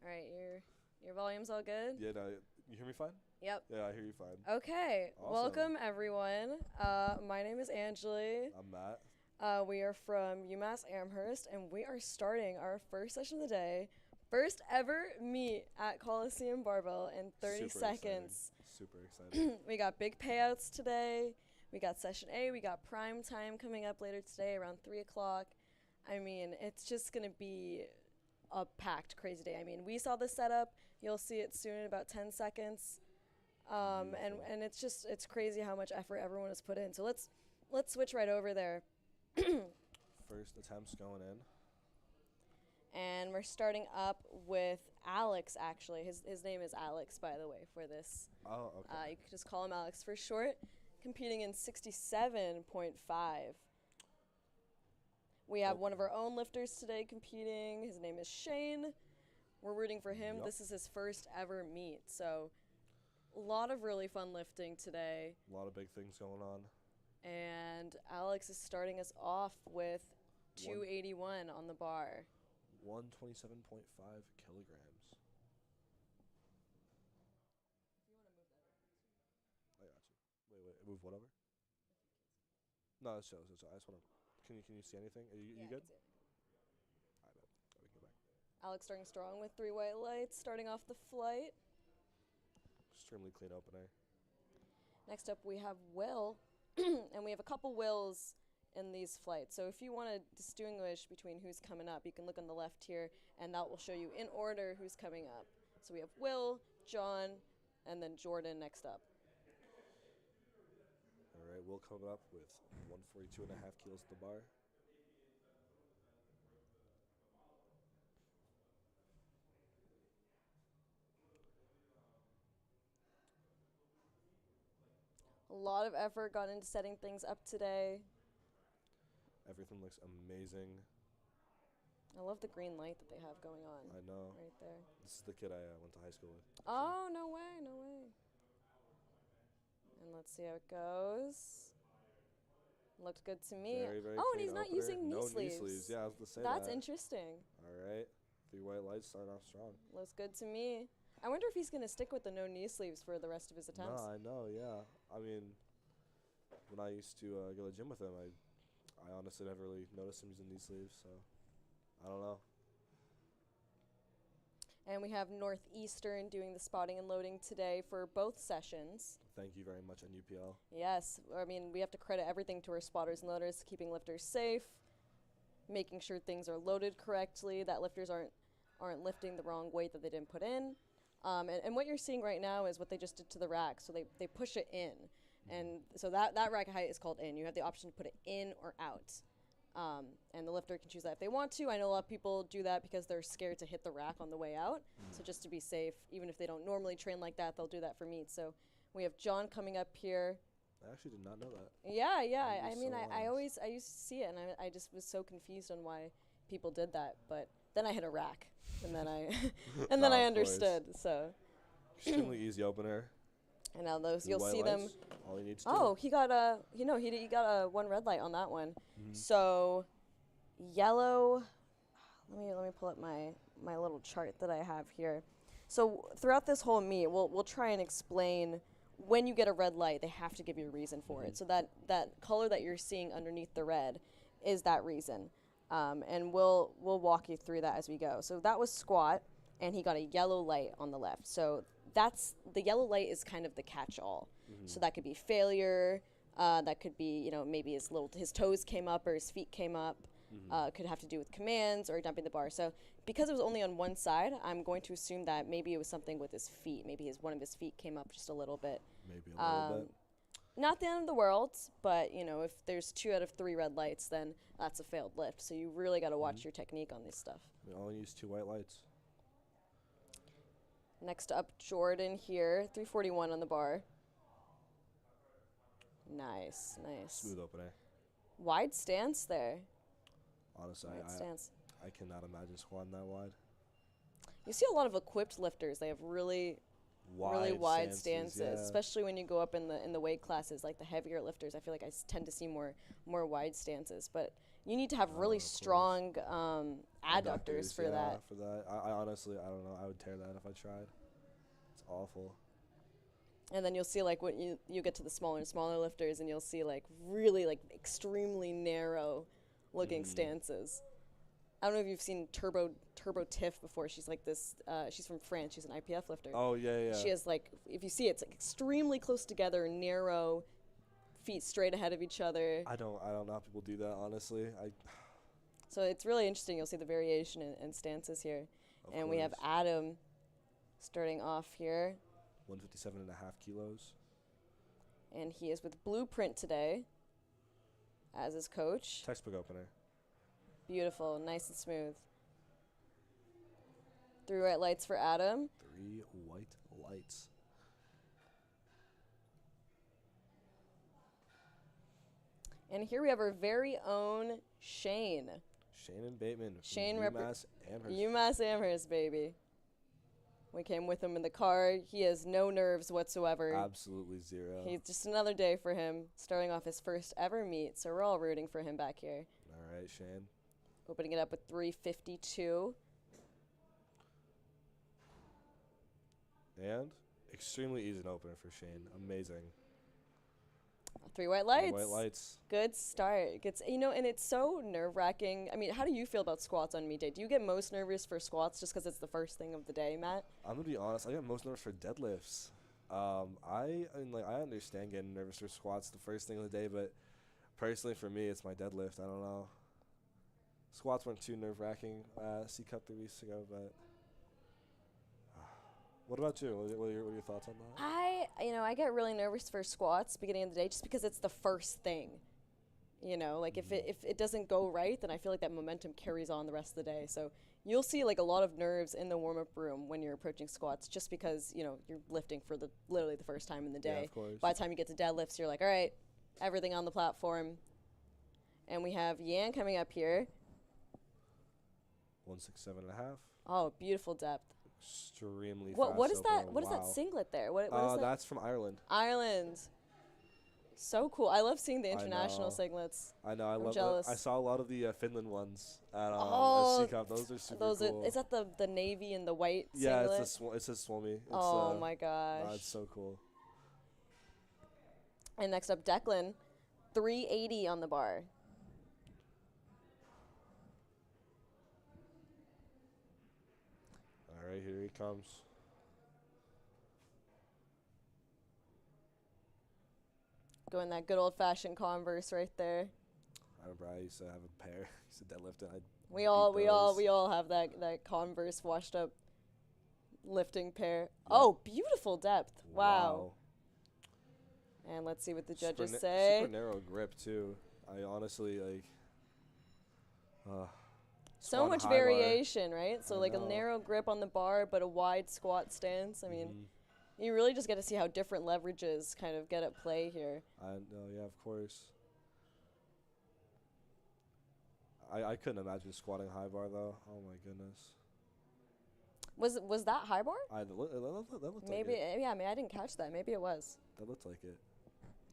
All right, your volume's all good? Yeah, no, you hear me fine? Yep. Yeah, I hear you fine. Okay, Awesome. welcome everyone. My name is Angeli. I'm Matt. We are from UMass Amherst, and we are starting our first session of the day. First ever meet at Colosseum Barbell in 30 Super seconds. Super excited. We got big payouts today. We got session A. We got prime time coming up later today around 3 o'clock. I mean, it's just going to be a packed, crazy day. I mean, we saw the setup. You'll see it soon in about 10 seconds. And it's crazy how much effort everyone has put in. So let's switch right over there. First attempts going in. And we're starting up with Alex, actually. His name is Alex, by the way, for this. Oh, okay. You could just call him Alex for short. Competing in 67.5. We have one of our own lifters today competing. His name is Shane. We're rooting for him. Yep. This is his first ever meet. So a lot of really fun lifting today. A lot of big things going on. And Alex is starting us off with 281 on the bar. 127.5 kilograms. If you want to move that. I got you. Wait, move what over? No, that's so. I just want to. Can you see anything? Are you good? I bet. We can go back. Alex starting strong with 3 white lights, starting off the flight. Extremely clean opener. Next up, we have Will, and we have a couple Wills in these flights. So if you want to distinguish between who's coming up, you can look on the left here, and that will show you in order who's coming up. So we have Will, John, and then Jordan next up. All right, Will coming up with 142.5 kilos at the bar. A lot of effort gone into setting things up today. Everything looks amazing. I love the green light that they have going on. I know. Right there. This is the kid I went to high school with. Oh, no way, no way. And let's see how it goes. Looked good to me. Very, very oh, and clean he's not opener. using knee no sleeves. knee sleeves. Yeah, I was going to say That's that. interesting. All right. 3 white lights starting off strong. Looks good to me. I wonder if he's going to stick with the no knee sleeves for the rest of his attempts. No, I know, yeah. I mean, when I used to go to the gym with him, I honestly never really noticed him using knee sleeves, so I don't know. And we have Northeastern doing the spotting and loading today for both sessions. Thank you very much, NUPL. Yes, I mean, we have to credit everything to our spotters and loaders, keeping lifters safe, making sure things are loaded correctly, that lifters aren't lifting the wrong weight that they didn't put in. And what you're seeing right now is what they just did to the rack. So they push it in. And so that rack height is called in. You have the option to put it in or out. And the lifter can choose that if they want to. I know a lot of people do that because they're scared to hit the rack on the way out. So just to be safe, even if they don't normally train like that, they'll do that for meet. So we have John coming up here. I actually did not know that. Yeah. I You're mean, so I honest. used to see it, and I just was so confused on why people did that. But then I hit a rack, and then I and then I Of course. understood. So. Extremely easy opener. And now those 3 you'll white see lights, them. all he needs to Oh, he got he got a 1 red light on that one. So yellow. Let me pull up my little chart that I have here. So throughout this whole meet, we'll try and explain when you get a red light, they have to give you a reason for it. So that color that you're seeing underneath the red is that reason. And we'll walk you through that as we go. So that was squat, and he got a yellow light on the left. So that's the yellow light is kind of the catch-all. So that could be failure. That could be maybe his toes came up or his feet came up. Could have to do with commands or dumping the bar. So because it was only on one side, I'm going to assume that maybe it was something with his feet. Maybe one of his feet came up just a little bit. Maybe a little bit. Not the end of the world, but if there's 2 out of 3 red lights, then that's a failed lift. So you really got to watch your technique on this stuff. We only use 2 white lights. Next up, Jordan here, 341 on the bar. Nice. Smooth opener. Wide stance there. Honestly, Wide stance. I cannot imagine squatting that wide. You see a lot of equipped lifters. They have really wide stances, yeah. especially when you go up in the weight classes, like the heavier lifters. I feel like I tend to see more wide stances, but you need to have really strong adductors for yeah, that. for that. I honestly, I don't know. I would tear that if I tried. It's awful. And then you'll see like when you get to the smaller and smaller lifters, and you'll see like really like extremely narrow looking stances. I don't know if you've seen Turbo Tiff before. She's like this. She's from France. She's an IPF lifter. Oh yeah, yeah. She has like, if you see it, it's like extremely close together, narrow, feet straight ahead of each other. I don't know how people do that, honestly. So it's really interesting. You'll see the variation in stances here. And we have Adam starting off here. 157.5 kilos. And he is with Blueprint today as his coach. Textbook opener. Beautiful, nice and smooth. 3 white lights for Adam. 3 white lights. And here we have our very own Shane. Shannon Bateman. Shane UMass Amherst. UMass Amherst, baby. We came with him in the car. He has no nerves whatsoever. Absolutely zero. He's just another day for him, starting off his first ever meet. So we're all rooting for him back here. All right, Shane. Opening it up with 352. And extremely easy an opener for Shane. Amazing. 3 white lights. 3 white lights. Good start. And it's so nerve-wracking. I mean, how do you feel about squats on meet day? Do you get most nervous for squats just because it's the first thing of the day, Matt? I'm gonna be honest. I get most nervous for deadlifts. I understand getting nervous for squats the first thing of the day, but personally for me, it's my deadlift. I don't know. Squats weren't too nerve-wracking C Cup 3 weeks ago, but what about you? What are your thoughts on that? I get really nervous for squats beginning of the day just because it's the first thing. If it doesn't go right, then I feel like that momentum carries on the rest of the day. So you'll see like a lot of nerves in the warm-up room when you're approaching squats just because, you're lifting for literally the first time in the day. Yeah, of course. By the time you get to deadlifts, you're like, all right, everything on the platform. And we have Yan coming up here. 167.5. Oh, beautiful depth. Extremely fast. What is that? opener. What is that Wow. singlet there? What is that? That's from Ireland. Ireland. So cool. I love seeing the international know. singlets. I know. I I'm love jealous. that. I saw a lot of the Finland ones at Oh, C Cup. Those are super cool. Is that the navy and the white Yeah, singlet? it's a Swommy. It's, Oh my gosh. It's so cool. And next up, Declan, 380 on the bar. All right, here he comes. Going that good old-fashioned Converse right there. I remember I used to have a pair. I used to deadlift it. We all have that Converse washed up lifting pair. Yep. Oh, beautiful depth. Wow. And let's see what the judges say. Super narrow grip too. I honestly so much variation, right? So like a narrow grip on the bar, but a wide squat stance. I mean, you really just get to see how different leverages kind of get at play here. I know, yeah, of course. I couldn't imagine squatting high bar though. Oh my goodness. Was that high bar? That looked Maybe like it. Yeah. I mean, I didn't catch that. Maybe it was. That looked like it.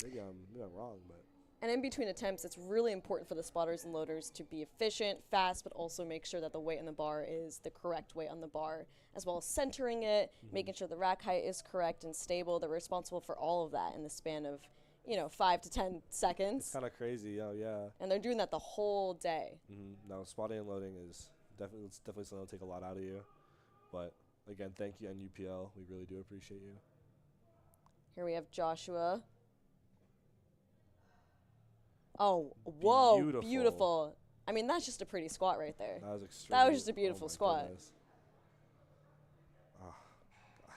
Maybe I'm wrong, but. And in between attempts, it's really important for the spotters and loaders to be efficient, fast, but also make sure that the weight on the bar is the correct weight on the bar, as well as centering it, making sure the rack height is correct and stable. They're responsible for all of that in the span of, 5 to 10 seconds. It's kind of crazy, yeah. And they're doing that the whole day. No, spotting and loading is definitely something that'll take a lot out of you. But again, thank you NUPL. We really do appreciate you. Here we have Joshua. Oh, whoa, beautiful. I mean, that's just a pretty squat right there. That was just a beautiful squat.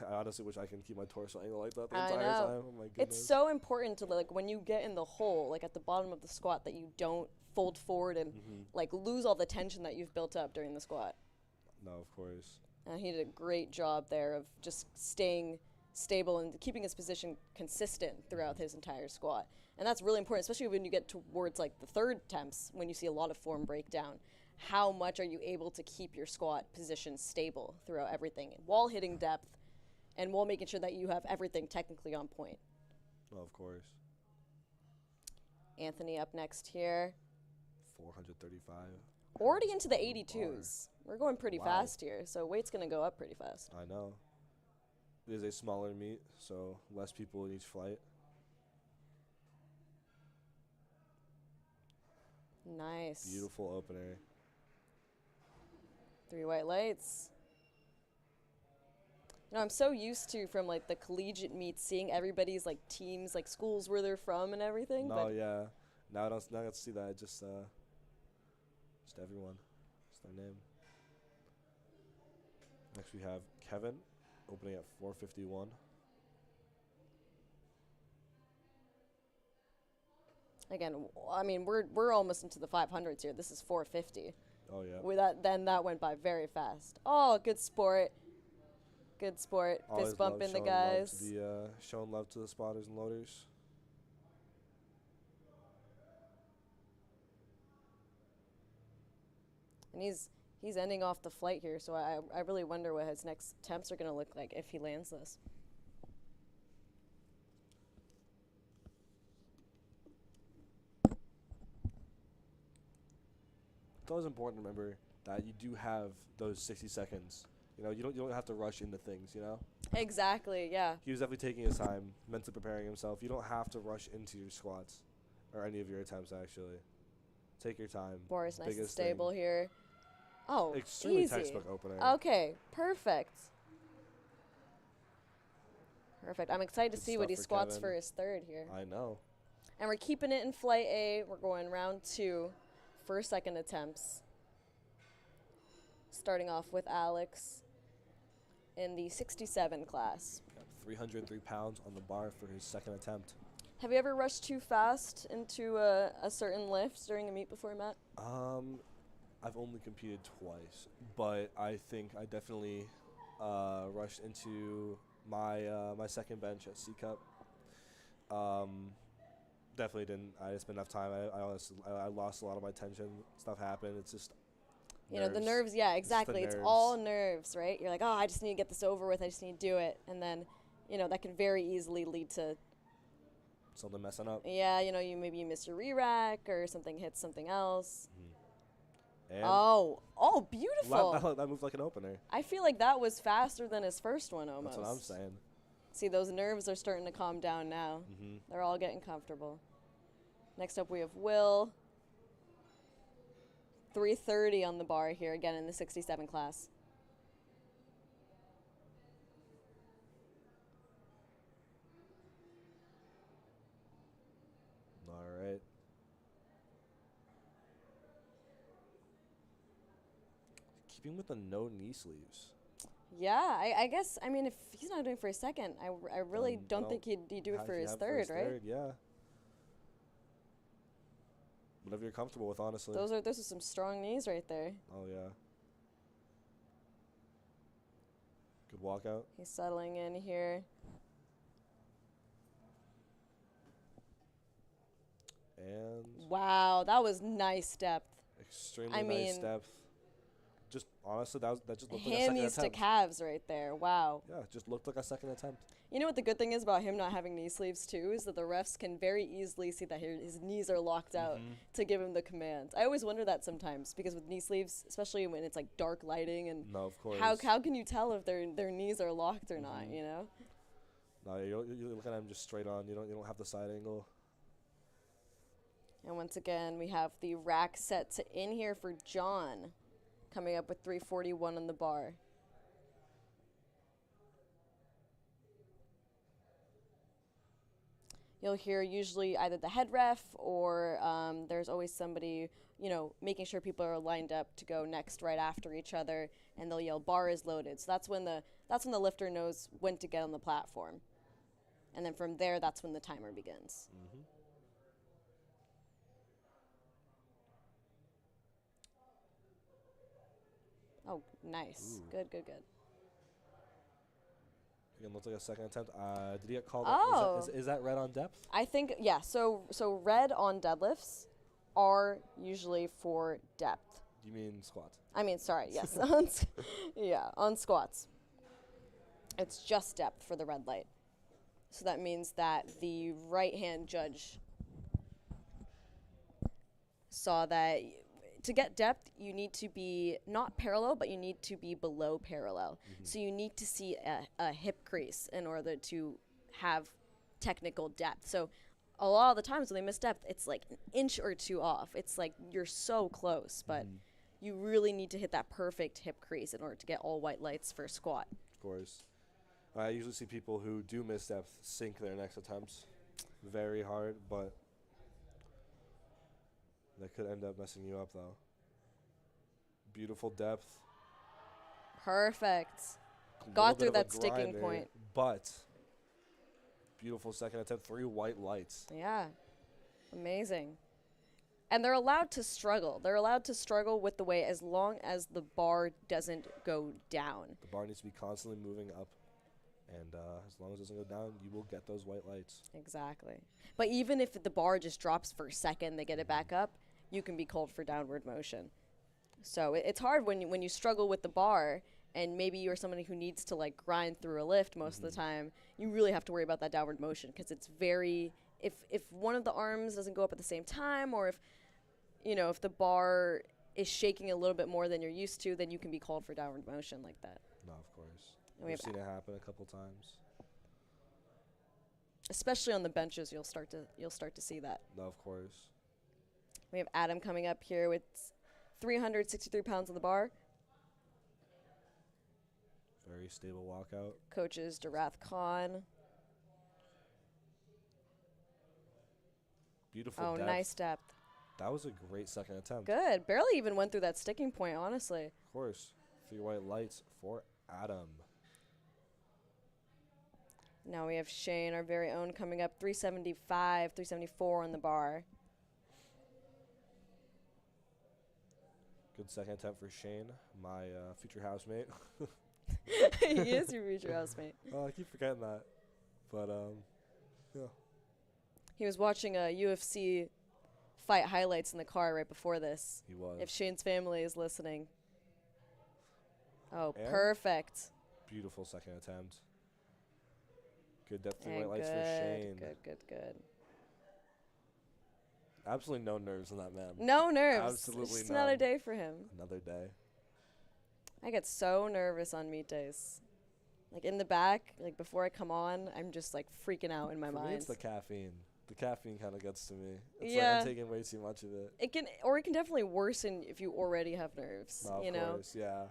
I honestly wish I can keep my torso angle like that the entire time. Oh my goodness. It's so important to, like, when you get in the hole, like at the bottom of the squat, that you don't fold forward and like lose all the tension that you've built up during the squat. No, of course. And he did a great job there of just staying stable and keeping his position consistent throughout his entire squat. And that's really important, especially when you get towards like the third attempts, when you see a lot of form breakdown. How much are you able to keep your squat position stable throughout everything while hitting depth and while making sure that you have everything technically on point? Well, of course. Anthony up next here. 435. Already into the 82s. We're going pretty Wow. fast here, so weight's going to go up pretty fast. I know. It is a smaller meet, so less people in each flight. Nice. Beautiful opener. 3 white lights. I'm so used to, from like the collegiate meets, seeing everybody's like teams, like schools where they're from and everything. No, but yeah. Now I don't get to see that. Just everyone. Just their name. Next we have Kevin, opening at 451. Again, I mean, we're almost into the 500s here. This is 450. Oh yeah. Then that went by very fast. Oh, good sport. Good sport. Always Fist bumping the love guys. showing love to the spotters and loaders. And he's ending off the flight here, so I really wonder what his next attempts are going to look like if he lands this. It's always important to remember that you do have those 60 seconds. You don't have to rush into things, Exactly, yeah. He was definitely taking his time, mentally preparing himself. You don't have to rush into your squats or any of your attempts, actually. Take your time. Boris nice and Biggest stable thing. here. Oh, Extremely easy. textbook opener. Okay, perfect. Perfect. I'm excited to Good see what stuff he for squats Kevin. for his third here. I know. And we're keeping it in flight A. We're going round 2 for second attempts. Starting off with Alex in the 67 class. Got 303 pounds on the bar for his second attempt. Have you ever rushed too fast into a certain lift during a meet before, Matt? I've only competed twice, but I think I definitely rushed into my my second bench at C Cup. Definitely didn't. I just spent enough time. I honestly I lost a lot of my tension. Stuff happened. It's just The nerves. Yeah, exactly. It's all nerves. nerves, right? You're like, oh, I just need to get this over with. I just need to do it, and then, that can very easily lead to something messing up. Yeah, maybe you miss your re-rack or something hits something else. And Oh, beautiful. that moved like an opener. I feel like that was faster than his first one almost. That's what I'm saying. See, those nerves are starting to calm down now. Mm-hmm. They're all getting comfortable. Next up, we have Will. 330 on the bar here, again in the 67 class. All right. Keeping with the no knee sleeves. Yeah, I guess, if he's not doing it for his second, I really don't think he'd do it for his third, right? Third, yeah. Whatever you're comfortable with, honestly. Those are some strong knees right there. Oh, yeah. Good walkout. He's settling in here. And Wow, that was nice depth. extremely nice depth. Just honestly, that just looked like a second Hammies to attempt. calves right there. Wow. Yeah, just looked like a second attempt. You know what the good thing is about him not having knee sleeves too is that the refs can very easily see that his knees are locked out to give him the command. I always wonder that sometimes because with knee sleeves, especially when it's like dark lighting and No, of course. how can you tell if their knees are locked or not? No, you're looking at him just straight on. You don't have the side angle. And once again, we have the rack set to in here for John, coming up with 341 on the bar. You'll hear usually either the head ref or there's always somebody, making sure people are lined up to go next right after each other, and they'll yell bar is loaded. So that's when the lifter knows when to get on the platform. And then from there, that's when the timer begins. Mm-hmm. Oh, nice. Ooh. Good. Again, looks like a second attempt. Did he get called Oh. up? Is that red on depth? I think, yeah, so red on deadlifts are usually for depth. You mean squats? Sorry, yes. On squats. It's just depth for the red light. So that means that the right-hand judge saw that to get depth, you need to be not parallel, but you need to be below parallel. So you need to see a hip crease in order to have technical depth. So a lot of the times when they miss depth, it's like an inch or two off. It's like you're so close, but you really need to hit that perfect hip crease in order to get all white lights for squat. Of course. I usually see people who do miss depth sink their next attempts very hard, but that could end up messing you up, though. Beautiful depth. Perfect. A Got little through bit of a that sticking grinder, point. But beautiful second attempt, 3 white lights. Yeah. Amazing. And they're allowed to struggle. They're allowed to struggle with the weight as long as the bar doesn't go down. The bar needs to be constantly moving up. And as long as it doesn't go down, you will get those white lights. Exactly. But even if the bar just drops for a second, they get it back up, you can be called for downward motion. So it's hard when you struggle with the bar, and maybe you're somebody who needs to like grind through a lift most of the time. You really have to worry about that downward motion because it's very if one of the arms doesn't go up at the same time, or if the bar is shaking a little bit more than you're used to, then you can be called for downward motion like that. No, of course. And We've seen it happen a couple times. Especially on the benches, you'll start to see that. No, of course. We have Adam coming up here with 363 pounds on the bar. Very stable walkout. Coaches Darath Khan. Beautiful depth. Nice depth. That was a great second attempt. Good. Barely even went through that sticking point, honestly. Of course. 3 white lights for Adam. Now we have Shane, our very own, coming up 375, 374 on the bar. Good second attempt for Shane, my future housemate. He is your future housemate. I keep forgetting that. But, yeah. He was watching a UFC fight highlights in the car right before this. He was. If Shane's family is listening. Oh, And perfect. beautiful second attempt. Good depth and And white lights for Shane. Good. Absolutely no nerves in that man. No nerves. Absolutely It's just none. another day for him. Another day. I get so nervous on meet days. Like in the back, like before I come on, I'm just like freaking out in my For mind. me, it's the caffeine. The caffeine kind of gets to me. It's Yeah. like I'm taking way too much of it. It can definitely worsen if you already have nerves. No, you of know. course, yeah.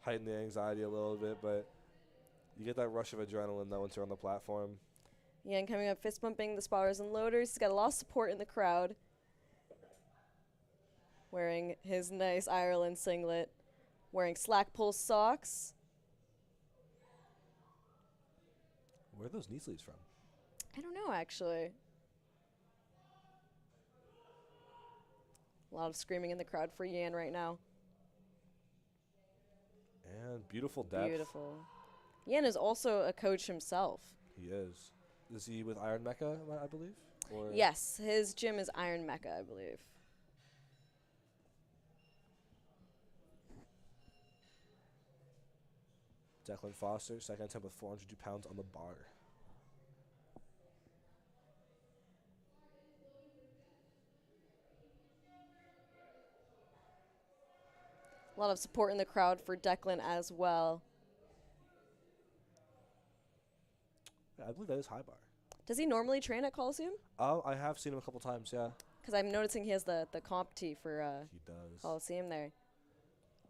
Heighten the anxiety a little bit, but you get that rush of adrenaline though once you're on the platform. Yeah, and coming up, fist bumping the spotters and loaders. He's got a lot of support in the crowd. Wearing his nice Ireland singlet. Wearing slack pull socks. Where are those knee sleeves from? I don't know, actually. A lot of screaming in the crowd for Yan right now. And beautiful depth. Beautiful. Yan is also a coach himself. He is. Is he with Iron Mecca, I believe? Or Yes, his gym is Iron Mecca, I believe. Declan Foster, second attempt with 402 pounds on the bar. A lot of support in the crowd for Declan as well. Yeah, I believe that is high bar. Does he normally train at Colosseum? I have seen him a couple times, yeah. Because I'm noticing he has the comp tee for He does. Colosseum there.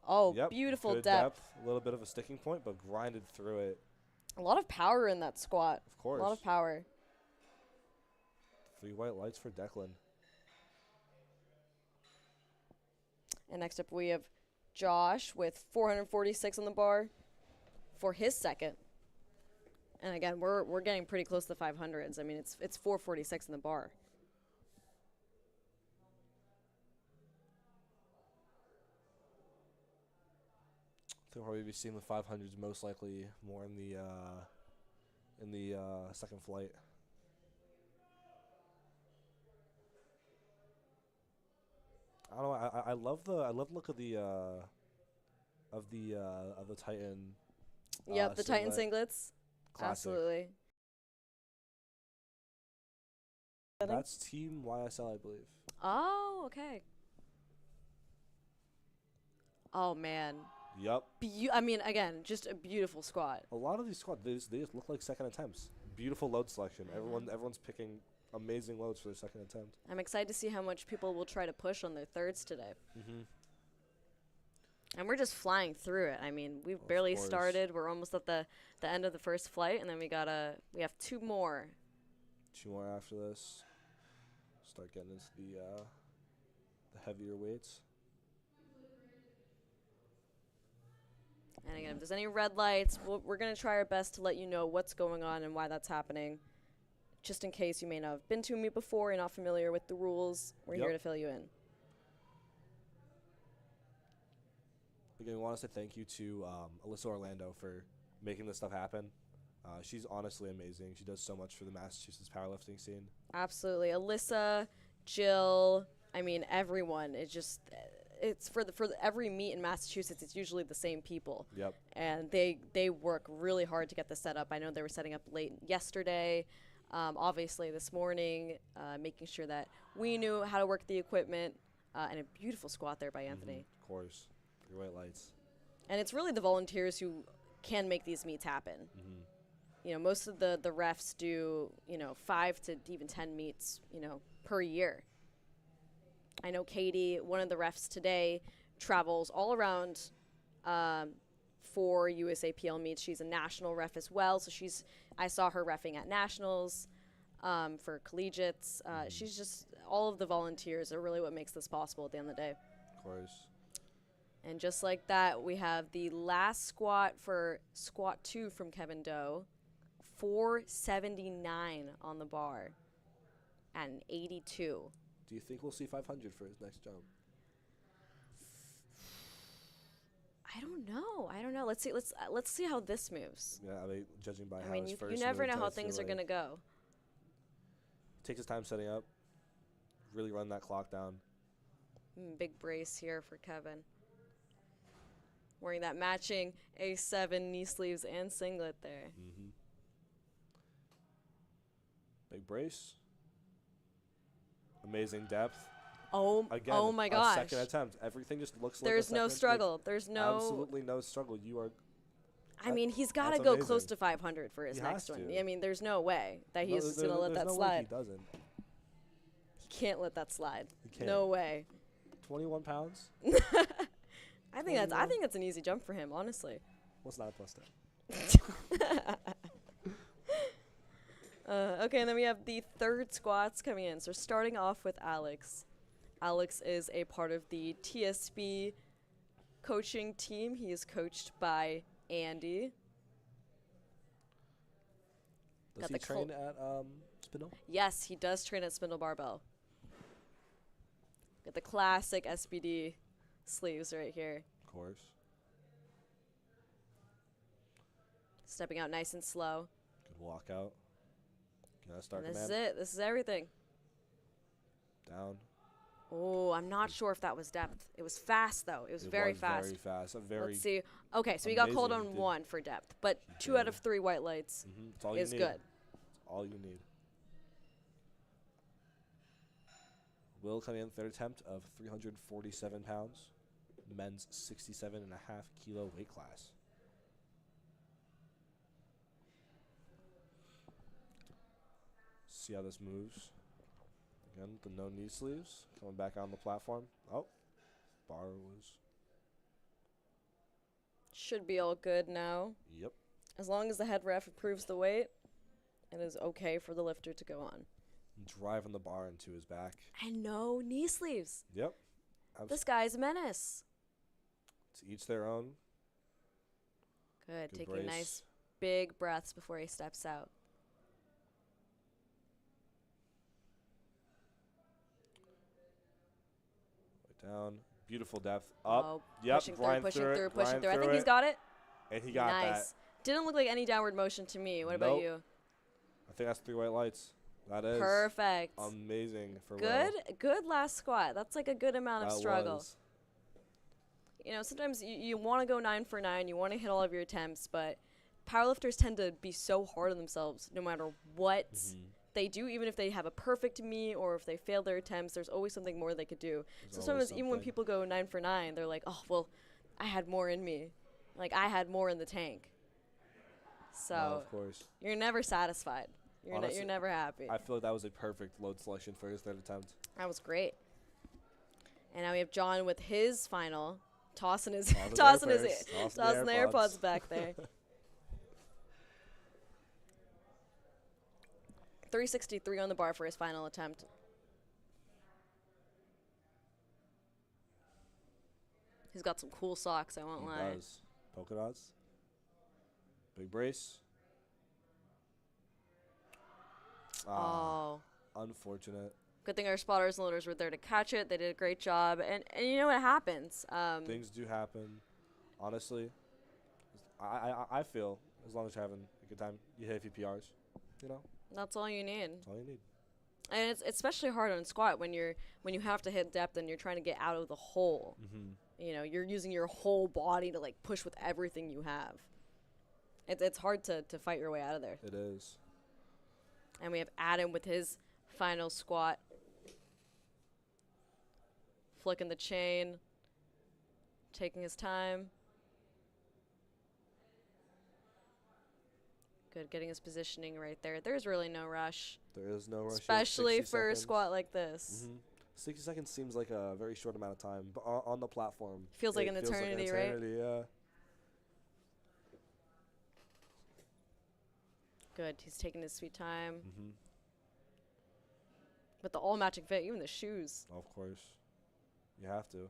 Oh, Yep, beautiful good depth. A little bit of a sticking point, but grinded through it. A lot of power in that squat. Of course. A lot of power. 3 white lights for Declan. And next up we have Josh with 446 on the bar for his second. And again, we're getting pretty close to the 500s. I mean, it's 446 in the bar. They'll probably be seeing the 500s most likely more in the second flight. I don't know. I love the look of the Titan. Yep, the Titan singlet. singlets. Classic. Absolutely. That's Team YSL, I believe. Oh, okay. Oh, man. Yep. I mean, again, just a beautiful squat. A lot of these squats, they just look like second attempts. Beautiful load selection. Everyone's picking amazing loads for their second attempt. I'm excited to see how much people will try to push on their thirds today. Mm-hmm. And we're just flying through it. I mean, we've barely started. We're almost at the end of the first flight, and then we have 2 more. 2 more after this. Start getting into the heavier weights. And again, if there's any red lights, we're going to try our best to let you know what's going on and why that's happening. Just in case you may not have been to me before, you're not familiar with the rules, we're here to fill you in. Again, we want to say thank you to Alyssa Orlando for making this stuff happen. She's honestly amazing. She does so much for the Massachusetts powerlifting scene. Absolutely. Alyssa, Jill, I mean, everyone. It's for every meet in Massachusetts, it's usually the same people. Yep. And they work really hard to get this set up. I know they were setting up late yesterday, obviously this morning, making sure that we knew how to work the equipment, and a beautiful squat there by Anthony. Of course. 3 white lights. And it's really the volunteers who can make these meets happen. Mm-hmm. You know, most of the refs do, 5 to even 10 meets, per year. I know Katie, one of the refs today, travels all around for USAPL meets. She's a national ref as well, so I saw her reffing at nationals for collegiates. She's just, all of the volunteers are really what makes this possible at the end of the day. Of course. And just like that, we have the last squat for squat 2 from Kevin Doe, 479 on the bar and 82. Do you think we'll see 500 for his next jump? I don't know. Let's see how this moves. Yeah, I mean, judging by how his first you never moves, know how I feel things are like going to go. Takes his time setting up. Really run that clock down. Big brace here for Kevin. Wearing that matching A7 knee sleeves and singlet there. Mm-hmm. Big brace. Amazing depth. Oh my gosh. Second attempt. Everything just looks like There's no struggle. There's no absolutely no struggle. You are. I mean, he's got to go close to 500 for his next one. I mean, there's no way that he's going to let that slide. He doesn't. He can't let that slide. He can't. No way. 21 pounds. I think that's an easy jump for him, honestly. What's not a plus 10? Okay, and then we have the third squats coming in. So starting off with Alex. Alex is a part of the TSB coaching team. He is coached by Andy. Does he train at Spindle? Yes, he does train at Spindle Barbell. Got the classic SBD sleeves right here. Of course. Stepping out nice and slow. Good walkout. Start and this command. is it. This is everything. Down. Oh, I'm not sure if that was depth. It was fast, though. It was very fast. Very fast. Let's see. Okay, so he got called on 1 for depth, but 2 out of 3 white lights is good. That's all you need. Will coming in third attempt of 347 pounds. Men's 67.5 kilo weight class. See how this moves. Again, the no knee sleeves. Coming back on the platform. Oh, bar was. Should be all good now. Yep. As long as the head ref approves the weight, it is okay for the lifter to go on. Driving the bar into his back. And no knee sleeves. Yep. This guy's a menace. To each their own. Good. Taking nice big breaths before he steps out. Down. Beautiful depth. Up. Oh, yep. pushing through. I think he's got it. And he got that. Nice. Didn't look like any downward motion to me. What about you? I think that's 3 white lights. That is perfect. Amazing for good. Will. Good last squat. That's like a good amount of struggle. Was. You know, sometimes you want to go 9 for 9. You want to hit all of your attempts, but powerlifters tend to be so hard on themselves no matter what they do. Even if they have a perfect meet or if they fail their attempts, there's always something more they could do. So sometimes even when people go 9 for 9, they're like, oh, well, I had more in me. Like, I had more in the tank. So, No, of course. you're never satisfied. Honestly, You're never happy. I feel like that was a perfect load selection for his third attempt. That was great. And now we have John with his final, tossing his Tossing tossing the the AirPods back there. 363 on the bar for his final attempt. He's got some cool socks, I won't lie. He does. Polka dots. Big brace. Oh. Unfortunate. Good thing our spotters and loaders were there to catch it. They did a great job. And you know what happens. Things do happen. Honestly, I feel as long as you're having a good time, you hit a few PRs, you know? That's all you need. That's all you need. And it's especially hard on squat when you have to hit depth and you're trying to get out of the hole. Mm-hmm. You know, you're using your whole body to, like, push with everything you have. It's hard to fight your way out of there. It is. And we have Adam with his final squat. Flicking the chain. Taking his time. Good, getting his positioning right there. There's really no rush. There is no rush. Especially for a seconds. squat like this. Mm-hmm. 60 seconds seems like a very short amount of time, but on the platform. Feels like an eternity, right? Yeah. Good, he's taking his sweet time. Mm-hmm. With the all-matching fit, even the shoes. Of course. You have to.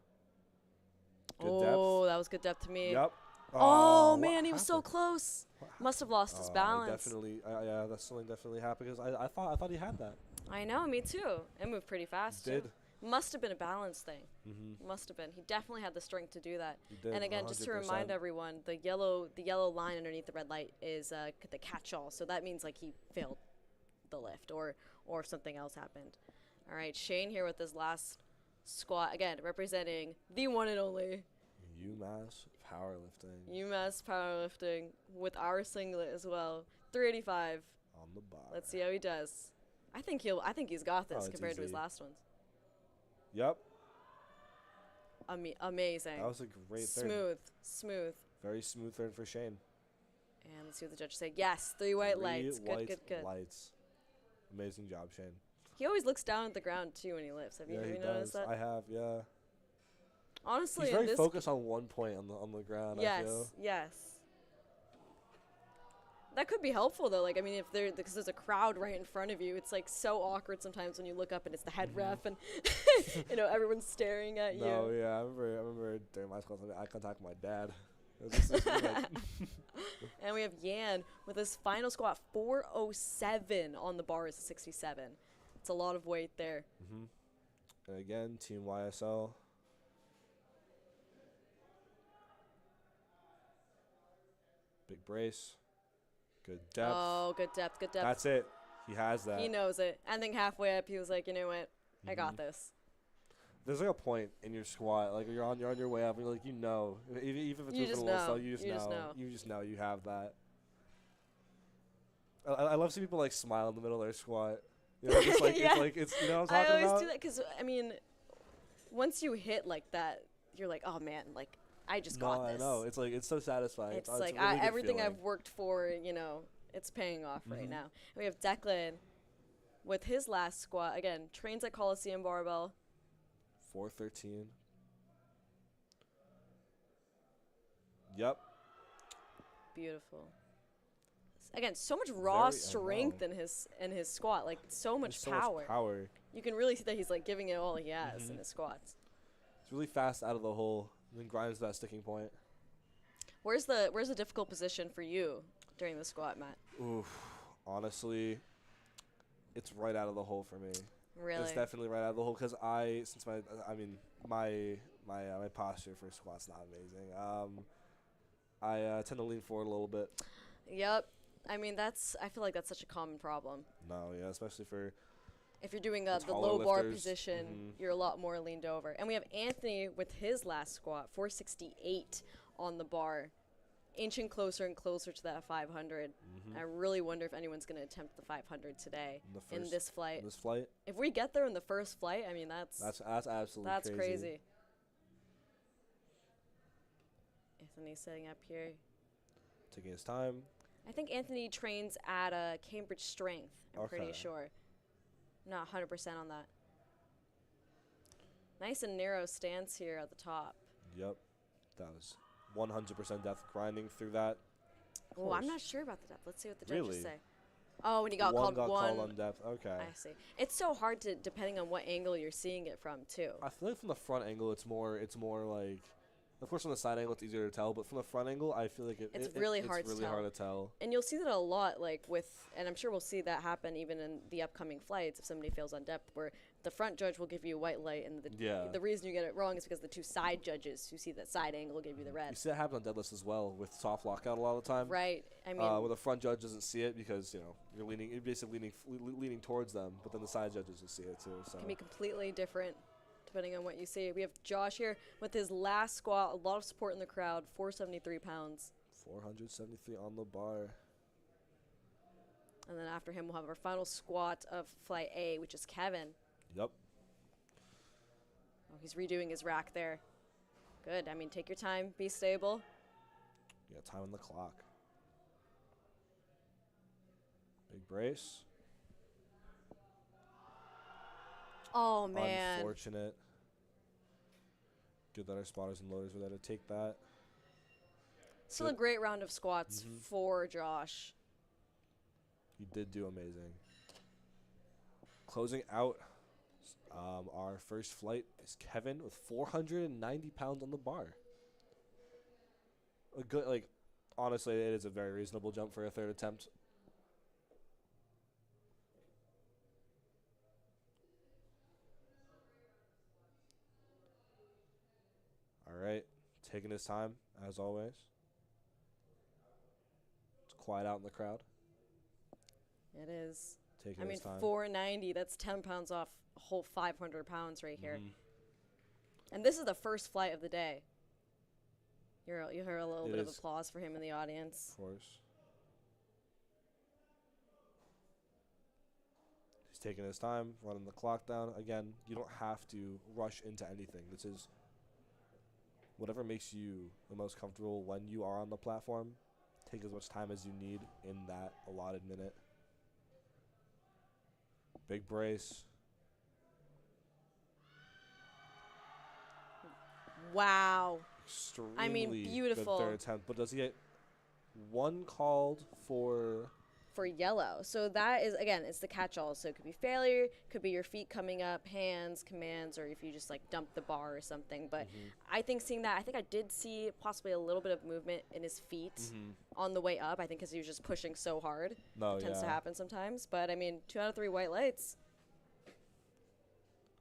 Good depth. That was good depth to me. Yep. Oh man, he was so close. Must have lost his balance. Definitely, yeah, that's something definitely happened because I thought he had that. I know, me too. It moved pretty fast. It did. Too. Must have been a balance thing. Mm-hmm. Must have been. He definitely had the strength to do that. He did, and again, 100%. just to remind everyone, the yellow line underneath the red light is the catch-all. So that means like he failed the lift or something else happened. All right, Shane here with his last squat again, representing the one and only UMass powerlifting. UMass powerlifting with our singlet as well. 385 on the bar. Let's see how he does. I think he's got this compared to his last ones. Yep. Amazing. That was a great third. Smooth. Very smooth third for Shane. And let's see what the judges say. Yes, 3 white lights. Good. Lights. Amazing job, Shane. He always looks down at the ground too when he lifts. Have you noticed that? I have, yeah. Honestly, he's very focused on one point on the ground. I feel. Yes. That could be helpful though. Like, I mean, because there's a crowd right in front of you, it's like so awkward sometimes when you look up and it's the head ref and everyone's staring at you. No, yeah, I remember during my school, I contacted my dad. It was And we have Yan with his final squat 407 on the bar is a 67. It's a lot of weight there. Mm-hmm. And again, Team YSL. Big brace. Good depth. Oh, good depth. That's it. He has that. He knows it. And then halfway up, he was like, you know what? I got this. There's like a point in your squat, like you're on your way up, and you're like, even if it's moving a little slow, you just know you have that. I love seeing people like smile in the middle of their squat. You know, just like it's you know what I'm talking about. I always do that because I mean, once you hit like that, you're like, oh man, like I just got this. I know. It's like it's so satisfying. It's a like really good everything feeling. I've worked for, it's paying off right now. And we have Declan with his last squat again. Trains at Colosseum barbell. 413. Yep. Beautiful. Again, so much raw strength in his squat, like so much power. You can really see that he's like giving it all he has in his squats. It's really fast out of the hole, and then grinds that sticking point. Where's the difficult position for you during the squat, Matt? Oof, honestly, it's right out of the hole for me. Really? It's definitely right out of the hole because my posture for squat's not amazing. I tend to lean forward a little bit. Yep. I mean, I feel like that's such a common problem. No, yeah, especially for if you're doing the low bar position, you're a lot more leaned over. And we have Anthony with his last squat, 468 on the bar, inching closer and closer to that 500. I really wonder if anyone's going to attempt the 500 today in this flight. If we get there in the first flight, I mean, that's absolutely crazy. Anthony setting up here. Taking his time. I think Anthony trains at Cambridge Strength. I'm pretty sure. Not 100% on that. Nice and narrow stance here at the top. Yep. That was 100% depth, grinding through that. Oh, I'm not sure about the depth. Let's see what the judges Really? say. Oh, when you got One called called on depth. Okay. I see. It's so hard to, depending on what angle you're seeing it from, too. I feel like from the front angle, it's more like, of course, from the side angle, it's easier to tell. But from the front angle, I feel like it's really hard to tell. And you'll see that a lot, like and I'm sure we'll see that happen even in the upcoming flights if somebody fails on depth, where the front judge will give you a white light, and the reason you get it wrong is because the two side judges who see that side angle give you the red. You see that happen on deadlifts as well with soft lockout a lot of the time. Right. I mean, where the front judge doesn't see it because you're basically leaning towards them, but then the side judges will see it too. So it can be completely different depending on what you see. We have Josh here with his last squat, a lot of support in the crowd, 473 pounds. 473 on the bar. And then after him, we'll have our final squat of flight A, which is Kevin. Yep. Oh, he's redoing his rack there. Good. I mean, take your time, be stable. Yeah, time on the clock. Big brace. Oh, man. Unfortunate. Good that our spotters and loaders were there to take that. Still a great round of squats for Josh. He did do amazing. Closing out our first flight is Kevin with 490 pounds on the bar. A good, honestly, it is a very reasonable jump for a third attempt. All right, taking his time, as always. It's quiet out in the crowd. It is. Taking his time. 490, that's 10 pounds off a whole 500 pounds right here. And this is the first flight of the day. You heard a little bit of applause for him in the audience. Of course. He's taking his time, running the clock down. Again, you don't have to rush into anything. This is whatever makes you the most comfortable when you are on the platform. Take as much time as you need in that allotted minute. Big brace. Wow. Extremely beautiful. Good third attempt. But does he get one called for yellow? So that is, again, it's the catch-all. So it could be failure, could be your feet coming up, hands, commands, or if you just dump the bar or something. But I think seeing that, I think I did see possibly a little bit of movement in his feet on the way up. I think because he was just pushing so hard. It tends to happen sometimes. But 2 out of 3 white lights.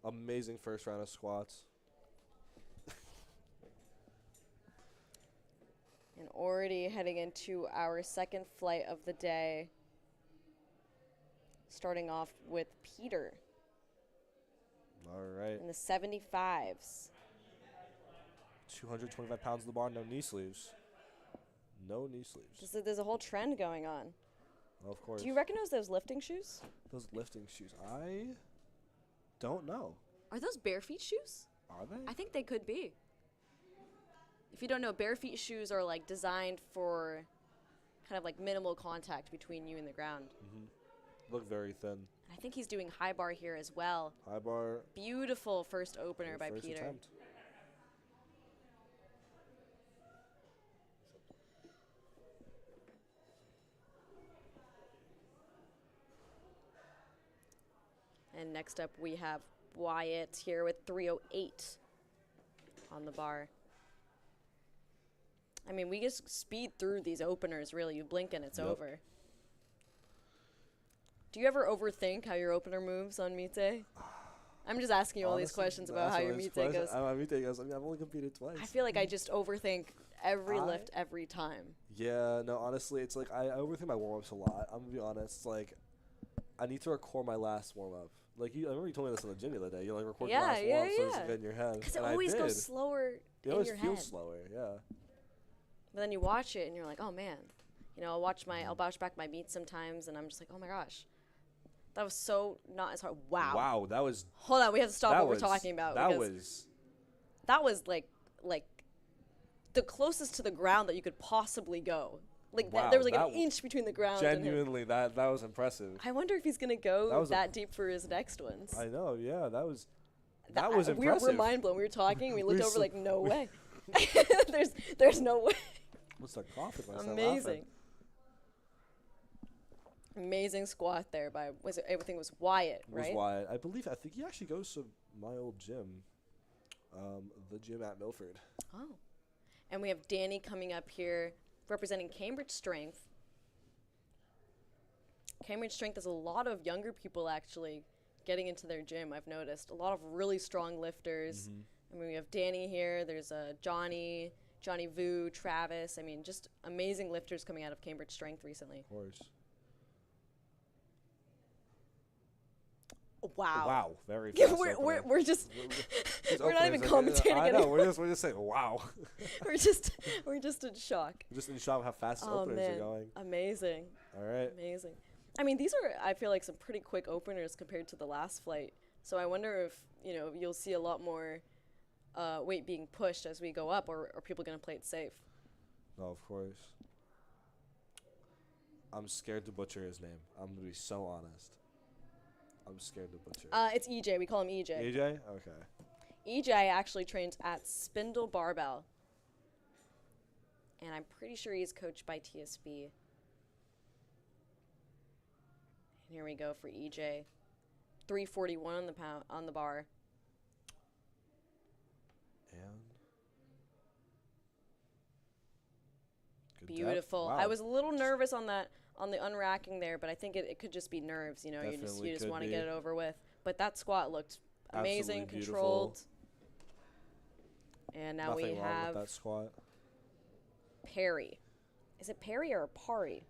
Amazing first round of squats. And already heading into our second flight of the day. Starting off with Peter. All right. In the 75s. 225 pounds on the bar, no knee sleeves. No knee sleeves. There's a whole trend going on. Well, of course. Do you recognize those lifting shoes? Those lifting shoes. I don't know. Are those bare feet shoes? Are they? I think they could be. If you don't know, bare feet shoes are designed for kind of minimal contact between you and the ground. Look very thin. I think he's doing high bar here as well. High bar. Beautiful first opener by Peter. Attempt. And next up we have Wyatt here with 308 on the bar. We just speed through these openers, really. You blink and it's over. Do you ever overthink how your opener moves on Mite? I'm just asking you all these questions about how your Mite goes. I've only competed twice. I feel like I just overthink every lift every time. Yeah, no, honestly, it's I overthink my warm-ups a lot. I'm going to be honest. I need to record my last warm-up. I remember you told me this in the gym the other day. You record your last warm-up so it's good in your head. Because it always goes slower in your head. It always feels slower, yeah. But then you watch it and you're like, oh man. I'll watch back my meets sometimes and I'm just like, oh my gosh. That was so not as hard. Wow. Wow, that was. Hold on, we have to stop what we're talking about. That was like the closest to the ground that you could possibly go. Like Wow, there was like that an inch between the ground and him. Genuinely, that was impressive. I wonder if he's gonna go was that deep for his next ones. I know, yeah, that was We're impressive. mind blown. We were talking. We looked We're over so- like, no way. there's no way. Let's start coughing. When I start Amazing. laughing. Amazing squat there by everything was Wyatt, It was right? Wyatt. I think he actually goes to my old gym, the gym at Milford. Oh. And we have Danny coming up here representing Cambridge Strength. Cambridge Strength has a lot of younger people actually getting into their gym, I've noticed. A lot of really strong lifters. I mean, we have Danny here. There's Johnny Vu, Travis. I mean, just amazing lifters coming out of Cambridge Strength recently. Of course. Wow. Wow, very Yeah, fast. we're just These we're not even openings, commentating I know. anymore. We're just saying wow. we're just in shock. We're just in shock how fast the Oh openers man, are going. amazing, All right. amazing. I mean, these are I feel like some pretty quick openers compared to the last flight. So I wonder if you'll see a lot more weight being pushed as we go up, or are people gonna play it safe? No, of course. I'm scared to butcher his name. I'm gonna be so honest. I'm scared to butcher. It's EJ. We call him EJ. AJ? Okay. EJ actually trains at Spindle Barbell. And I'm pretty sure he's coached by TSB. And here we go for EJ. 341 on the bar. And good depth. Beautiful. Wow. I was a little nervous on the unracking there, but I think it could just be nerves. You Definitely just could want to be. get it over with. But that squat looked amazing, Absolutely beautiful. controlled. And now Nothing we wrong have with that squat. Perry. Is it Perry or Pari?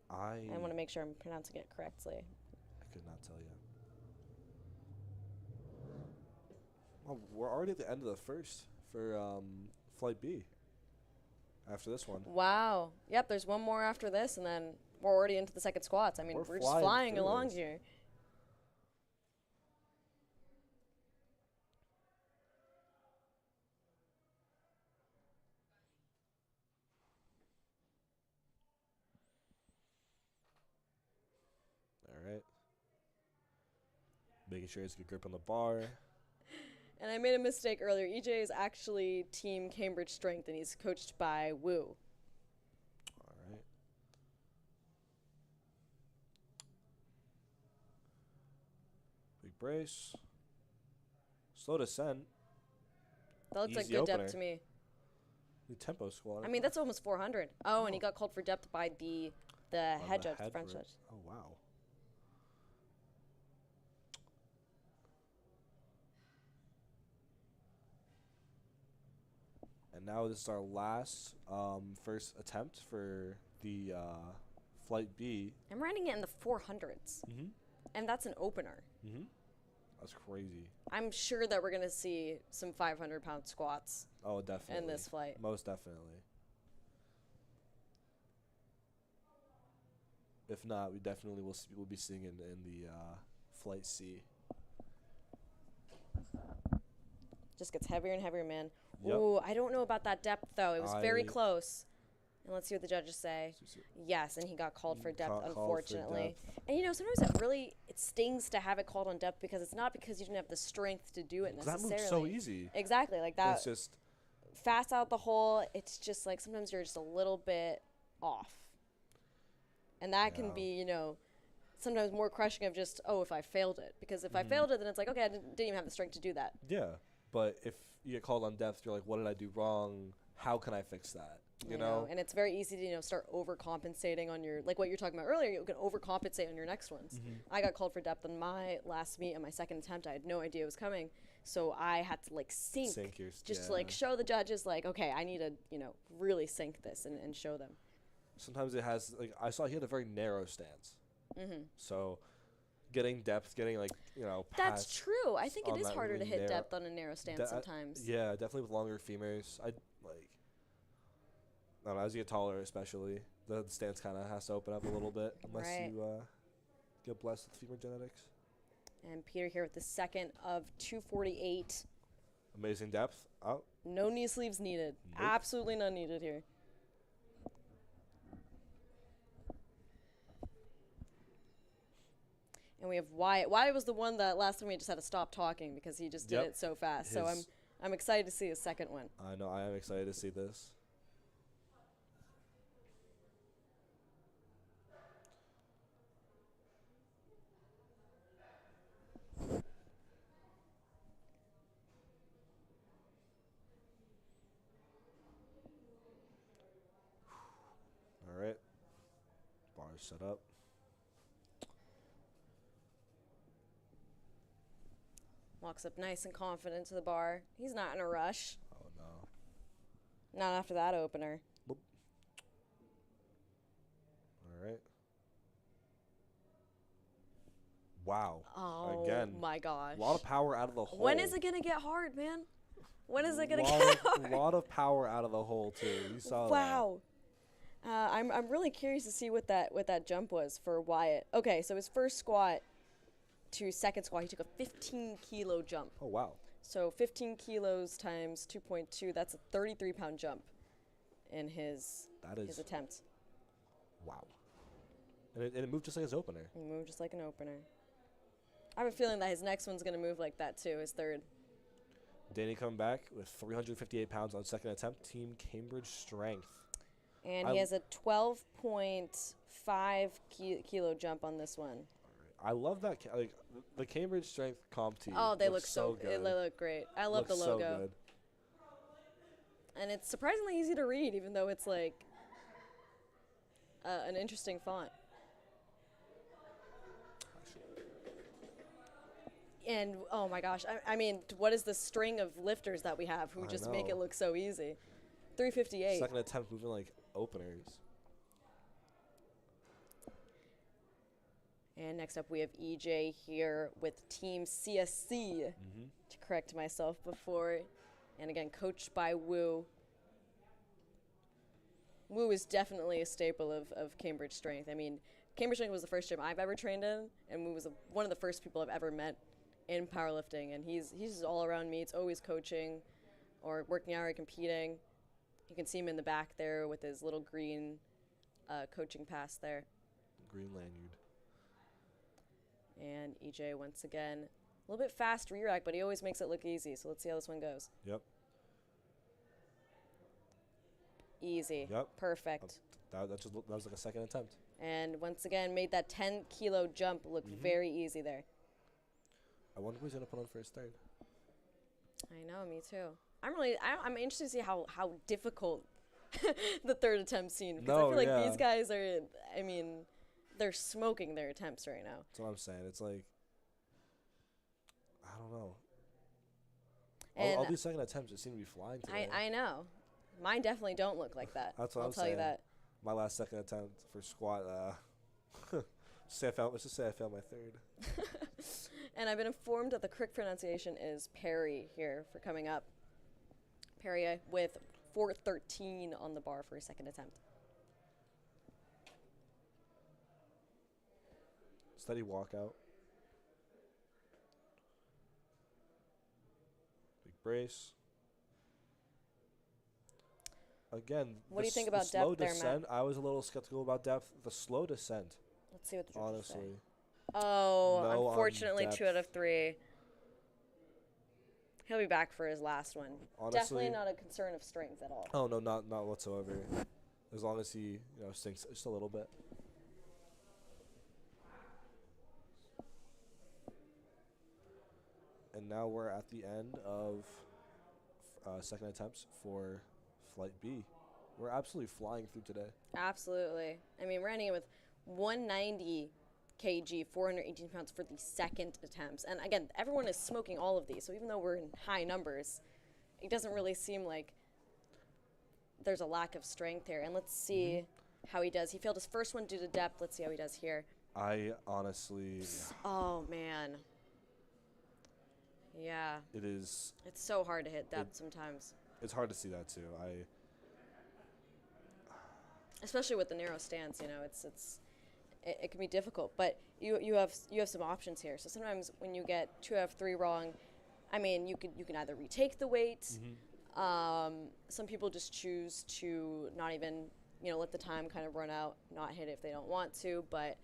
I I want to make sure I'm pronouncing it correctly. I could not tell you. Well, we're already at the end of the first for Flight B. After this one. Wow. Yep, there's one more after this, and then we're already into the second squats. I mean, We're we're just flying flying through along this. here. All right. Making sure he has a good grip on the bar. And I made a mistake earlier. EJ is actually Team Cambridge Strength, and he's coached by Wu. All right. Big brace. Slow descent. That looks like Easy good opener. depth to me. The tempo squat. I mean, that's almost 400. Oh, and he Oh. got called for depth by the head judge, the French for it. judge. Oh, wow. And now this is our last first attempt for the Flight B. I'm running it in the 400s, Mm-hmm. and that's an opener. Mm-hmm. That's crazy. I'm sure that we're going to see some 500-pound squats Oh, definitely. in this flight. Most definitely. If not, we definitely will be seeing it in the Flight C. Just gets heavier and heavier, man. Yep. Ooh, I don't know about that depth, though. It was very I- close. And let's see what the judges say. Yes, and he got called for depth, Called for unfortunately. depth. And sometimes it stings to have it called on depth because it's not because you didn't have the strength to do it 'Cause necessarily. that move's so easy. Exactly, like that. It's just Fast out the hole. It's just like sometimes you're just a little bit off, and that can Yeah. be sometimes more crushing of just if I failed it, because if I failed it, then it's like, okay, I didn't even have the strength to do that. yeah. But if you get called on depth, you're like, what did I do wrong? How can I fix that? You know? And it's very easy to start overcompensating on your, like what you're talking about earlier. You can overcompensate on your next ones. Mm-hmm. I got called for depth on my last meet and my second attempt. I had no idea it was coming, so I had to sink Sink your just to yeah. show the judges okay, I need to really sink this and show them. Sometimes it has I saw he had a very narrow stance. Mm-hmm. So getting depth, getting That's past true. I think it on is that harder to really hit narrow- depth on a narrow stance sometimes. Yeah, definitely with longer femurs. I don't know, as you get taller especially, the stance kind of has to open up a little bit unless Right. you get blessed with femur genetics. And Peter here with the second of 248. Amazing depth. Oh, No knee sleeves needed. Nope. Absolutely none needed here. And we have Wyatt. Wyatt was the one that last time we just had to stop talking because he just did Yep. it so fast. So His- I'm excited to see his second one. I know. I am excited to see this. All right. Bar set up. Walks up nice and confident to the bar. He's not in a rush. Oh no. Not after that opener. All right. Wow. Oh Again. my gosh. A lot of power out of the hole. When is it gonna get hard, man? When is it gonna Lot get of- hard? A lot of power out of the hole too. You saw Wow. I'm really curious to see what that jump was for Wyatt. Okay, so his first squat to second squat, he took a 15 kilo jump. that. Oh wow. So 15 kilos times 2.2, that's a 33-pound jump in his That is attempt. wow. And it moved just like his opener. He moved just like an opener. I have a feeling that his next one's going to move like that too, his third. Danny coming back with 358 pounds on second attempt. Team Cambridge strength. And he has a 12.5 kilo jump on this one. I love that. Like the Cambridge strength comp team. Oh, they look looks so good. They look great. I love the Looks logo. So good. And it's surprisingly easy to read, even though it's like an interesting font. And oh my gosh, I mean, what is the string of lifters that we have who I just make know. it look so easy? 358. Second attempt moving like openers. And next up, we have EJ here with Team CSC, to correct myself before. And again, coached by Wu. Wu is definitely a staple of Cambridge Strength. I mean, Cambridge Strength was the first gym I've ever trained in, and Wu was one of the first people I've ever met in powerlifting. And he's just all around me. It's always coaching or working out or competing. You can see him in the back there with his little green coaching pass there. Green lanyard. And EJ, once again, a little bit fast re-rack, but he always makes it look easy. So let's see how this one goes. Yep. Easy. Yep. Perfect. That was like a second attempt. And once again, made that 10-kilo jump look very easy there. I wonder who he's gonna put on for his third. I know, me too. I'm interested to see how difficult the third attempt seemed. Because I feel like these guys are, I mean, they're smoking their attempts right now. That's what I'm saying. It's like, I don't know. And all these second attempts just seem to be flying today. I know. Mine definitely don't look like that. That's what I'll I'm tell saying. you that. My last second attempt for squat. Let's just say I failed my third. And I've been informed that the correct pronunciation is Perry here for coming up. Perry with 413 on the bar for his second attempt. Steady walkout. Big brace. Again, What do you think the about slow depth there, descent, Matt? I was a little skeptical about depth. The slow descent, Let's see what the judges say. honestly. Oh, No on unfortunately, depth. 2 out of 3. He'll be back for his last one. Honestly- Definitely not a concern of strength at all. Oh no, not whatsoever. As long as he sinks just a little bit. And now we're at the end of second attempts for Flight B. We're absolutely flying through today. Absolutely. I mean, we're ending it with 190 kg, 418 pounds for the second attempts. And again, everyone is smoking all of these. So even though we're in high numbers, it doesn't really seem like there's a lack of strength here. And let's see how he does. He failed his first one due to depth. Let's see how he does here. I honestly, Oh, man. Yeah. it is. It's so hard to hit depth sometimes, It's hard to see that too. especially with the narrow stance. You know, it can be difficult. But you have some options here. So sometimes when you get 2 out of 3 wrong, I mean, you can either retake the weight. Mm-hmm. Some people just choose to not even, let the time kind of run out, not hit it if they don't want to. But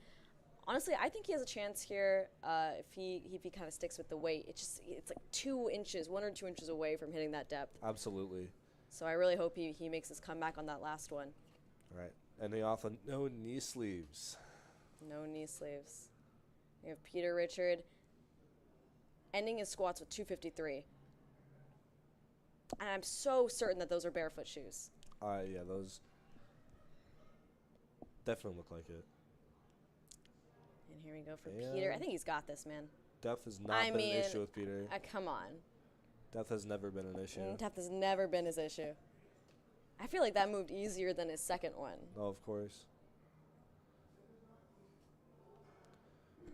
honestly, I think he has a chance here if he kind of sticks with the weight. It's like 2 inches, 1 or 2 inches away from hitting that depth. Absolutely. So I really hope he makes his comeback on that last one. All right. Ending off on no knee sleeves. No knee sleeves. We have Peter Richard ending his squats with 253. And I'm so certain that those are barefoot shoes. Yeah, those definitely look like it. And here we go for Peter. I think he's got this, man. Depth has not been an issue with Peter. Come on. Depth has never been an issue. Depth has never been his issue. I feel like that moved easier than his second one. Oh, of course.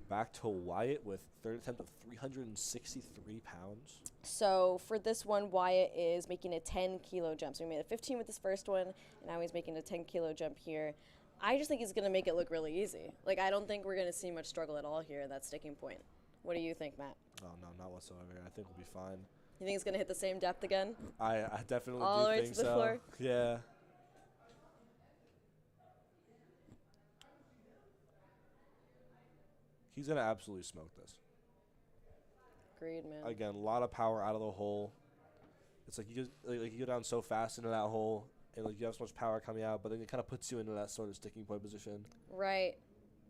Back to Wyatt with third attempt of 363 pounds. So for this one, Wyatt is making a 10-kilo jump. So he made a 15 with his first one, and now he's making a 10-kilo jump here. I just think he's going to make it look really easy. Like, I don't think we're going to see much struggle at all here at that sticking point. What do you think, Matt? Oh, no, not whatsoever. I think we'll be fine. You think he's going to hit the same depth again? I definitely all do the way think to the so. Floor? Yeah. He's going to absolutely smoke this. Agreed, man. Again, a lot of power out of the hole. It's like you go down so fast into that hole, and like you have so much power coming out, but then it kind of puts you into that sort of sticking point position. Right.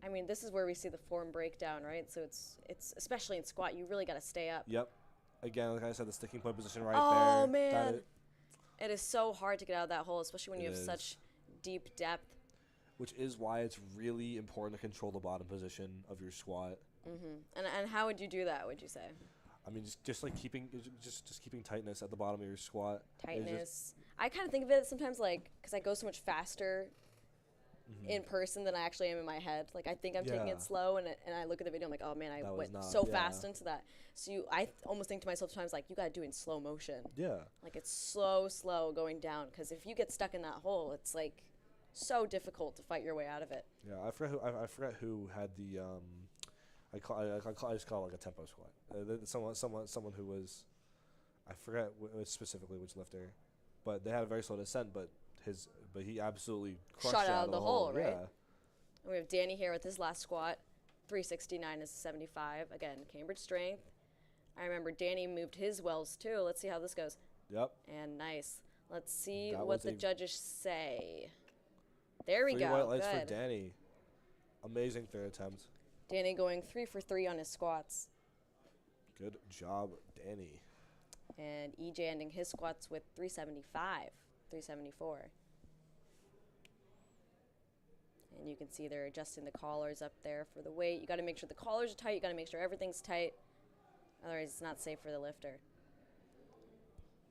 I mean, this is where we see the form breakdown, right? So it's especially in squat, you really got to stay up. Yep. Again, like I said, the sticking point position right there. there. Oh, man. It is so hard to get out of that hole, especially when you have such deep depth. Which is why it's really important to control the bottom position of your squat. Mm-hmm. And how would you do that, would you say? I mean, just like keeping tightness at the bottom of your squat. Tightness. I kind of think of it sometimes like, because I go so much faster in person than I actually am in my head. Like, I think I'm taking it slow, and I look at the video, I'm like, oh man, I went so fast into that. So I almost think to myself sometimes, like, you got to do it in slow motion. Yeah. Like, it's slow going down, because if you get stuck in that hole, it's like so difficult to fight your way out of it. Yeah, I forgot who had the I just call it like a tempo squat. Someone who was, I forget specifically which lifter, but they had a very slow descent, but he absolutely crushed shot out of the hole, right? Yeah. And we have Danny here with his last squat, 369 is 75. Again, Cambridge strength. I remember Danny moved his wells too. Let's see how this goes. Yep. And nice. Let's see what the judges say. There we go. 3 white lights Good. for Danny. Amazing third attempt. Danny going 3 for 3 on his squats. Good job, Danny. And EJ ending his squats with 375, 374. And you can see they're adjusting the collars up there for the weight. You got to make sure the collars are tight. You got to make sure everything's tight. Otherwise, it's not safe for the lifter.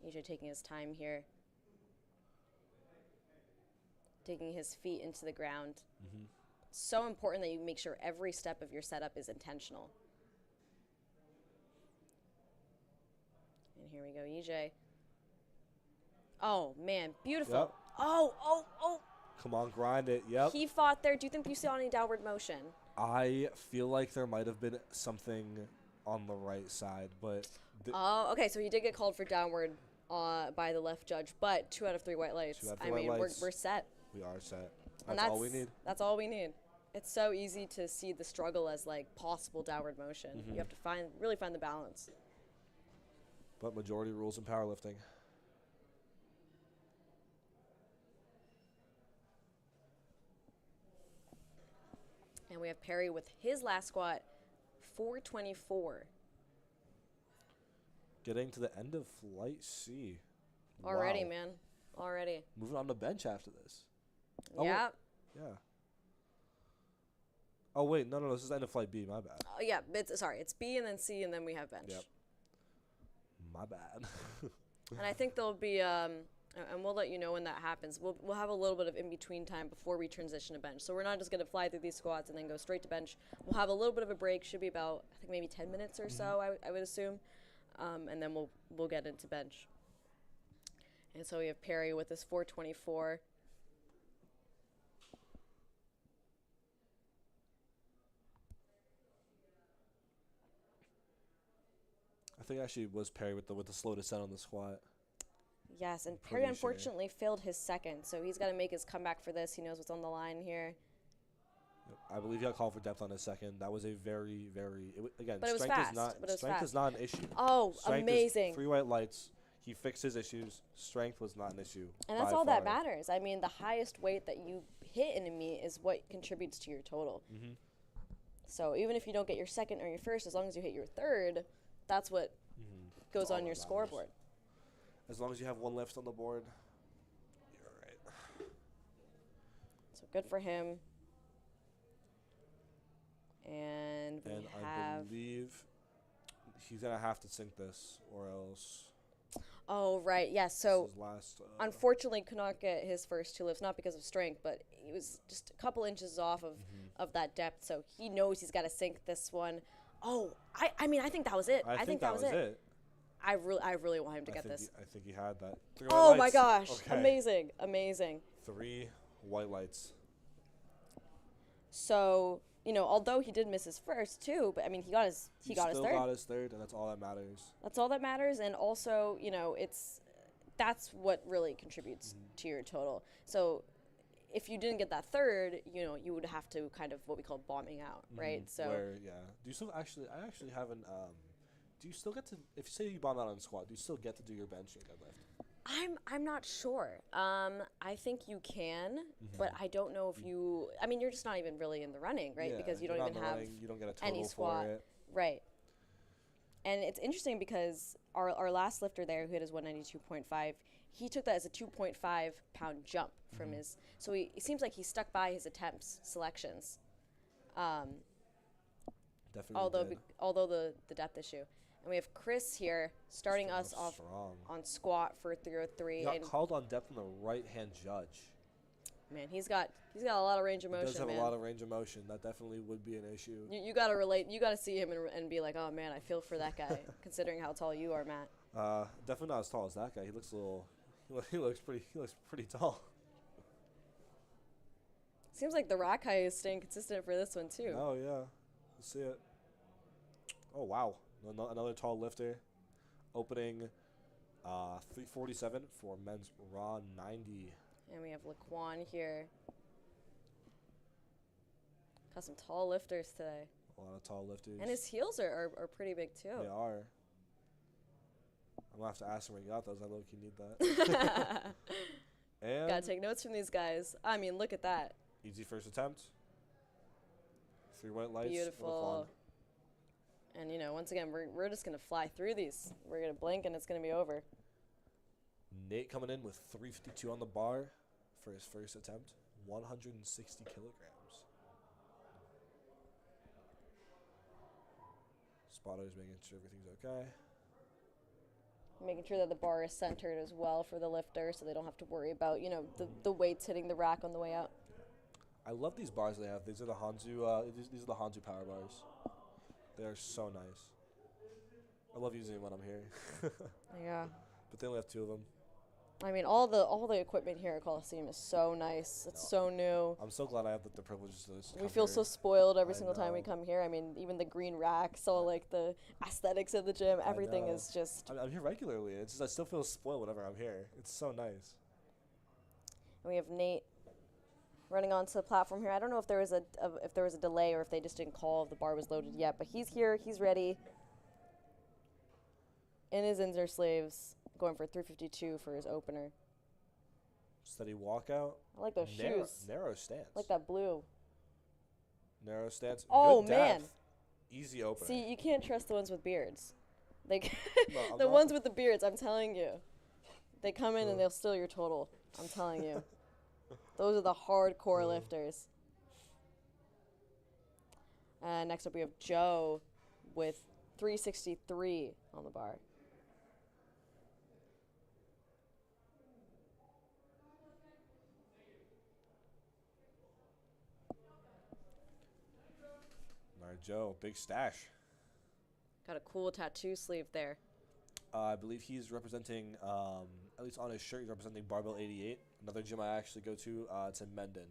EJ taking his time here. Digging his feet into the ground. Mm-hmm. So important that you make sure every step of your setup is intentional. And here we go, EJ. Oh, man, beautiful. Yep. Oh. Come on, grind it. Yep. He fought there. Do you think you saw any downward motion? I feel like there might have been something on the right side, but... Oh, okay, so he did get called for downward by the left judge, but 2 out of 3 white lights. We're set. We are set. That's all we need. That's all we need. It's so easy to see the struggle as like possible downward motion. Mm-hmm. You have to really find the balance. But majority rules in powerlifting. And we have Perry with his last squat, 424. Getting to the end of flight C. Already, wow. Man. Already. Moving on to bench after this. Yeah. Yeah. Oh, wait. No. This is end of flight B. My bad. Yeah. It's B and then C and then we have bench. Yep. My bad. And I think there'll be, and we'll let you know when that happens. We'll have a little bit of in-between time before we transition to bench. So we're not just going to fly through these squats and then go straight to bench. We'll have a little bit of a break. Should be about, I think, maybe 10 minutes or so, I would assume. And then we'll get into bench. And so we have Perry with his 424. I think actually was Perry with the slow descent on the squat. Yes, and Pretty Perry unfortunately failed his second, so he's got to make his comeback for this. He knows what's on the line here. Yep. I believe he got called for depth on his second. That was a very, very again. But it was strength fast. is not But it was strength fast. is not an issue. Oh, Strength amazing! Is 3 white lights. He fixed his issues. Strength was not an issue. And that's by all far. that matters. I mean, the highest weight that you hit in a meet is what contributes to your total. Mm-hmm. So even if you don't get your second or your first, as long as you hit your third, that's what goes on your scoreboard. As long as you have one lift on the board, you're right. So good for him. And I believe he's gonna have to sink this, or else. Oh right, yes. So his last, unfortunately, could not get his first 2 lifts, not because of strength, but he was just a couple inches off of that depth. So he knows he's got to sink this one. Oh, I mean, I think that was it. I think that was it. I really want him to get this. I think he had that. 3 Oh white my lights. gosh! Okay. Amazing. 3 white lights. So although he did miss his first 2, but I mean, he got his third. Got his third, and that's all that matters. That's all that matters, and also that's what really contributes to your total. So if you didn't get that third, you would have to kind of what we call bombing out, right? So do you still actually? I actually haven't. Do you still get to? If you say you bomb out on squat, do you still get to do your bench and deadlift? I'm not sure. I think you can, but I don't know if you. I mean, you're just not even really in the running, right? Yeah, because you don't even have you don't get a total any squat, for it. right? And it's interesting because our last lifter there, who hit his 192.5, he took that as a 2.5 pound jump from his. So it seems like he stuck by his attempts selections. Definitely. Although the depth issue. And we have Chris here starting us off on squat for 303. He got called on depth on the right-hand judge. Man, he's got a lot of range of motion. He does have man. a lot of range of motion. That definitely would be an issue. You got to relate. You got to see him and be like, oh man, I feel for that guy, considering how tall you are, Matt. Definitely not as tall as that guy. He looks a little. He looks pretty tall. Seems like the rock height is staying consistent for this one too. Oh yeah, let's see it. Oh wow. Another tall lifter, opening 347 for men's raw 90. And we have Laquan here. Got some tall lifters today. A lot of tall lifters. And his heels are pretty big too. They are. I'm gonna have to ask him where he got those. I low-key need that. And gotta take notes from these guys. I mean, look at that. Easy first attempt. 3 white lights. Beautiful. And once again, we're just gonna fly through these. We're gonna blink and it's gonna be over. Nate coming in with 352 on the bar for his first attempt, 160 kilograms. Spotter's making sure everything's okay. Making sure that the bar is centered as well for the lifter, so they don't have to worry about the weights hitting the rack on the way out. I love these bars they have. These are the Hanzu. These are the Hanzu power bars. They are so nice. I love using them when I'm here. Yeah. But they only have 2 of them. I mean, all the equipment here at Colosseum is so nice. It's so new. I'm so glad I have the privilege to We feel here. so spoiled every single time we come here. I mean, even the green racks, all like the aesthetics of the gym, everything is just. I'm here regularly. It's just I still feel spoiled whenever I'm here. It's so nice. And we have Nate running onto the platform here. I don't know if there was a delay or if they just didn't call if the bar was loaded yet, but he's here. He's ready. In his inner sleeves, going for 352 for his opener. Steady walkout. I like those shoes. Narrow stance. I like that blue. Narrow stance. Oh, Good man. depth. Easy opener. See, you can't trust the ones with beards. Like No, the ones with the beards, I'm telling you. They come in and they'll steal your total. I'm telling you. Those are the hardcore lifters. Next up we have Joe with 363 on the bar. All right, Joe, big stash. Got a cool tattoo sleeve there. I believe he's representing, at least on his shirt, he's representing Barbell 88, another gym I actually go to. It's in Mendon.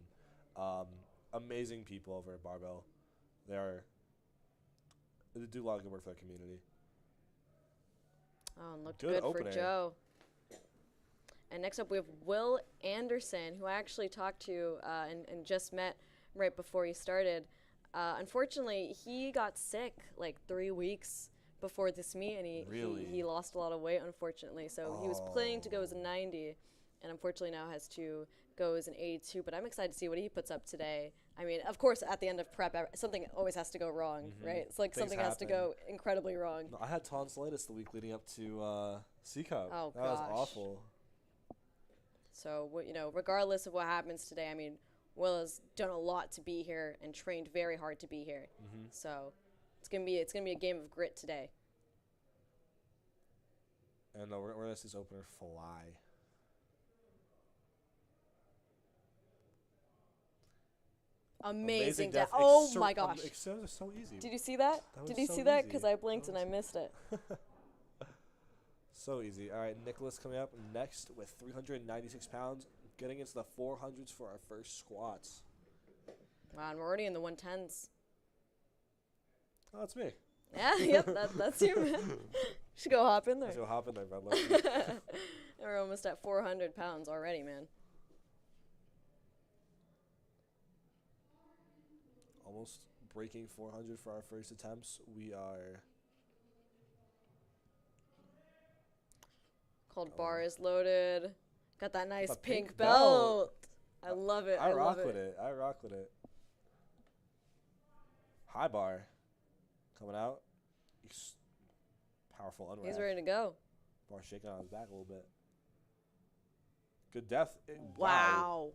Amazing people over at Barbell. They do a lot of good work for the community. Oh, and looked Good good opener. for Joe. And next up, we have Will Anderson, who I actually talked to and just met right before he started. Unfortunately, he got sick like 3 weeks before this meet, and Really? he lost a lot of weight, unfortunately. So he was planning to go as a 90, and unfortunately now has to go as an 82. But I'm excited to see what he puts up today. I mean, of course, at the end of prep, something always has to go wrong, right? It's like Things something has to happen. go incredibly wrong. No, I had tonsillitis the week leading up to C Cup. Oh, that was gosh. awful. So, regardless of what happens today, I mean, Will has done a lot to be here and trained very hard to be here. So, it's gonna be a game of grit today. And we're gonna let this opener fly. Amazing death. Oh my gosh! That was so easy. Did you see that? That Did was you so see that? easy. Because I blinked and I missed it. So easy. All right, Nicholas coming up next with 396 pounds, getting into the 400s for our first squats. Wow, and we're already in the 110s. Oh, that's me. Yeah, yep, that's you, man. Should go hop in there. Let's go hop in there, bud. We're almost at 400 pounds already, man. Almost breaking 400 for our first attempts. We are... Cold bar is loaded. Got that nice The pink pink belt. belt. I love it. I love rock with it. I rock with it. High bar coming out. Powerful unwrap. He's ready to go. Bar shaking on his back a little bit. Good depth. Wow.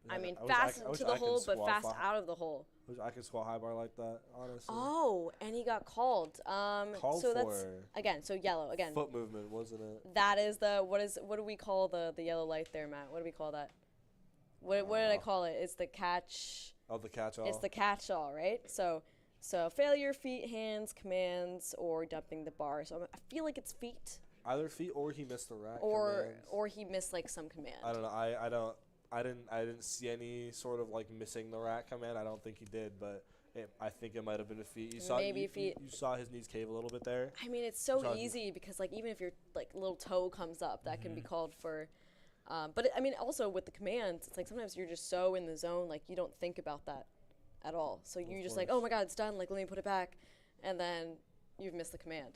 I mean, fast wish to the I could hole, but squat fast fi- out of the hole. Wish I could squat high bar like that, honestly. Oh, and he got called. Called so for that's again. So yellow again. foot movement, wasn't it? That is what do we call the yellow light there, Matt? What do we call that? What did I call it? It's the catch. Oh, the catch-all. It's the catch-all, right? So failure, feet, hands, commands, or dumping the bar. So I feel like it's feet. Either feet or he missed the rack. Or commands. he missed like some command. I don't know. I didn't see any sort of like missing the rack command. I don't think he did, but I think it might have been a feet. You saw Maybe feet. You saw his knees cave a little bit there. I mean, it's so easy because like even if your like little toe comes up, that can be called for. But I mean, also with the commands, it's like sometimes you're just so in the zone, like you don't think about that at all. So you're just like, oh my god, it's done. Like let me put it back, and then you've missed the command.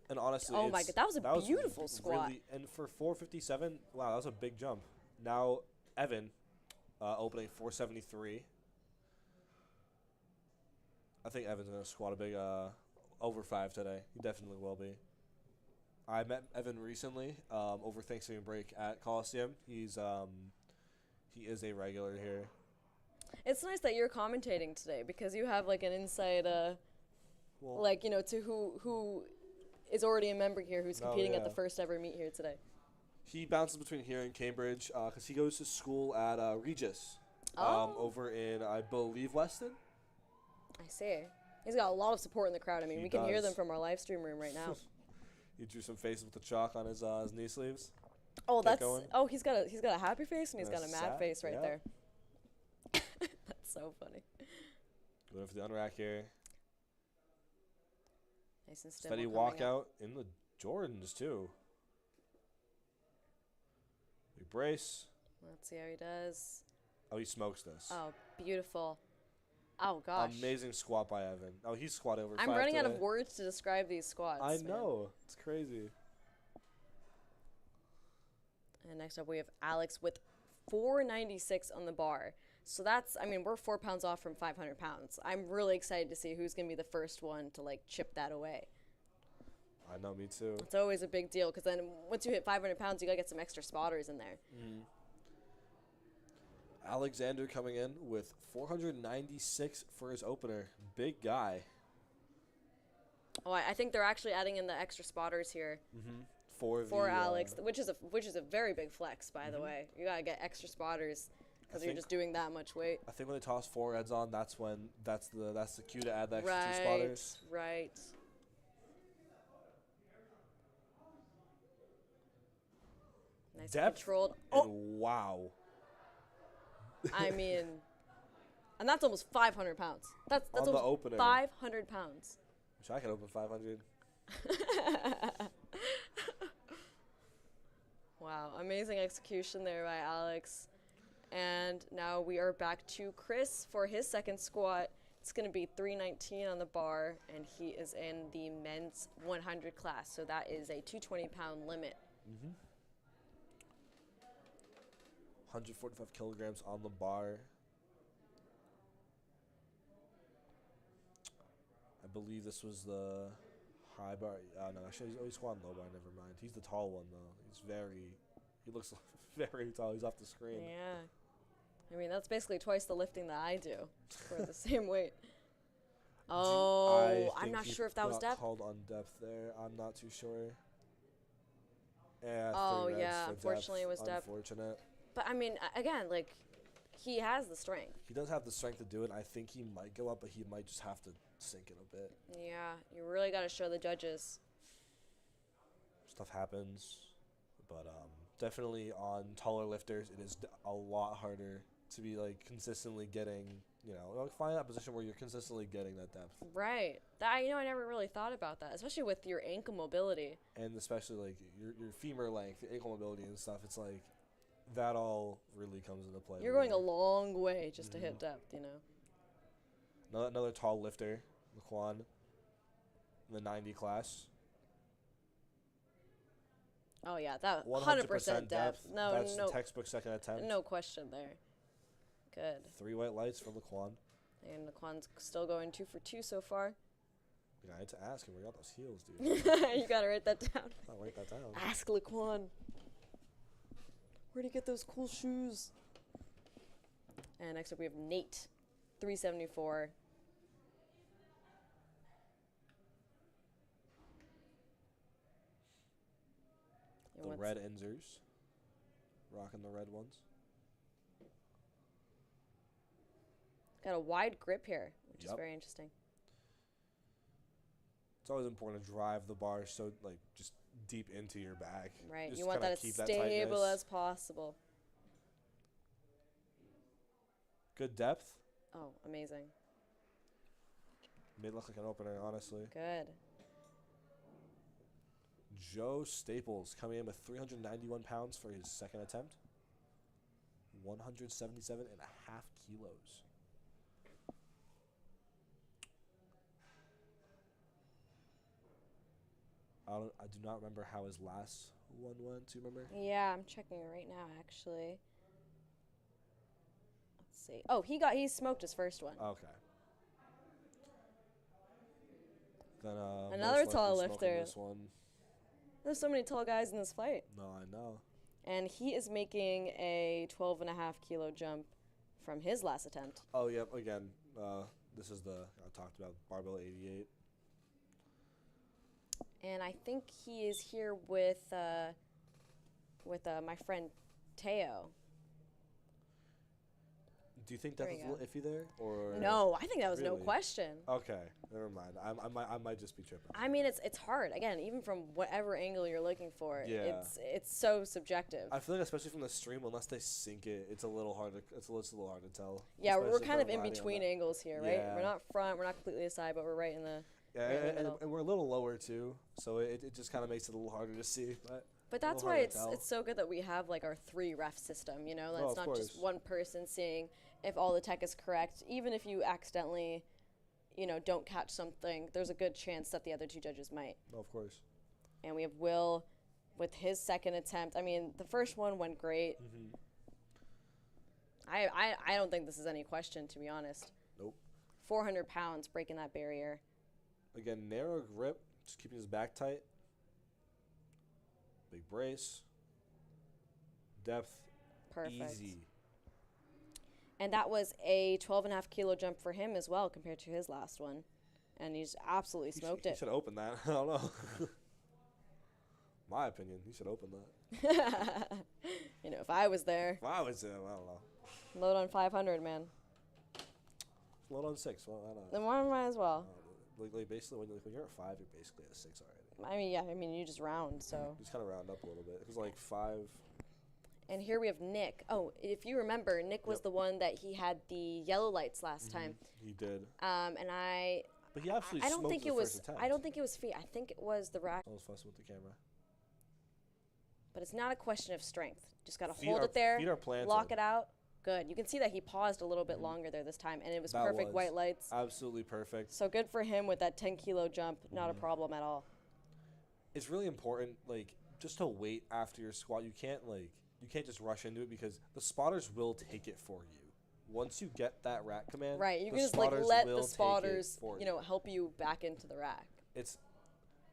And honestly, Oh my god, that was a beautiful squat. Really, and for 457, wow, that was a big jump. Now Evan, opening 473. I think Evan's gonna squat a big over 5 today. He definitely will be. I met Evan recently over Thanksgiving break at Colosseum. He is a regular here. It's nice that you're commentating today because you have like an insight, like to who is already a member here who's competing at the first ever meet here today. He bounces between here and Cambridge because he goes to school at Regis over in, I believe, Weston. I see. He's got a lot of support in the crowd. I mean, He we can hear does. them from our live stream room right now. He drew some faces with the chalk on his knee sleeves. Oh, Get that's going. he's got a happy face and he's got a mad sad, face right yeah. there. That's so funny. Going for the unrack here. Nice and stable. Steady walkout in the Jordans too. We brace. Let's see how he does. Oh, he smokes this. Oh, beautiful. Oh gosh. Amazing squat by Evan. Oh, he's squatted over 5 I'm running out today. of words to describe these squats. I man. know. It's crazy. And next up we have Alex with 496 on the bar. So that's, I mean, we're 4 pounds off from 500 pounds. I'm really excited to see who's going to be the first one to, like, chip that away. I know, me too. It's always a big deal because then once you hit 500 pounds, you got to get some extra spotters in there. Alexander coming in with 496 for his opener. Big guy. Oh, I think they're actually adding in the extra spotters here For Alex, which is a very big flex, by the way. You got to get extra spotters because you're just doing that much weight. I think when they toss foreheads on, that's the cue to add the extra 2 spotters. Right. Nice and controlled. And wow. I mean, and that's almost 500 pounds. That's On the almost opener. 500 pounds. Wish I could open 500. Wow, amazing execution there by Alex. And now we are back to Chris for his second squat. It's going to be 319 on the bar, and he is in the men's 100 class. So that is a 220-pound limit. 145 kilograms on the bar. I believe this was the high bar. No, actually, he's squatting low bar. Never mind. He's the tall one, though. He looks very tall. He's off the screen. Yeah. I mean, that's basically twice the lifting that I do for the same weight. Oh, I'm not sure if that was depth. Called on depth there. I'm not too sure. Yeah. Oh, yeah. Unfortunately, it was depth. Unfortunate. But, I mean, again, like, he has the strength. He does have the strength to do it. I think he might go up, but he might just have to sink it a bit. Yeah, you really got to show the judges. Stuff happens. But definitely on taller lifters, it is a lot harder to be, like, consistently getting, find that position where you're consistently getting that depth. Right. I never really thought about that, especially with your ankle mobility. And especially, like, your femur length, your ankle mobility and stuff. It's like that all really comes into play. You're going a long way just to hit depth, Another tall lifter, Laquan, in the 90 class. Oh, yeah, that 100% depth. That's textbook second attempt. No question there. Good. 3 white lights for Laquan. And Laquan's still going 2 for 2 so far. Yeah, I had to ask him where he got those heels, dude. You got to write that down. I'll write that down. Ask Laquan. Where'd he get those cool shoes? And next up we have Nate, 374. The red Enzers. Rocking the red ones. Got a wide grip here, which is very interesting. It's always important to drive the bar so, like, just deep into your back. Right. Just you want that as stable as possible. Good depth. Oh, amazing. Made look like an opener, honestly. Good. Joe Staples coming in with 391 pounds for his second attempt. 177.5 kilos. I do not remember how his last one went. Do you remember? Yeah, I'm checking it right now, actually. Let's see. Oh, he smoked his first one. Okay. Then another tall lifter. This one. There's so many tall guys in this fight. No, I know. And he is making a 12.5 kilo jump from his last attempt. Oh, yep. Again, this is I talked about barbell 88. And I think he is here with my friend Teo. Do you think that was a little iffy there, or no? I think that was really? No question. Okay, never mind. I might just be tripping. I mean, it's hard. Again, even from whatever angle you're looking for, yeah. it's so subjective. I feel like especially from the stream, unless they sink it, it's a little hard to tell. Yeah, we're kind of in between angles here, right? Yeah. We're not front, we're not completely aside, but we're right in the and we're a little lower too, so it just kind of makes it a little harder to see. But that's why it's so good that we have like our 3 ref system, That's not just one person seeing if all the tech is correct. Even if you accidentally, don't catch something, there's a good chance that the other 2 judges might. Oh, of course. And we have Will with his second attempt. I mean, the first one went great. Mm-hmm. I don't think this is any question, to be honest. Nope. 400 pounds breaking that barrier. Again, narrow grip, just keeping his back tight. Big brace. Depth. Perfect. Easy. And that was a 12.5 kilo jump for him as well compared to his last one. And he's absolutely smoked it. He should open that. I don't know. My opinion, he should open that. If I was there. If I was him, I don't know. Load on 500, man. Load on 6. Well, I don't know. Then why might as well? Like basically, when you're at 5, you're basically at a 6 already. I mean, you just round, so. You just kind of round up a little bit. It was like 5. And here we have Nick. Oh, if you remember, Nick was the one that he had the yellow lights last time. He did. And But he absolutely I don't smoked think the it was. first attempt. I don't think it was feet. I think it was the rack. I was fussing with the camera. But it's not a question of strength. Just gotta Feet hold are- it there, feet are planted. lock it out. Good. You can see that he paused a little bit longer there this time, and it was That perfect was white lights. Absolutely perfect. So good for him with that 10-kilo jump. Not a problem at all. It's really important, like, just to wait after your squat. You can't just rush into it because the spotters will take it for you. Once you get that rack command, Right. You the can just like spotters let will the take it spotters, for help you back into the rack. It's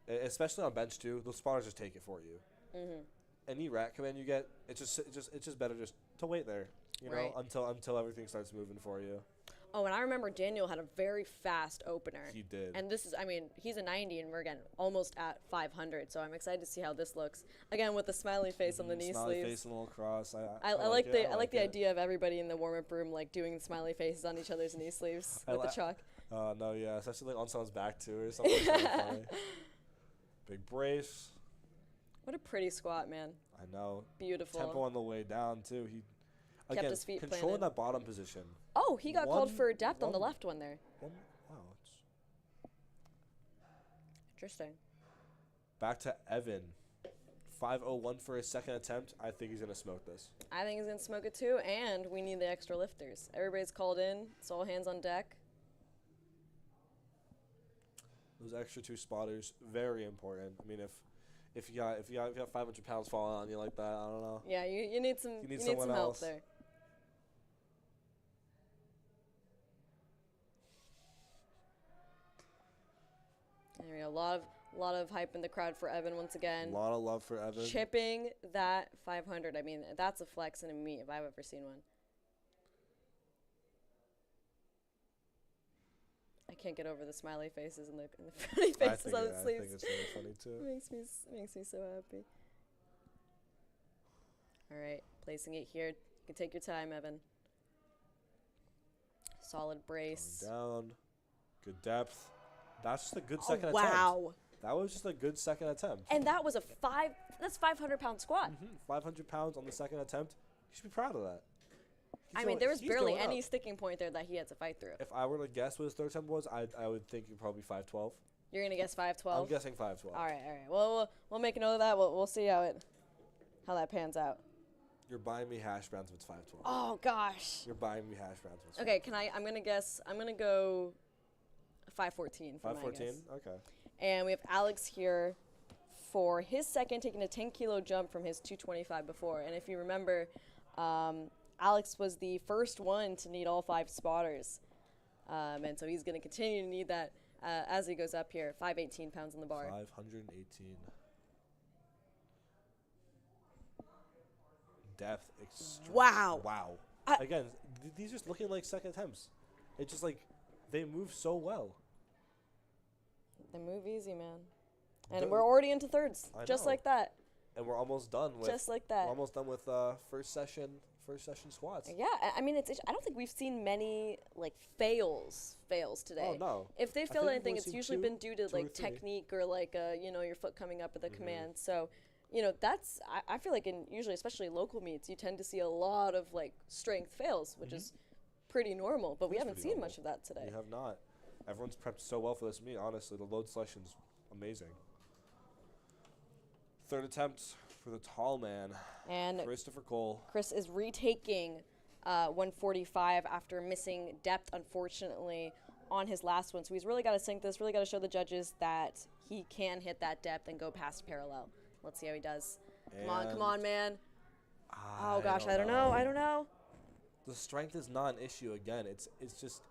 especially on bench too. Those spotters just take it for you. Mm-hmm. Any rack command you get, it's just better just to wait there, Right. until everything starts moving for you. Oh, and I remember Daniel had a very fast opener. He did. And this is, he's a 90, and we're again almost at 500. So I'm excited to see how this looks. Again, with the smiley face on the knee smiley sleeves. face and a little cross. I like the idea of everybody in the warm-up room like doing the smiley faces on each other's knee sleeves with the chalk. No, yeah, especially like on someone's back too or something. It's kinda funny. Big brace. What a pretty squat, man. I know. Beautiful. Tempo on the way down too. He Kept again his feet controlling planted. that bottom position. Oh, he got called for depth on the left one there. Wow. Interesting. Back to Evan. 5:01 for his second attempt. I think he's gonna smoke this. I think he's going to smoke it too, and we need the extra lifters. Everybody's called in. It's all hands on deck. Those extra two spotters, very important. I mean, if you got 500 pounds falling on you like that, I don't know. Yeah, you need some You need some someone help else. there. There we go. A lot of hype in the crowd for Evan once again. A lot of love for Evan. Chipping that 500. I mean, that's a flex in a meet if I've ever seen one. I can't get over the smiley faces and the funny faces on the sleeves. I think it's really funny too. It makes me so happy. All right, placing it here. You can take your time, Evan. Solid brace. Going down. Good depth. That's just a good second attempt. Wow. That was just a good second attempt. And that was that's 500-pound squat. 500 pounds on the second attempt. You should be proud of that. There was He's barely going any up. sticking point there that he had to fight through. If I were to guess what his third attempt was, I would think you're probably 5'12". You're gonna guess 5'12"? I'm guessing 5'12". All right. Well, we'll make a note of that. We'll see how that pans out. You're buying me hash browns if it's 5'12". Oh gosh. You're buying me hash browns if it's Okay, I'm gonna go 5'14" for my 5'14"? guess. Okay. And we have Alex here for his second, taking a 10-kilo jump from his 225 before. And if you remember, Alex was the first one to need all 5 spotters. And so he's going to continue to need that as he goes up here. 518 pounds on the bar. 518. Depth. Wow. Wow. Again, these just looking like second attempts. It's just like they move so well. They move easy, man. And we're already into thirds, just know. like that. And we're almost done with. Just like that. We're almost done with first session squats. Yeah, I mean, I don't think we've seen many like fails today. Oh no. If they I failed think anything, we've it's seen usually two- been due to two or like three. technique or like your foot coming up at the command. So, that's I feel like in usually especially local meets, you tend to see a lot of like strength fails, which is pretty normal. But we It's haven't pretty seen normal. much of that today. We have not. Everyone's prepped so well for this meet. Honestly, the load selection's amazing. Third attempt for the tall man, And Christopher Cole. Chris is retaking 145 after missing depth, unfortunately, on his last one. So he's really got to sink this, really got to show the judges that he can hit that depth and go past parallel. Let's see how he does. Come on, man. Oh, gosh, I don't know. The strength is not an issue again. It's just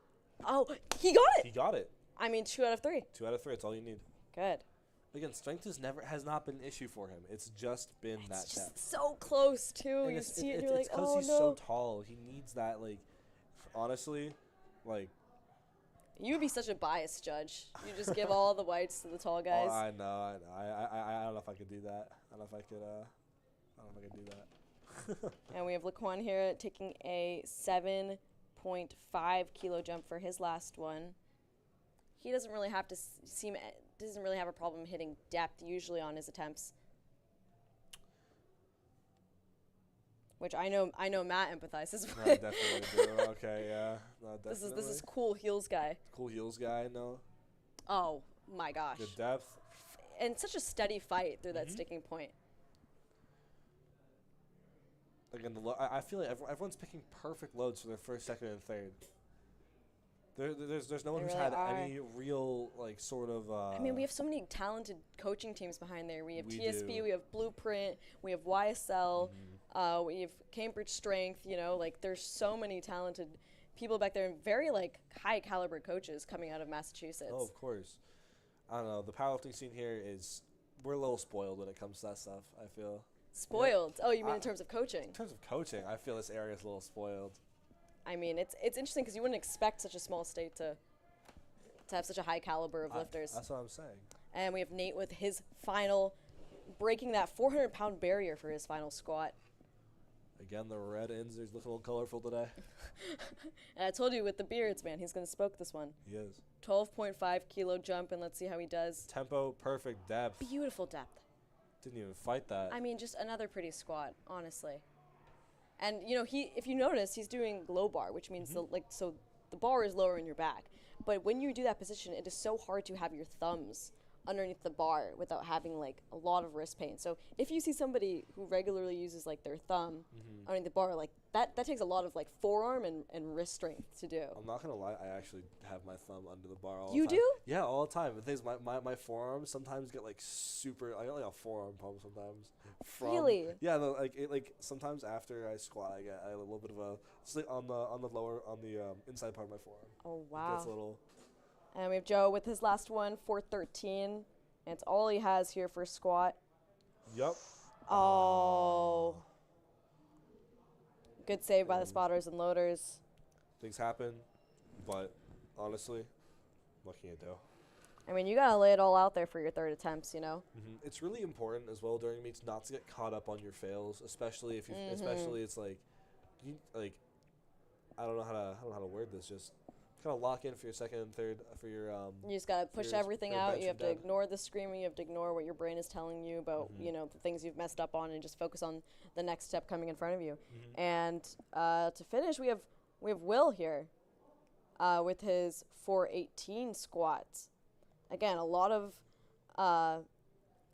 Oh, he got he it. got it. I mean, 2 out of 3. 2 out of 3. It's all you need. Good. Again, strength has not been an issue for him. It's just been that It's depth. just so close, too. And You it's see it, and you're like, because oh, he's no. so tall. He needs that, like, honestly, like. You would be such a biased judge. You just give all the whites to the tall guys. Oh, I know. I don't know if I could do that. I don't know if I could do that. And we have Laquan here taking a 7.5 kilo jump for his last one. He doesn't really have to doesn't really have a problem hitting depth usually on his attempts. Which I know Matt empathizes with. I definitely do. Okay, yeah. No, This definitely. is cool heels guy. Cool heels guy, no. Oh my gosh. Good depth. And such a steady fight through that sticking point. Again, I feel like everyone's picking perfect loads for their first, second, and third. There's no one They who's really had are. any real like sort of. I mean, we have so many talented coaching teams behind there. We have We TSP, do. we have Blueprint, we have YSL, we have Cambridge Strength. You know, like there's so many talented people back there and very like high caliber coaches coming out of Massachusetts. Oh, of course. I don't know. The powerlifting scene here we're a little spoiled when it comes to that stuff. I feel. Spoiled. Oh, you mean I- in terms of coaching? In terms of coaching, I feel this area is a little spoiled. I mean, it's interesting because you wouldn't expect such a small state to have such a high caliber of lifters. That's what I'm saying. And we have Nate with his final, breaking that 400-pound barrier for his final squat. Again, the red ends are looking a little colorful today. And I told you with the beards, man, he's going to smoke this one. He is. 12.5 kilo jump, and let's see how he does. Tempo, perfect depth. Beautiful depth. Didn't even fight that. I mean, just another pretty squat, honestly. And, you know, if you notice, he's doing low bar, which means so the bar is lower in your back. But when you do that position, it is so hard to have your thumbs underneath the bar without having like a lot of wrist pain. So if you see somebody who regularly uses like their thumb underneath the bar, like that takes a lot of like forearm and wrist strength to do. I'm not gonna lie, I actually have my thumb under the bar all You the time. do? Yeah, all the time. The thing is, my forearms sometimes get like super. I get like a forearm pump sometimes. Really? Yeah, like sometimes after I squat, I get a little bit of a on the inside part of my forearm. Oh, It wow. gets a little. And we have Joe with his last one, 413. And it's all he has here for squat. Yup. Oh. Good save by the spotters and loaders. Things happen, but honestly, what can you do? I mean, you got to lay it all out there for your third attempts, you know? It's really important as well during meets not to get caught up on your fails, especially if you, especially it's like, I don't know how to word this. Just kind of lock in for your second and third for your. You just got to push your everything your out. bench You have and to dead. ignore the screaming. You have to ignore what your brain is telling you about, you know, the things you've messed up on and just focus on the next step coming in front of you. And to finish, we have Will here with his 418 squats. Again, a lot of,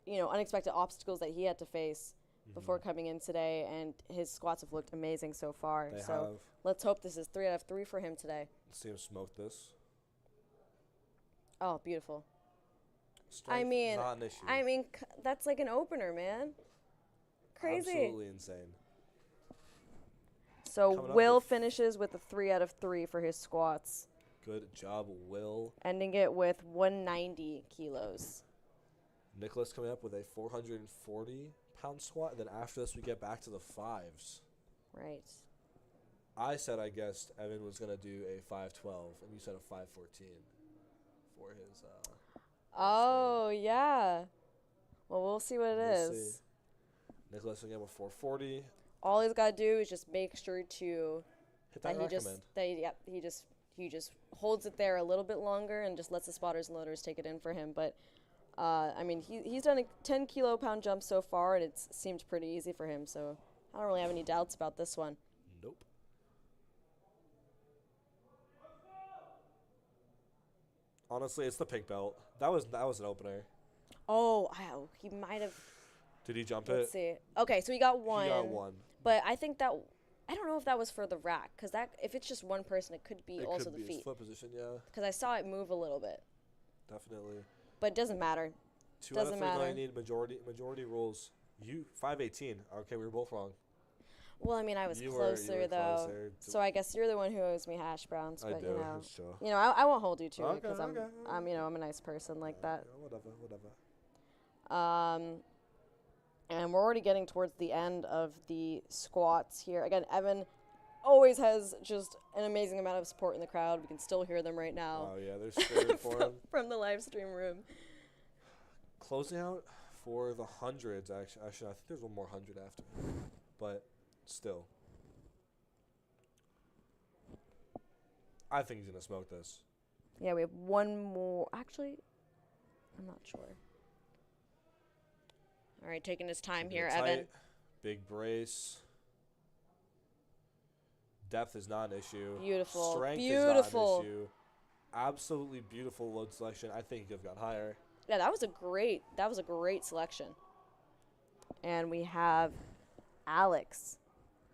unexpected obstacles that he had to face before coming in today, and his squats have looked amazing so far. They So have. let's hope this is 3 out of 3 for him today. See him smoke this. Oh, beautiful. Strength, mean, not an issue. That's like an opener, man. Crazy. Absolutely insane. So Coming up Will with- finishes with a 3 out of 3 for his squats, Good job, Will. ending it with 190 kilos. Nicholas coming up with a 440-pound squat, and then after this we get back to the fives. Right. I said I guessed Evan was gonna do a 512, and you said a 514 for his. Oh, yeah. Well, we'll see what it We'll is. see. Nicholas again with 440. All he's got to do is just make sure to Hit that recommend. he just holds it there a little bit longer and just lets the spotters and loaders take it in for him. But he's done a 10 kilo-pound jump so far, and it's seemed pretty easy for him. So I don't really have any doubts about this one. Nope. Honestly, it's the pink belt. That was an opener. Oh, he might have. Did he jump Let's it? see. Okay, so he got one. He got one. But I think that I don't know if that was for the rack, because that if it's just one person, it could be It also could the be his feet. foot position, yeah, Because I saw it move a little bit, definitely. but it doesn't matter. 2 out of Doesn't 3 matter. I need majority rules. You 518. Okay, we were both wrong. Well, I mean, I was You were closer though, closer to- so I guess you're the one who owes me hash browns. I But do. you know, Sure. I won't hold you to it Okay, because okay. I'm a nice person like that. Whatever. And we're already getting towards the end of the squats here. Again, Evan always has just an amazing amount of support in the crowd. We can still hear them right now Oh yeah, they're screaming for him. from the live stream room. Closing out for the hundreds. Actually, I think there's one more 100 after, but still, I think he's gonna smoke this. Yeah, we have one more. Actually, I'm not sure. All right, taking his time Keeping here, it Evan. tight, big brace. Depth is not an issue. Beautiful. Strength Beautiful. is not an issue. absolutely beautiful load selection. I think he could have gone higher. Yeah, that was a great selection. And we have Alex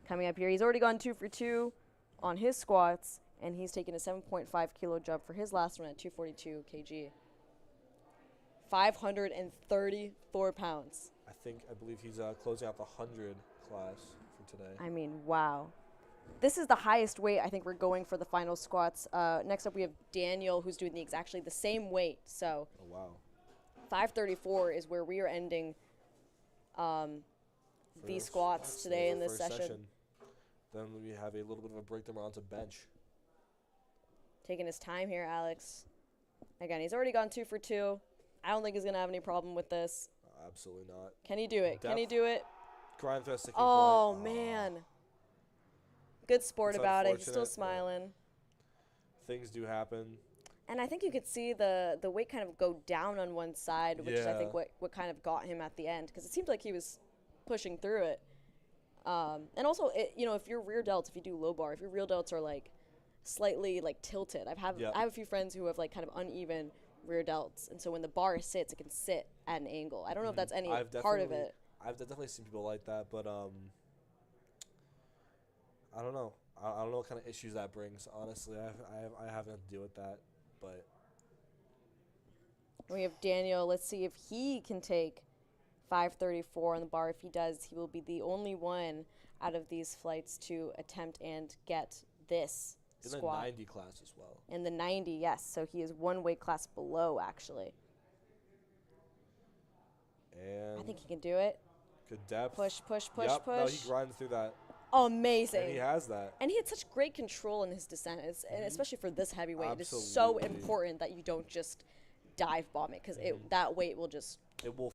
coming up here. He's already gone 2 for 2 on his squats, and he's taken a 7.5 kilo jump for his last one at 242 kg. 534 pounds. I believe he's closing out the 100 class for today. I mean, wow. This is the highest weight I think we're going for the final squats. Next up, we have Daniel, who's doing actually the same weight. So Oh, wow. 534 is where we are ending these squats today in this session. Then we have a little bit of a break. Then we're on to bench. Taking his time here, Alex. Again, he's already gone 2 for 2. I don't think he's going to have any problem with this. Absolutely not. Can he do it? Can he do it? Grind through a sticking Oh, point. man. Good sport It's about it. He's still unfortunate, smiling. Things do happen. And I think you could see the weight kind of go down on one side, which is, I think, what kind of got him at the end. Because it seemed like he was pushing through it. And also, if you're rear delts, if you do low bar, if your rear delts are, like, slightly, like, tilted. I have a few friends who have, like, kind of uneven rear delts. And so when the bar sits, it can sit at an angle. I don't know if that's any part of it. I've definitely seen people like that, but I don't know. I don't know what kind of issues that brings. Honestly, I haven't had to deal with that, but We have Daniel. Let's see if he can take 534 on the bar. If he does, he will be the only one out of these flights to attempt and get this squat. In the 90 class as well. In the 90, yes. So he is one weight class below, actually. And I think he can do it. good depth. Push. No, he grinds through that. Amazing. And he has that. And he had such great control in his descent, and especially for this heavyweight. Absolutely. It is so important that you don't just dive bomb it, because that weight will just... It will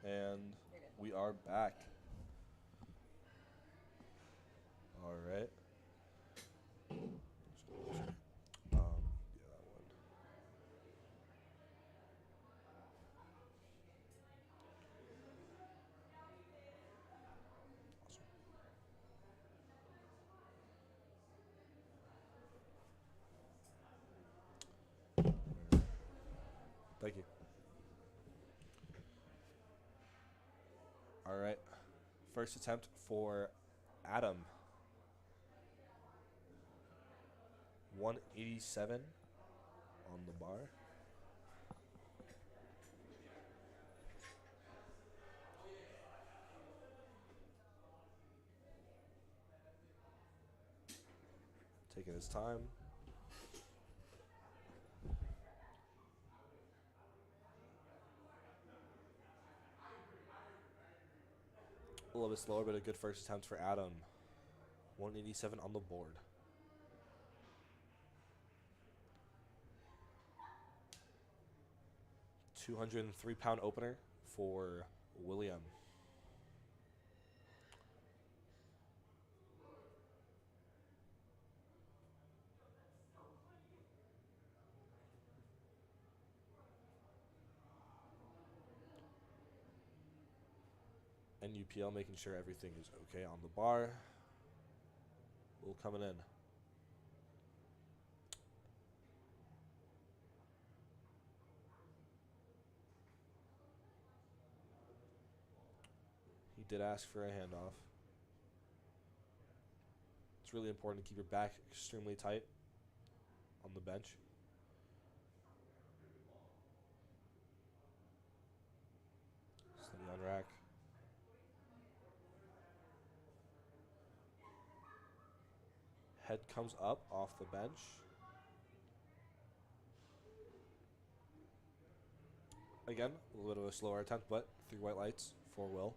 And we are back. All right. Yeah, that one. Awesome. Thank you. All right. First attempt for Adam. 187 on the bar. Taking his time. A little bit slower, but a good first attempt for Adam. 187 on the board. £203 opener for William. And UPL making sure everything is okay on the bar. Will coming in. He did ask for a handoff. It's really important to keep your back extremely tight on the bench. Steady on rack. Head comes up off the bench. Again, a little bit of a slower attempt, but 3 white lights for Will.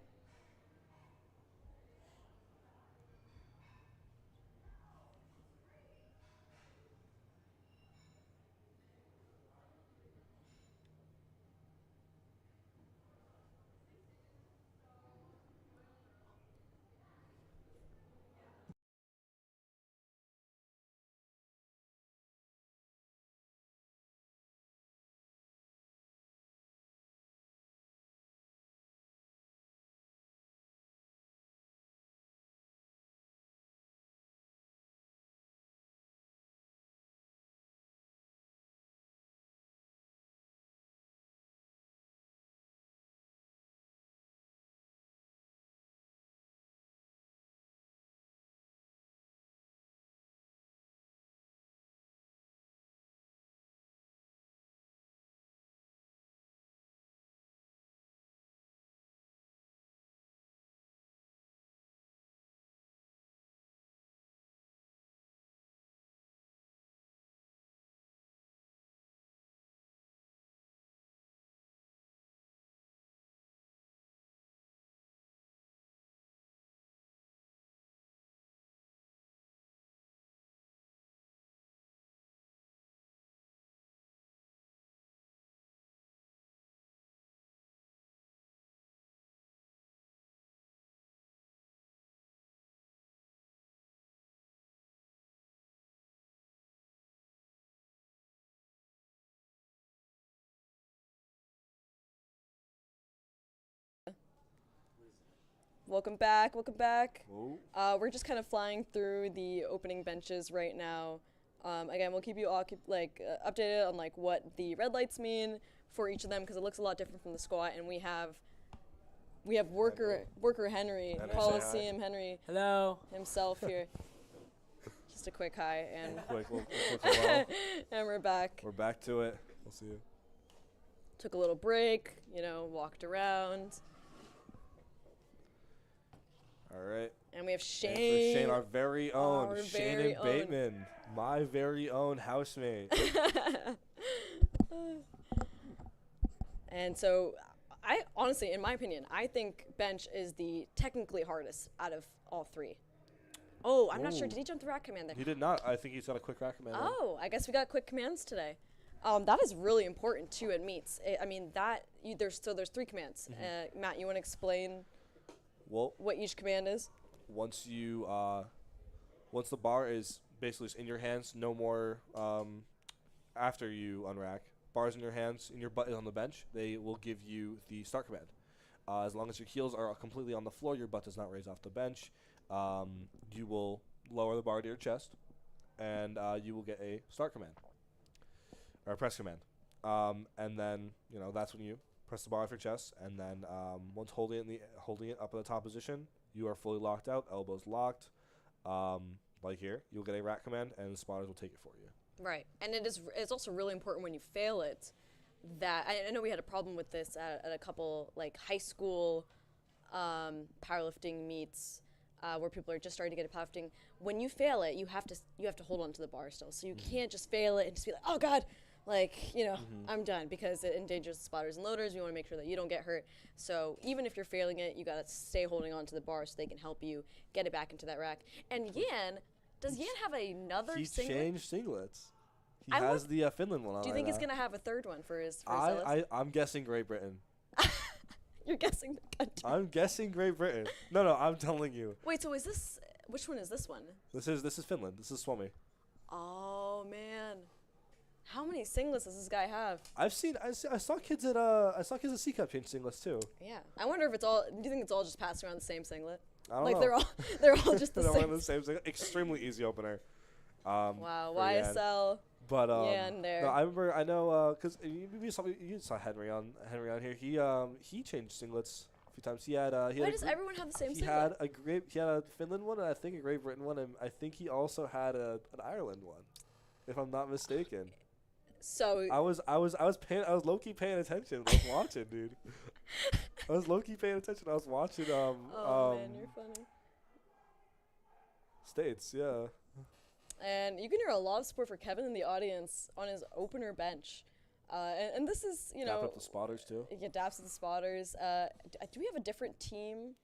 Welcome back. Welcome back. Whoa. We're just kind of flying through the opening benches right now. Again, we'll keep you all updated on like what the red lights mean for each of them because it looks a lot different from the squat. And we have worker Henry, Henry, Colosseum Henry Hello. himself here. Just a quick hi and Quick hello. and we're back. We're back to it. We'll see you. Took a little break, walked around. All right. And we have And Shane. for Shane, our very own, Our Shannon very own. Bateman, my very own housemate. And so, I honestly, in my opinion, I think bench is the technically hardest out of all three. Oh, I'm not sure. Ooh. Did he jump the rack command there? He did not. I think he's got a quick rack command. Oh, I guess we got quick commands today. That is really important too at meets. I mean there's 3 commands. Matt, you want to explain Well, what each command is? once you once the bar is basically just in your hands, no more after you unrack. Bars in your hands and your butt is on the bench, they will give you the start command. As long as your heels are completely on the floor, your butt does not raise off the bench. You will lower the bar to your chest, and you will get a start command or a press command. And then that's when you press the bar off your chest, and then once holding it up in the top position, you are fully locked out, elbows locked. Like here, you'll get a rack command, and the spotters will take it for you. Right, and it's also really important when you fail it. That I know we had a problem with this at a couple like high school powerlifting meets where people are just starting to get into powerlifting. When you fail it, you have to hold on to the bar still. So you can't just fail it and just be like, oh God, I'm done, because it endangers the spotters and loaders. We want to make sure that you don't get hurt. So even if you're failing it, you gotta stay holding on to the bar so they can help you get it back into that rack. And does Yan have another singlet? He changed singlets. He has the Finland one on. Do you think right he's now. gonna have a third one for his list? I'm guessing Great Britain. You're guessing the country. I'm guessing Great Britain. No, I'm telling you. Wait, so which one is this one? This is Finland. This is Suomi. Oh man, how many singlets does this guy have? I saw kids at C Cup change singlets too. Yeah, I wonder if it's all. Do you think it's all just passing around the same singlet? I don't know. They're all just the they're same. all the same singlet. Extremely easy opener. Wow, YSL. But there. no, I know because you saw Henry on here. He changed singlets a few times. Why does everyone have the same singlet? He had a Finland one, and I think a Great Britain one, and I think he also had an Ireland one, if I'm not mistaken. So I was low key paying attention. I was watching, dude. I was low key paying attention. I was watching. Oh man, you're funny. States, yeah. And you can hear a lot of support for Kevin in the audience on his opener bench. And this is, Dap up the spotters, too. Yeah, daps at the spotters. Do we have a different team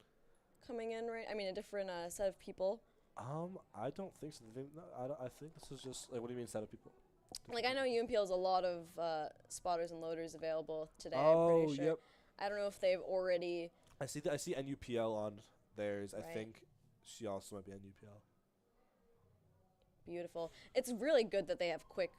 coming in, right? I mean, a different set of people? I don't think so. I think this is just, what do you mean set of people? I know UMPL has a lot of spotters and loaders available today, Oh, I'm pretty sure. Yep. I don't know if they've already... I see NUPL on theirs. Right. I think she also might be NUPL. Beautiful. It's really good that they have quick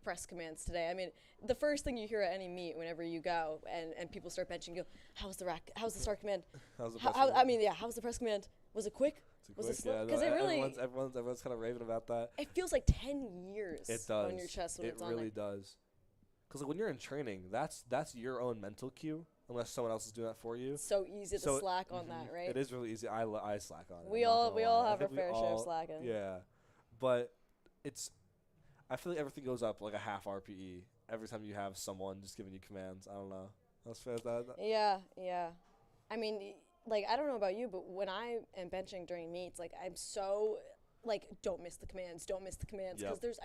press commands today. I mean, the first thing you hear at any meet whenever you go and people start benching, you go, how's the rack? How's the start command? How's the press command? How's the press command? Was it quick? Was it slow? Because everyone's kind of raving about that. It feels like 10 years It does. on your chest when it's on. It really does. Because when you're in training, that's your own mental cue, unless someone else is doing that for you. It's so easy to slack on that, right? It is really easy. I slack on it. We all have our fair share of slacking. Yeah, but I feel like everything goes up like a half RPE every time you have someone just giving you commands. I don't know. That's fair. Yeah. I mean, I don't know about you, but when I am benching during meets, I'm so, don't miss the commands. Because there's,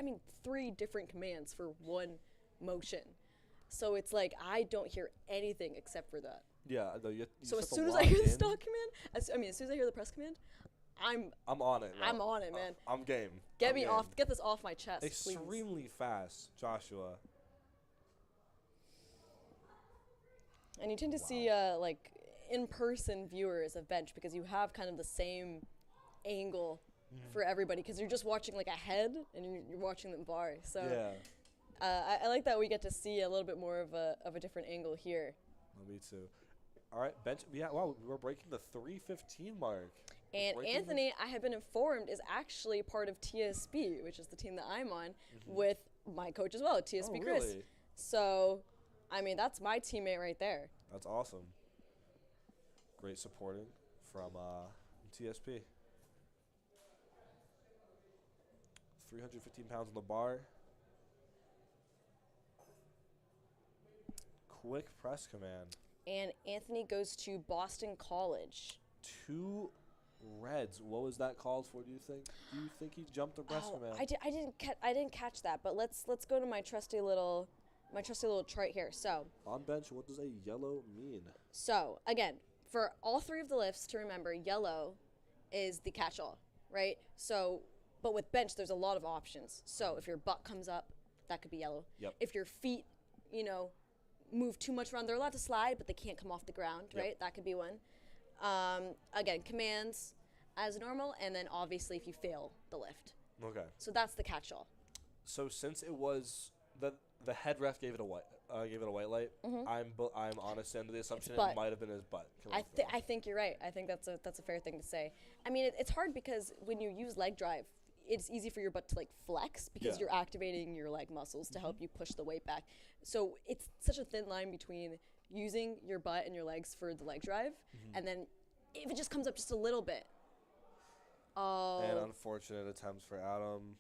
3 different commands for one motion. So it's I don't hear anything except for that. Yeah. No, you so as soon as I hear the stock command, as soon as I hear the press command, I'm on it. I'm on it, man. I'm game. Get this off my chest, Extremely please. fast, Joshua. And you tend to see in-person viewers of bench because you have kind of the same angle for everybody because you're just watching a head and you're watching them bar. So yeah. I like that we get to see a little bit more of a different angle here. Well, me too. All right, bench. Yeah, wow, we're breaking the 3:15 mark. And Anthony, I have been informed, is actually part of TSB, which is the team that I'm on, with my coach as well, TSB Chris. Really? So, that's my teammate right there. That's awesome. Great supporting from TSP. 315 pounds on the bar. Quick press command. And Anthony goes to Boston College. 2 reds. What was that called for? Do you think he jumped the press command? I didn't catch that. But let's go to my trusty little chart here. So on bench, what does a yellow mean? So again, for all 3 of the lifts, to remember, yellow is the catch-all, right? So, but with bench, there's a lot of options. So if your butt comes up, that could be yellow. Yep. If your feet, you know, move too much around, they're allowed to slide, but they can't come off the ground, Yep. right? That could be one. Again, commands as normal, and then obviously if you fail the lift. Okay. So that's the catch-all. So since it was the head ref gave it a white light, I'm honestly under the assumption it might have been his butt. I think you're right. I think that's a fair thing to say. I mean, it's hard because when you use leg drive, it's easy for your butt to like flex because you're activating your leg muscles to help you push the weight back. So it's such a thin line between using your butt and your legs for the leg drive, and then if it just comes up just a little bit. Oh. And unfortunate attempts for Adam.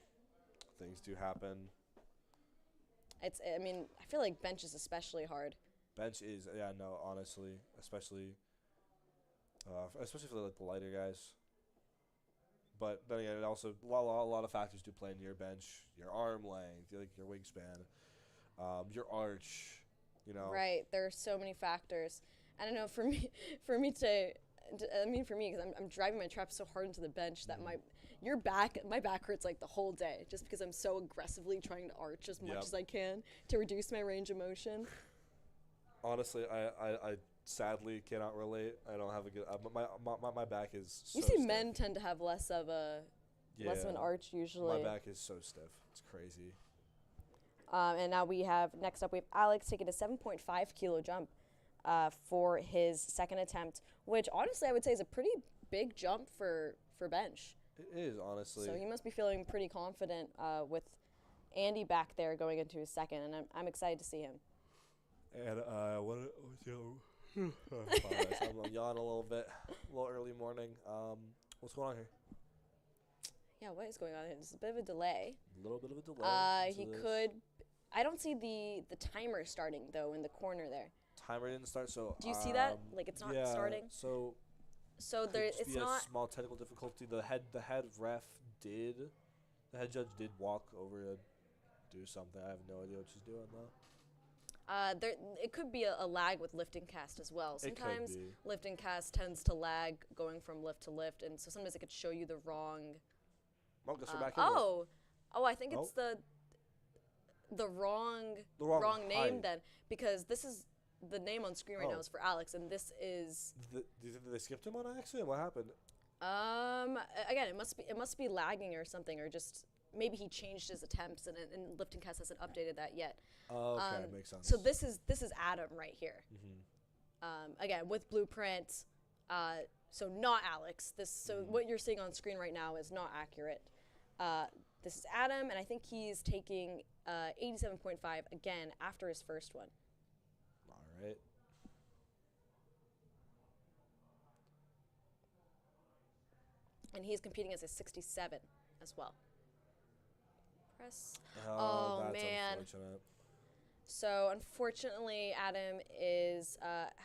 Things do happen. I mean, I feel like bench is especially hard. Bench is, honestly, especially for like the lighter guys. But then again, it also a lot of factors do play into your bench. Your arm length, your wingspan, your arch, you know. Right. There are so many factors. I don't know. For me, because I'm driving my trap so hard into the bench that my back hurts like the whole day just because I'm so aggressively trying to arch as much as I can to reduce my range of motion. Honestly, I sadly cannot relate. I don't have a good. My back is. So You see, stiff. men tend to have less of an arch usually. My back is so stiff. It's crazy. And now next up we have Alex taking a 7.5 kilo jump for his second attempt, which honestly I would say is a pretty big jump for bench. It is, honestly. So he must be feeling pretty confident with Andy back there going into his second, and I'm excited to see him. And I'm yawning a little bit, a little early morning. What's going on here? Yeah, what is going on here? There's a bit of a delay. A little bit of a delay. I don't see the timer starting though in the corner there. Timer didn't start, so. Do you see that? Like it's not starting. So there, it's not a small technical difficulty. The head judge did walk over to do something. I have no idea what she's doing though. It could be a lag with lift and cast as well. Sometimes lift and cast tends to lag going from lift to lift, and so sometimes it could show you the wrong. I think it's the wrong name then, because this is the name on screen right now is for Alex, and this is. Do you think they skipped him on accident? What happened? Again, it must be lagging or something, or just maybe he changed his attempts and lift and cast hasn't updated that yet. Okay, makes sense. So this is Adam right here. Again with blueprint, so not Alex. What you're seeing on screen right now is not accurate. This is Adam, and I think he's taking 87.5 again after his first one. All right. And he's competing as a 67 as well. Press. Oh that's man. Unfortunate. So unfortunately, Adam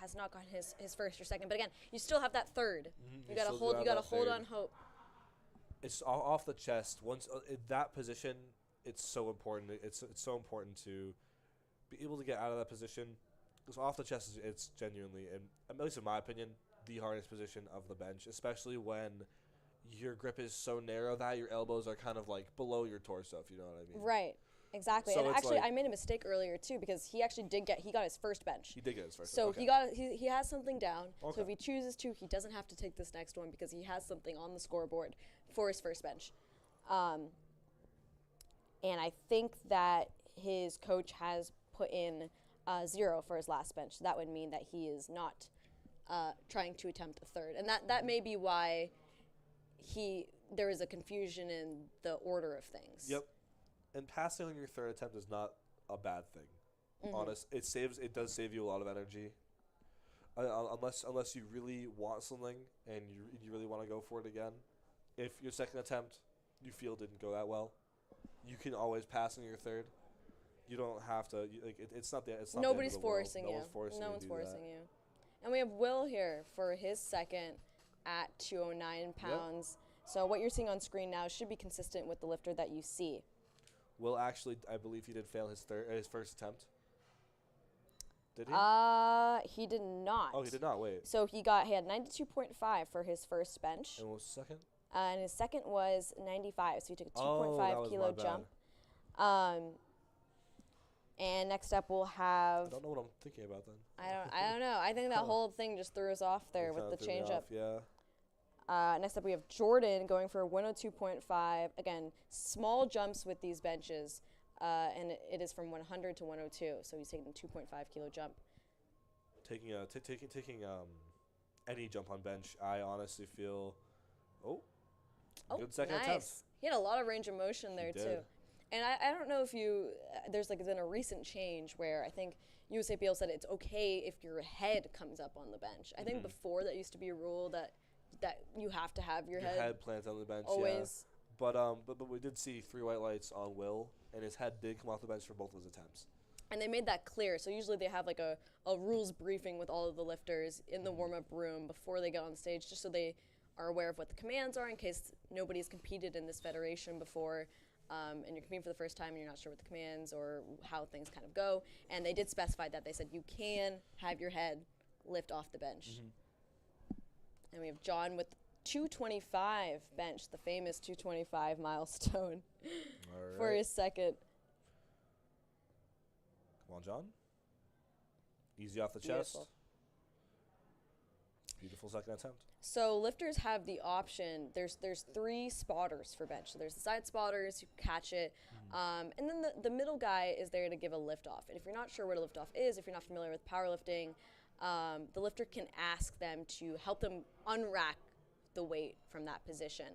has not gotten his first or second. But again, you still have that third. You gotta hold on hope. It's off the chest. Once in that position, it's so important. It's so important to be able to get out of that position. Because off the chest, it's genuinely, and at least in my opinion, the hardest position of the bench, especially when your grip is so narrow that your elbows are kind of like below your torso, if you know what I mean. Right. Exactly. So and actually, I made a mistake earlier too, because he actually got his first bench. He did get his first. So okay. he has something down. Okay. So if he chooses to, he doesn't have to take this next one because he has something on the scoreboard for his first bench. And I think that his coach has put in 0 for his last bench. So that would mean that he is not trying to attempt a third, and that may be why there is a confusion in the order of things. Yep. And passing on your third attempt is not a bad thing. It does save you a lot of energy. Unless you really want something and you really want to go for it again. If your second attempt you feel didn't go that well, you can always pass on your third. You don't have to. It's not the. It's not Nobody's the end of the world. forcing No you. one's forcing No you one's to do forcing that. you. And we have Will here for his second at 209 pounds. Yep. So what you're seeing on screen now should be consistent with the lifter that you see. Will actually, I believe he did fail his first attempt. Did he? He did not. Oh, he did not. Wait. So he had 92.5 for his first bench. And what was the second? And his second was 95. So he took a 2.5 kilo jump. And next up we'll I have, don't know what I'm thinking about then. I don't know. I think that whole thing just threw us off there It with kinda the threw me change off, up. Yeah. Next up we have Jordan going for 102.5. Again, small jumps with these benches. And it is from 100 to 102. So he's taking a 2.5 kilo jump. Taking any jump on bench, I honestly feel. Oh, good second nice. attempt. He had a lot of range of motion there did. too. And I don't know if you, there's like been a recent change where I think USAPL said it's okay if your head comes up on the bench. I think before that used to be a rule that you have to have your head planted on the bench. always. Yeah. But we did see 3 white lights on Will, and his head did come off the bench for both of his attempts. And they made that clear. So usually they have like a rules briefing with all of the lifters in the warm-up room before they get on stage, just so they are aware of what the commands are in case nobody's competed in this federation before, and you're competing for the first time and you're not sure what the commands or how things kind of go. And they did specify that. They said you can have your head lift off the bench. And we have John with 225 bench, the famous 225 milestone for his second. Come on, John. Easy off the Beautiful. chest. Beautiful second attempt. So lifters have the option. There's 3 spotters for bench. So there's the side spotters, you catch it, and then the middle guy is there to give a lift off. And if you're not sure what a lift off is, if you're not familiar with powerlifting, the lifter can ask them to help them unrack the weight from that position,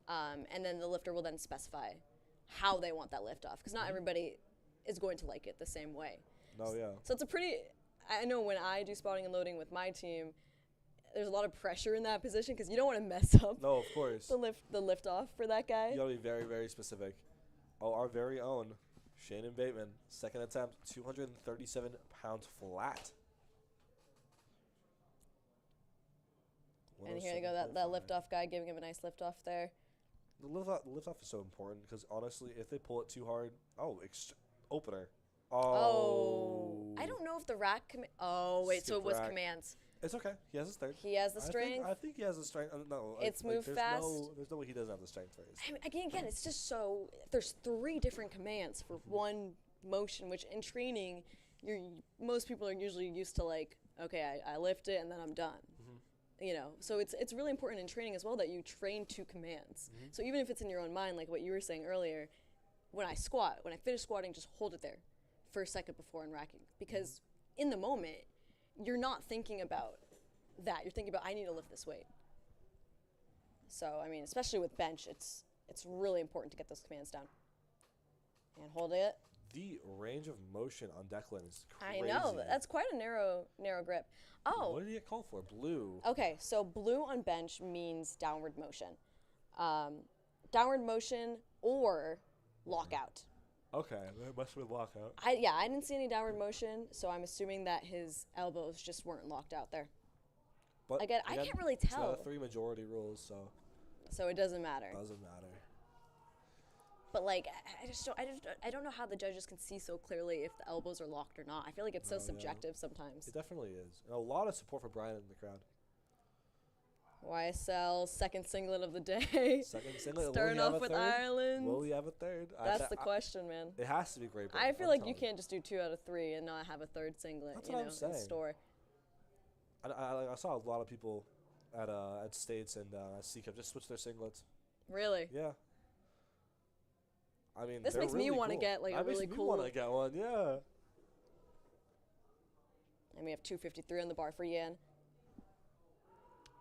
and then the lifter will then specify how they want that lift off, because not everybody is going to like it the same way. No, yeah. So it's a pretty, I know when I do spotting and loading with my team, there's a lot of pressure in that position because you don't want to mess up No, of course. the lift off for that guy. You gotta be very, very specific. Oh, our very own Shannon Bateman, second attempt, 237 pounds flat. And here you go, that lift off guy giving him a nice lift off there. The lift off is so important because honestly, if they pull it too hard, opener. Oh. I don't know if the rack. Oh wait, so Skip it was rack. commands. It's okay. He has his third. He has the strength. I think he has the strength. No, It's move fast. There's no way he doesn't have the strength for his. I mean, again, it's just so. There's 3 different commands for one motion, which in training, most people are usually used to like, okay, I lift it and then I'm done. You know, so it's really important in training as well that you train 2 commands. So even if it's in your own mind, like what you were saying earlier, when I finish squatting, just hold it there for a second before unracking, because in the moment, you're not thinking about that. You're thinking about, I need to lift this weight. So, I mean, especially with bench, it's really important to get those commands down. And hold it. The range of motion on Declan is crazy. I know. That's quite a narrow grip. Oh. What did he get called for? Blue. Okay, so blue on bench means downward motion. Downward motion or lockout. Okay, that must have been lockout. I didn't see any downward motion, so I'm assuming that his elbows just weren't locked out there. But Again, I can't really It's tell. not a 3 majority rules, So it doesn't matter. doesn't matter. But like, I don't know how the judges can see so clearly if the elbows are locked or not. I feel like it's so subjective sometimes. It definitely is. And a lot of support for Brian in the crowd. YSL second singlet of the day. Second singlet. Starting off with Ireland. Will we have a third? That's the question, man. It has to be Great Britain. I feel like you can't just do 2 out of 3 and not have a third singlet. That's you what know, I'm saying. in store. I saw a lot of people at States and CCAP just switch their singlets. Really? Yeah. I mean, This makes me want to get like a really cool. want to get one, yeah. And we have 253 on the bar for Yan.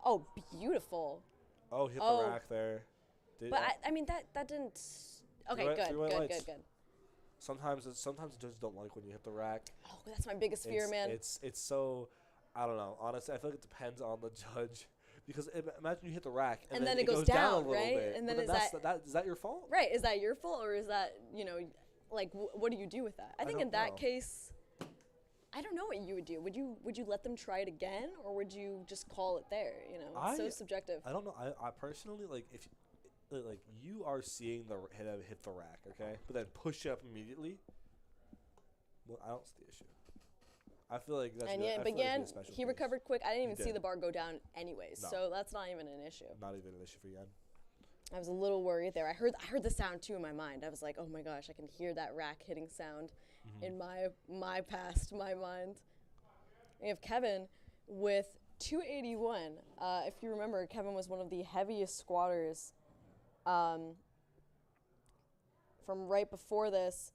Oh, beautiful. Oh, hit the rack there. But I mean that didn't. Okay, good. Sometimes the judges don't like when you hit the rack. Oh, that's my biggest fear, man. It's so, I don't know. Honestly, I feel like it depends on the judge. Because imagine you hit the rack and then it goes down a little right? bit. And then is that your fault? Right. Is that your fault, or is that, like what do you do with that? I think in that case, I don't know what you would do. Would you let them try it again, or would you just call it there? It's so subjective. I don't know. I personally, like, if you are seeing the hit the rack, okay, but then push up immediately. Well, I don't see the issue. I feel like that's. And but again, he recovered quick. I didn't even see the bar go down anyways, so that's not even an issue. Not even an issue for Yan. I was a little worried there. I heard the sound too in my mind. I was like, oh my gosh, I can hear that rack hitting sound, in my my mind. We have Kevin with 281. If you remember, Kevin was one of the heaviest squatters from right before this.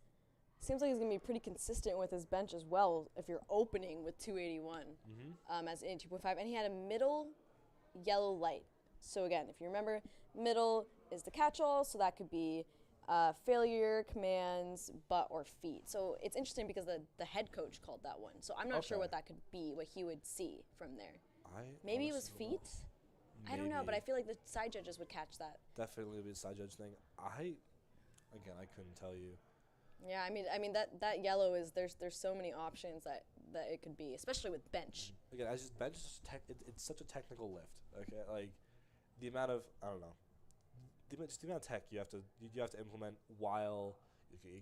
Seems like he's going to be pretty consistent with his bench as well if you're opening with 281 as in 2.5. And he had a middle yellow light. So again, if you remember, middle is the catch-all, so that could be failure, commands, butt, or feet. So it's interesting because the head coach called that one. So I'm not sure what that could be, what he would see from there. Maybe it was feet? I don't know, but I feel like the side judges would catch that. Definitely would be a side judge thing. I couldn't tell you. Yeah, I mean that yellow is there's so many options that it could be, especially with bench. Again, bench is it's such a technical lift. Okay, like the amount of the amount of tech you have to implement while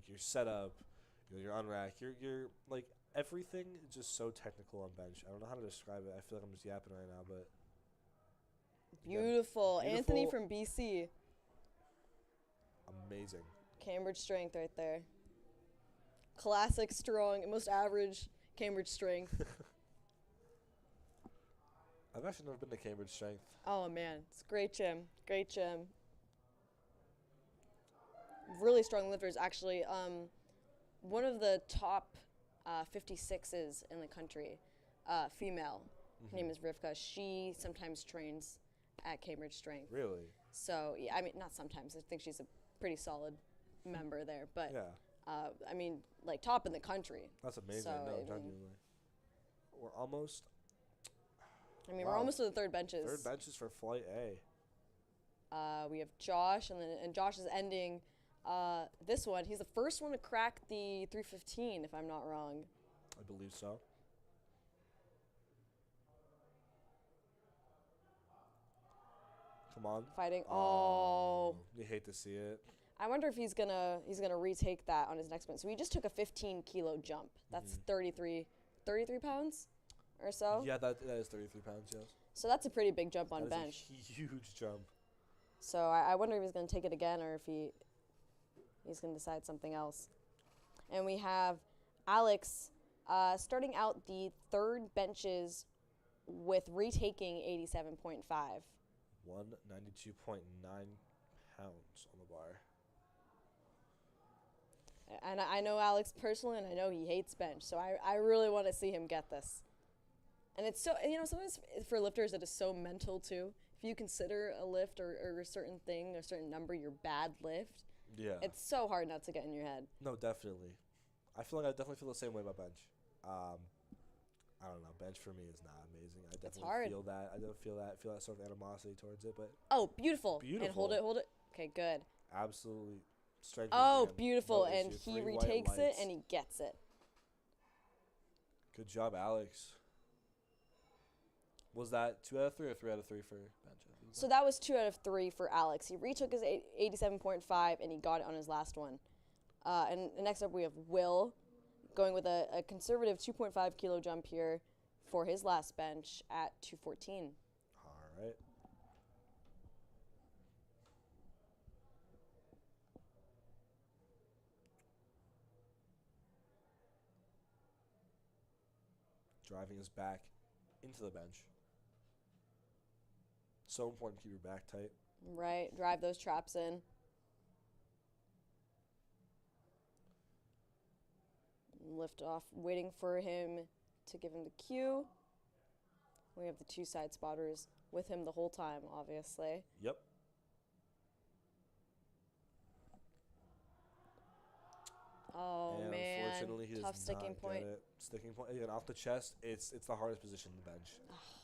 your setup, your unrack, your like everything is just so technical on bench. I don't know how to describe it. I feel like I'm just yapping right now, but beautiful. Again, Anthony from BC. Amazing. Cambridge strength right there. Classic strong, most average Cambridge strength. I've actually never been to Cambridge strength. Oh man, it's a great gym. Great gym. Really strong lifters, actually. One of the top 56s in the country, female. Her name is Rivka. She sometimes trains at Cambridge Strength. Really? So yeah, I mean, not sometimes. I think she's a pretty solid member there. But I mean, like top in the country. That's amazing. So, no, genuinely. We're almost. I mean, we're almost to the third benches. Third benches for Flight A. We have Josh, and Josh is ending this one. He's the first one to crack the 315, if I'm not wrong. I believe so. Come on. Fighting. Oh. You hate to see it. I wonder if he's gonna retake that on his next one. So he just took a 15-kilo jump. That's 33 pounds or so. Yeah, that is 33 pounds, yes. So that's a pretty big jump on bench. A huge jump. So I wonder if he's gonna take it again or if he's gonna decide something else. And we have Alex starting out the third benches with retaking 87.5. 192.9 pounds on the bar. And I know Alex personally, and I know he hates bench, so I really want to see him get this. And it's so, sometimes for lifters it is so mental too. If you consider a lift or a certain thing, a certain number, your bad lift, it's so hard not to get in your head. No, definitely. I definitely feel the same way about bench. I don't know. Bench for me is not amazing. I definitely feel that. I don't feel that sort of animosity towards it, but beautiful. And hold it. Okay, good. Absolutely. Strength. Oh, beautiful. And he retakes it and he gets it. Good job, Alex. Was that 2 out of 3 or 3 out of 3 for bench? So that was 2 out of 3 for Alex. He retook his 87.5 and he got it on his last one. And next up we have Will going with a conservative 2.5 kilo jump here for his last bench at 214. All right. Driving us back into the bench. So important to keep your back tight. Right, drive those traps in. Lift off, waiting for him to give him the cue. We have the 2 side spotters with him the whole time, obviously. Yep. Oh, and man. Unfortunately, he tough does sticking not point. get it. Sticking point. Again, off the chest, it's the hardest position in the bench.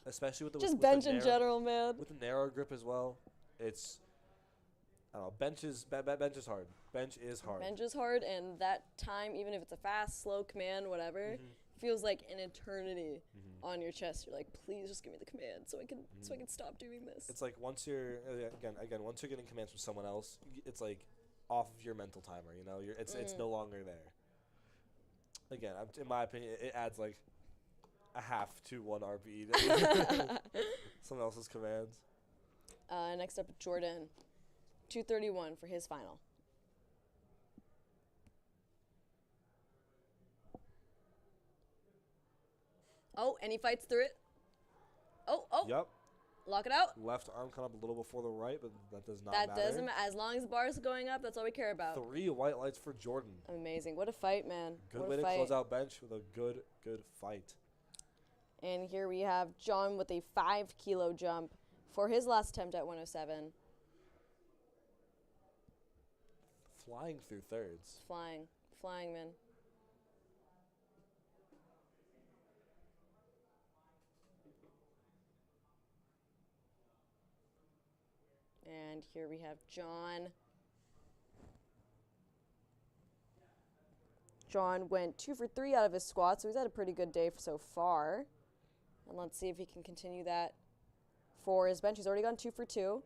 Especially with the Just with bench the in general, man. With the narrow grip as well. It's, I don't know, bench is hard. Bench is hard. Bench is hard, and that time, even if it's a fast, slow command, whatever, feels like an eternity on your chest. You're like, please just give me the command so I can stop doing this. It's like once you're once you're getting commands from someone else, it's like off of your mental timer. It's no longer there. Again, in my opinion, it adds like a half to 1 RPE to someone else's commands. Next up, Jordan, 231 for his final. Oh, and he fights through it. Oh. Yep. Lock it out. Left arm come up a little before the right, but that does not That matter. doesn't matter. As long as the bar is going up, that's all we care about. 3 white lights for Jordan. Amazing. What a fight, man. Good what way a to fight. close out bench with a good fight. And here we have John with a 5-kilo jump for his last attempt at 107. Flying through thirds. Flying, man. And here we have John. John went 2 for 3 out of his squats, so he's had a pretty good day so far. And let's see if he can continue that for his bench. He's already gone 2 for 2.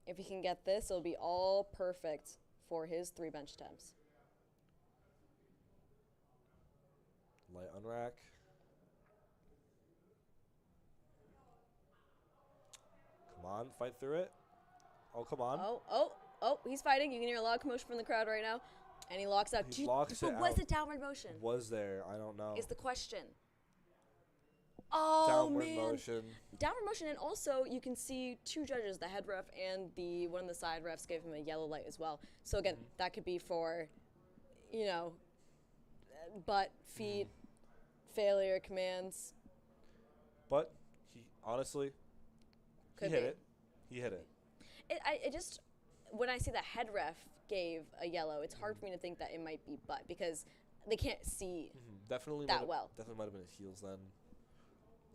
If he can get this, it'll be all perfect for his 3 bench attempts. Light unrack. Come on, fight through it. Oh, come on. Oh, he's fighting. You can hear a lot of commotion from the crowd right now. And he locks out. He locks it out. Was it downward motion? Was there? I don't know. Is the question. Oh, Downward man. motion. Downward motion, and also you can see 2 judges, the head ref and the one of the side refs gave him a yellow light as well. So again, that could be for, butt, feet, failure, commands. But he honestly, he hit it. He hit it. It just, when I see the head ref gave a yellow, it's hard for me to think that it might be butt because they can't see Definitely that well. Definitely might have been his heels then.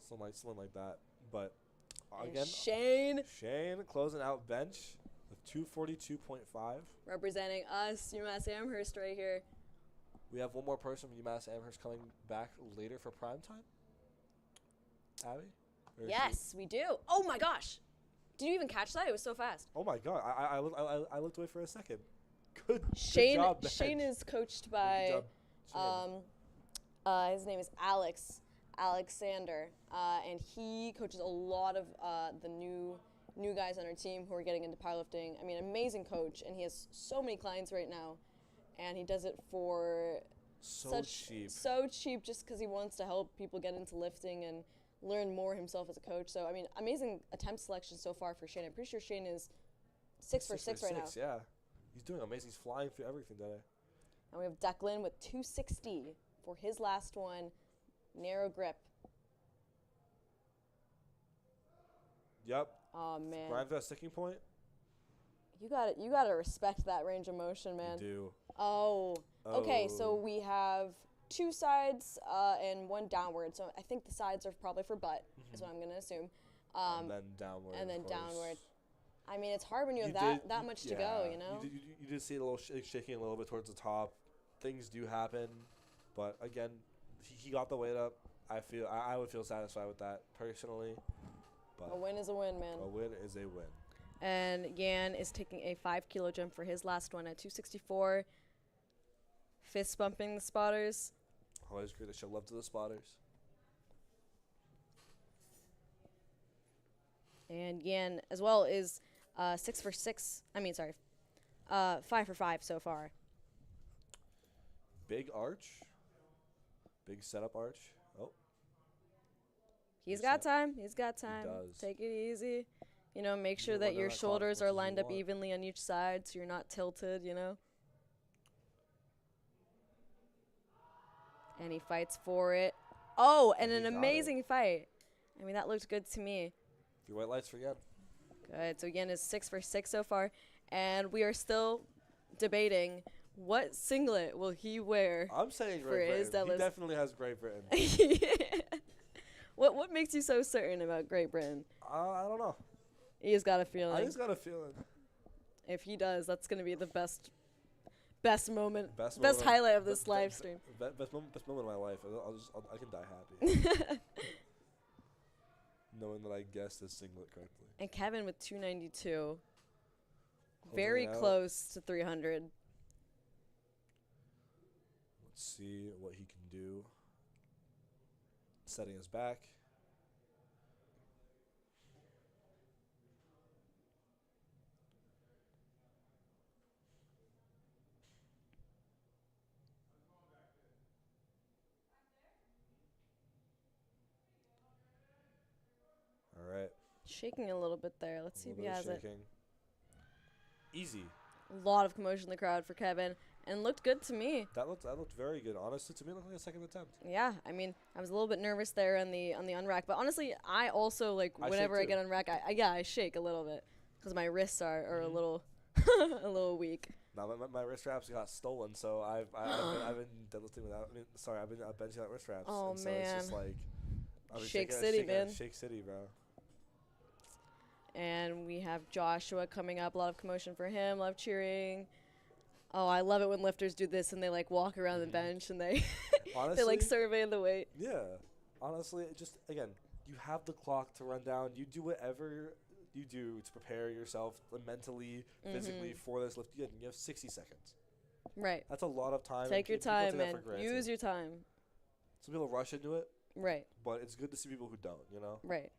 Something like that. But And again, Shane closing out bench with 242.5. representing us, UMass Amherst right here. We have one more person from UMass Amherst coming back later for prime time. Abby? Yes, we do. Oh my gosh. Did you even catch that? It was so fast. Oh my god. I looked away for a second. Good Shane job, bench. Shane is coached by his name is Alexander, and he coaches a lot of the new guys on our team who are getting into powerlifting. I mean, amazing coach, and he has so many clients right now, and he does it for so cheap just because he wants to help people get into lifting and learn more himself as a coach. So I mean, amazing attempt selection so far for Shane. I'm pretty sure Shane is 6 for 6 right now. Yeah, he's doing amazing. He's flying through everything today. And we have Declan with 260 for his last one. Narrow grip. Yep. Oh man. Right for that sticking point. You gotta respect that range of motion, man. You do. Oh. Okay, so we have 2 sides and 1 downward. So I think the sides are probably for butt, is what I'm gonna assume. And then downward. And then downward. I mean, it's hard when you have that much to go, you know? You did see it a little shaking a little bit towards the top. Things do happen, but again, he got the weight up. I would feel satisfied with that personally. But a win is a win, man. A win is a win. And Yan is taking a 5-kilo jump for his last one at 264. Fist bumping the spotters. Always great to show love to the spotters. And Yan as well is 6 for 6. 5 for 5 so far. Big arch. Big setup arch. Oh. He's got time. He does. Take it easy. Make sure that your shoulders are lined up evenly on each side so you're not tilted, And he fights for it. Oh, and an amazing fight. I mean, that looked good to me. 3 white lights for Yan. Good. So Yan is 6 for 6 so far. And we are still debating what singlet will he wear. I'm saying Great Britain. He definitely has Great Britain. What makes you so certain about Great Britain? I don't know. He just got a feeling. I just got a feeling. If he does, that's going to be the best moment. Best highlight of this live stream. Best moment of my life. I can die happy. Knowing that I guessed this singlet correctly. And Kevin with 292. Very close to 300. Let's see what he can do. Setting his back. Shaking a little bit there. Let's see if he has it. Easy. A lot of commotion in the crowd for Kevin, and looked good to me. That looked very good. Honestly, to me, it looked like a second attempt. Yeah, I mean, I was a little bit nervous there on the unrack, but honestly, I also whenever I get unrack, I shake a little bit because my wrists are a little a little weak. Now my wrist straps got stolen, so I've been deadlifting without. I've been benching without wrist straps. Oh and so man, it's just like Shake City, man. Shake City, bro. And we have Joshua coming up. A lot of commotion for him. Love cheering. Oh, I love it when lifters do this and they walk around the bench and they Honestly, they survey the weight. Yeah, honestly, just again, you have the clock to run down. You do whatever you do to prepare yourself mentally, physically for this lift. You have 60 seconds. Right. That's a lot of time. Take your time, man. Use your time. Some people rush into it. Right. But it's good to see people who don't, you know? Right.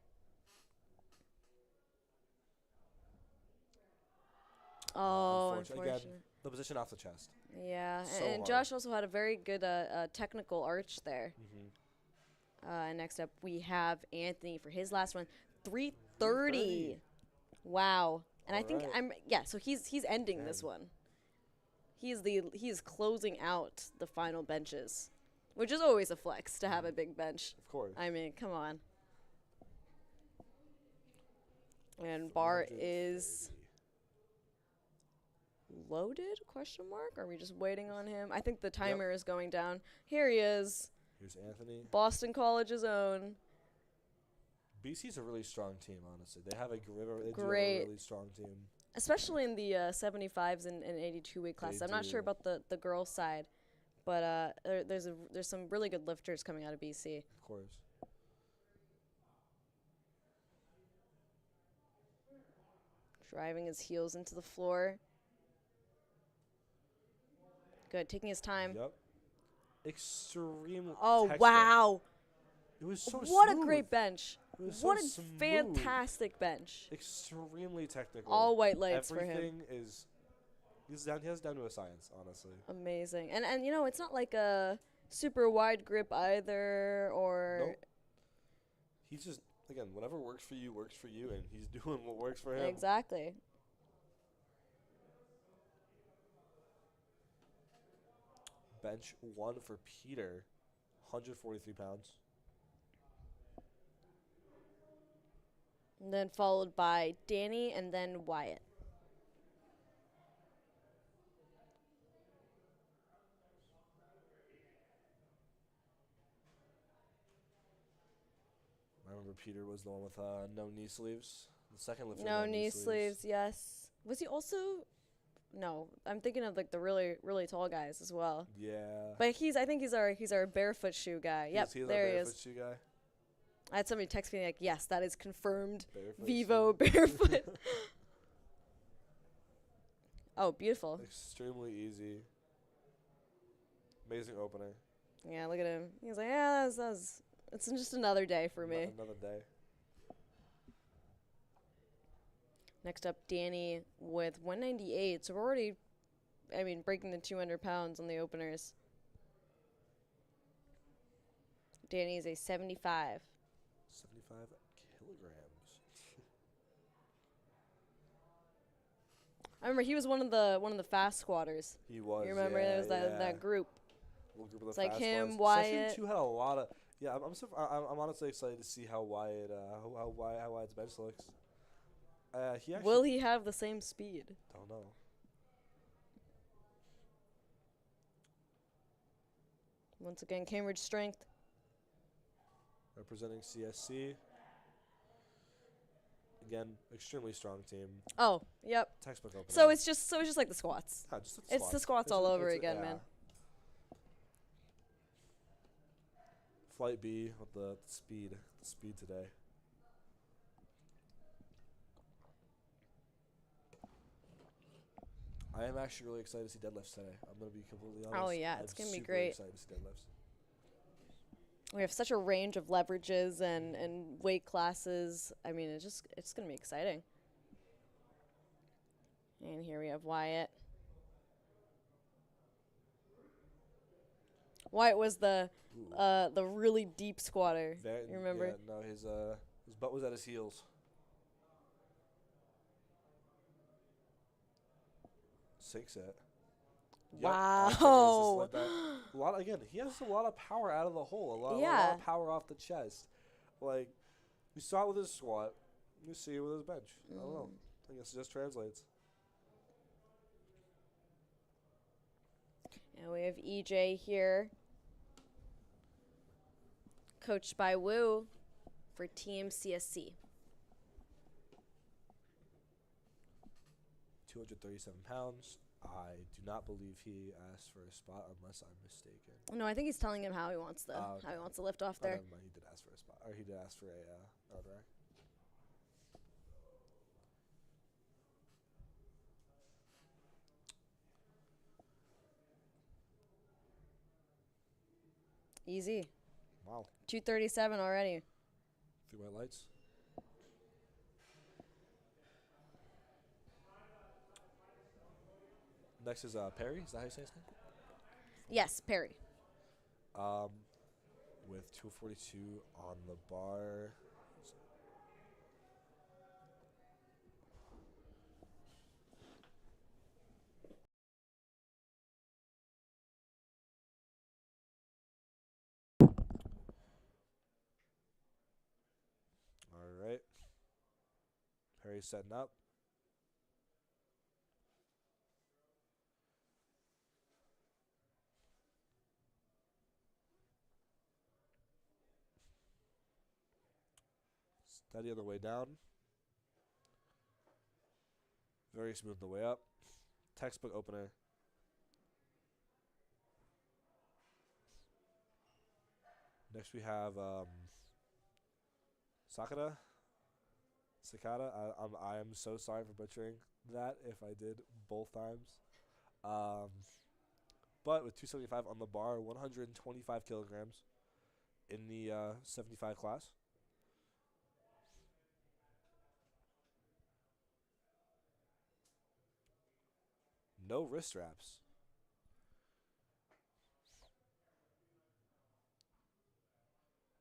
Oh, unfortunately. Again, the position off the chest. Yeah, So and hard. Josh also had a very good technical arch there. Next up, we have Anthony for his last one, 330. Wow. And I think so he's ending this one. He's closing out the final benches, which is always a flex to have a big bench. Of course. I mean, come on. And bar is loaded? Question mark? Are we just waiting on him? I think the timer is going down. Here he is. Here's Anthony. Boston College's own. BC's a really strong team, honestly. They have a really strong team. Especially in the 75s and 82 weight classes. I'm not sure about the girls' side, but there's some really good lifters coming out of BC. Of course. Driving his heels into the floor. Good, taking his time. Yep. Extreme. Oh, texture. wow. It was so What smooth. A great bench. What a fantastic bench. Extremely technical. All white lights for him. Everything is. He has down to a science, honestly. Amazing. And it's not like a super wide grip either, or. Nope. He's just, again, whatever works for you, and he's doing what works for him. Exactly. Bench 1 for Peter, 143 pounds. And then followed by Danny and then Wyatt. I remember Peter was the one with no knee sleeves. The second lifter. No knee sleeves, yes. Was he also? No, I'm thinking of the really, really tall guys as well. Yeah. But I think he's our barefoot shoe guy. Yep, there he is. Barefoot shoe guy. I had somebody text me yes, that is confirmed. Barefoot Vivo shoe. barefoot. Oh, beautiful. Extremely easy. Amazing opener. Yeah, look at him. He's like, yeah, it's just another day for me. Another day. Next up, Danny with 198. So we're already, breaking the 200 pounds on the openers. Danny is a 75. 75 kilograms. I remember he was one of the fast squatters. He was. You remember there was that group. Little group of It's the like fast him, ones. Wyatt. Section 2 had a lot of. Yeah, I'm honestly excited to see how Wyatt how Wyatt's bench looks. He actually. Will he have the same speed? Don't know. Once again, Cambridge strength. Representing CSC. Again, extremely strong team. Oh, yep. Textbook opening. So it's just like the squats. Yeah, just It's the squats all over again, man. Flight B with the speed today. I am actually really excited to see deadlifts today. I'm going to be completely honest. Oh, yeah, it's going to be super great. Excited to see deadlifts. We have such a range of leverages and weight classes. It's going to be exciting. And here we have Wyatt. Wyatt was the really deep squatter. You remember? Yeah, no, his butt was at his heels. Sinks it. Yep, I think it's just Wow. like that. A lot again. He has a lot of power out of the hole. A lot Yeah. of power off the chest. Like you saw it with his squat. You see it with his bench. I don't know. I guess it just translates. And we have EJ here, coached by Wu for Team CSC. 237 pounds. I do not believe he asked for a spot unless I'm mistaken. No, I think he's telling him how he wants the how he wants to lift off there. Never mind. He did ask for a spot, or he did ask for a road rack. Easy. Wow. 237 already. 3 white lights. Next is Perry. Is that how you say his name? Yes, Perry. With 242 on the bar. All right. Perry's setting up. Steady on the way down. Very smooth on the way up. Textbook opener. Next we have Sakata. I am so sorry for butchering that if I did both times. But with 275 on the bar, 125 kilograms in the 75 class. No wrist straps.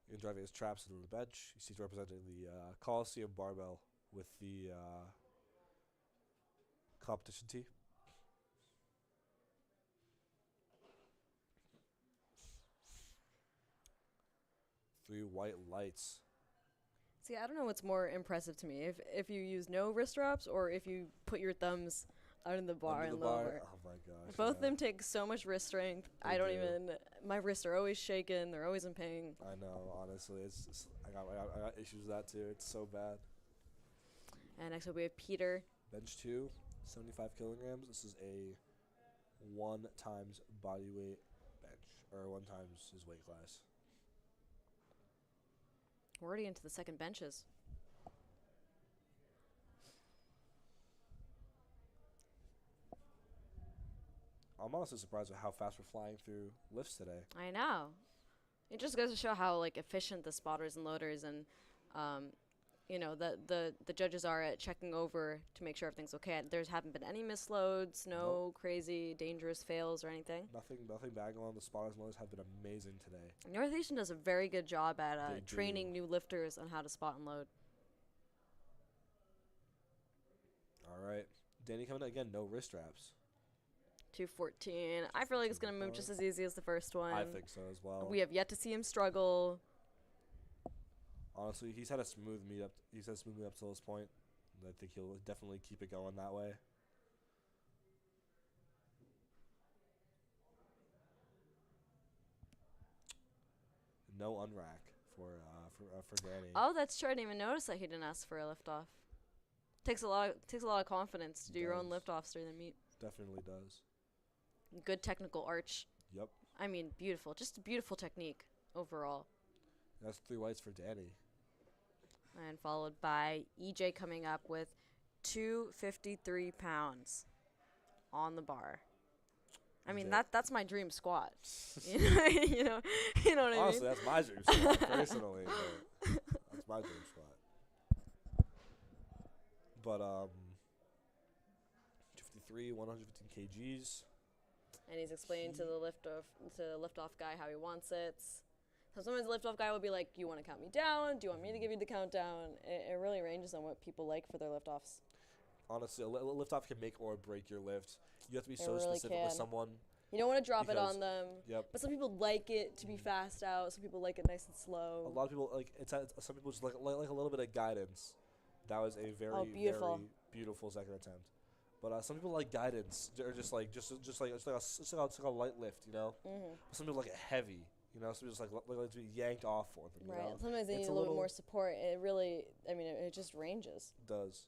You can drive his traps into the bench. You see he's representing the Colosseum barbell with the competition tee. Three white lights. See, I don't know what's more impressive to me, if you use no wrist wraps or if you put your thumbs out in the bar Under and the bar. lower. Oh my gosh. Both of them take so much wrist strength. They I don't do. even. My wrists are always shaking. They're always in pain. I know, honestly, I got issues with that too. It's so bad. And next up we have Peter. Bench 2, 75 kilograms. This is a 1 times body weight bench, or 1 times his weight class. We're already into the second benches. I'm honestly surprised at how fast we're flying through lifts today. I know. It just goes to show how like efficient the spotters and loaders and the judges are at checking over to make sure everything's okay. There haven't been any misloads, no crazy dangerous fails or anything. Nothing bad going on. The spotters and loaders have been amazing today. Northeastern does a very good job at training new lifters on how to spot and load. All right. Danny coming in again, no wrist straps. 214. I feel like it's going to move just as easy as the first one. I think so as well. We have yet to see him struggle. Honestly, he's had a smooth meet up. He's had a smooth meet up till this point. I think he'll definitely keep it going that way. No unrack for Danny. Oh, that's true. I didn't even notice that he didn't ask for a liftoff. Takes a lot of confidence to do your own liftoffs during the meet. Definitely does. Good technical arch. Yep. I mean, beautiful. Just a beautiful technique overall. That's 3 whites for Danny. And followed by EJ coming up with 253 pounds on the bar. I mean, that's my dream squat. you know what I mean? Honestly, that's my dream squat, personally. But that's my dream squat. But 253, 115 kgs. And he's explaining to the liftoff guy how he wants it. So sometimes the liftoff guy will be like, "You want to count me down? Do you want me to give you the countdown?" It really ranges on what people like for their liftoffs. Honestly, a lift off can make or break your lift. You have to be It so really specific with can. someone. You don't want to drop it Because, on them. yep. But some people like it to be fast out. Some people like it nice and A slow. lot of people some people just like a little bit of guidance. That was a Oh, very beautiful. very beautiful second attempt. But some people like guidance, or just like a light lift, you know. Mm-hmm. But some people like it heavy, you know. Some people just like to be yanked off for them, you Right. know. Sometimes they It's need a little bit more support. It really, I mean, it just ranges. does.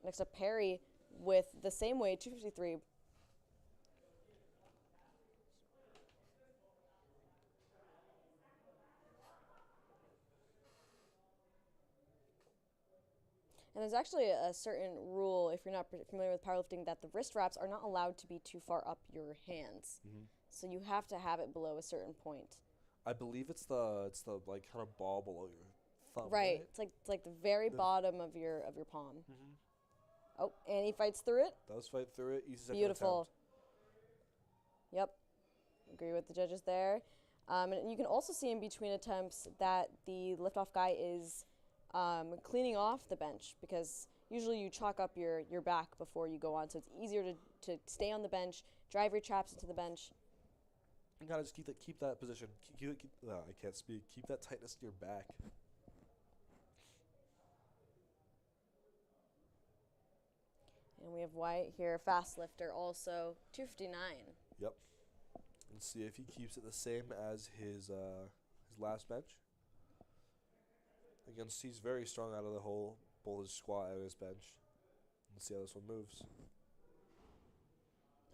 Next up, Perry with the same weight, 253. And there's actually a certain rule, if you're not familiar with powerlifting, that the wrist wraps are not allowed to be too far up your hands. Hmm. So you have to have it below a certain point. I believe it's the like kind of ball below your thumb, Right. right? It's like the very The- bottom of your palm. Mm-hmm. Oh, and he fights through it. Does fight through it. Easy second Beautiful. attempt. Yep. Agree with the judges there. And you can also see in between attempts that the liftoff guy is cleaning off the bench, because usually you chalk up your back before you go on, so it's easier to stay on the bench, drive your traps into the bench. You gotta just keep that position. I can't speak. Keep that tightness in your back. And we have White here, fast lifter, also 259. Yep. And see if he keeps it the same as his last bench. Again, he's very strong out of the hole, both his squat and his bench. Let's see how this one moves.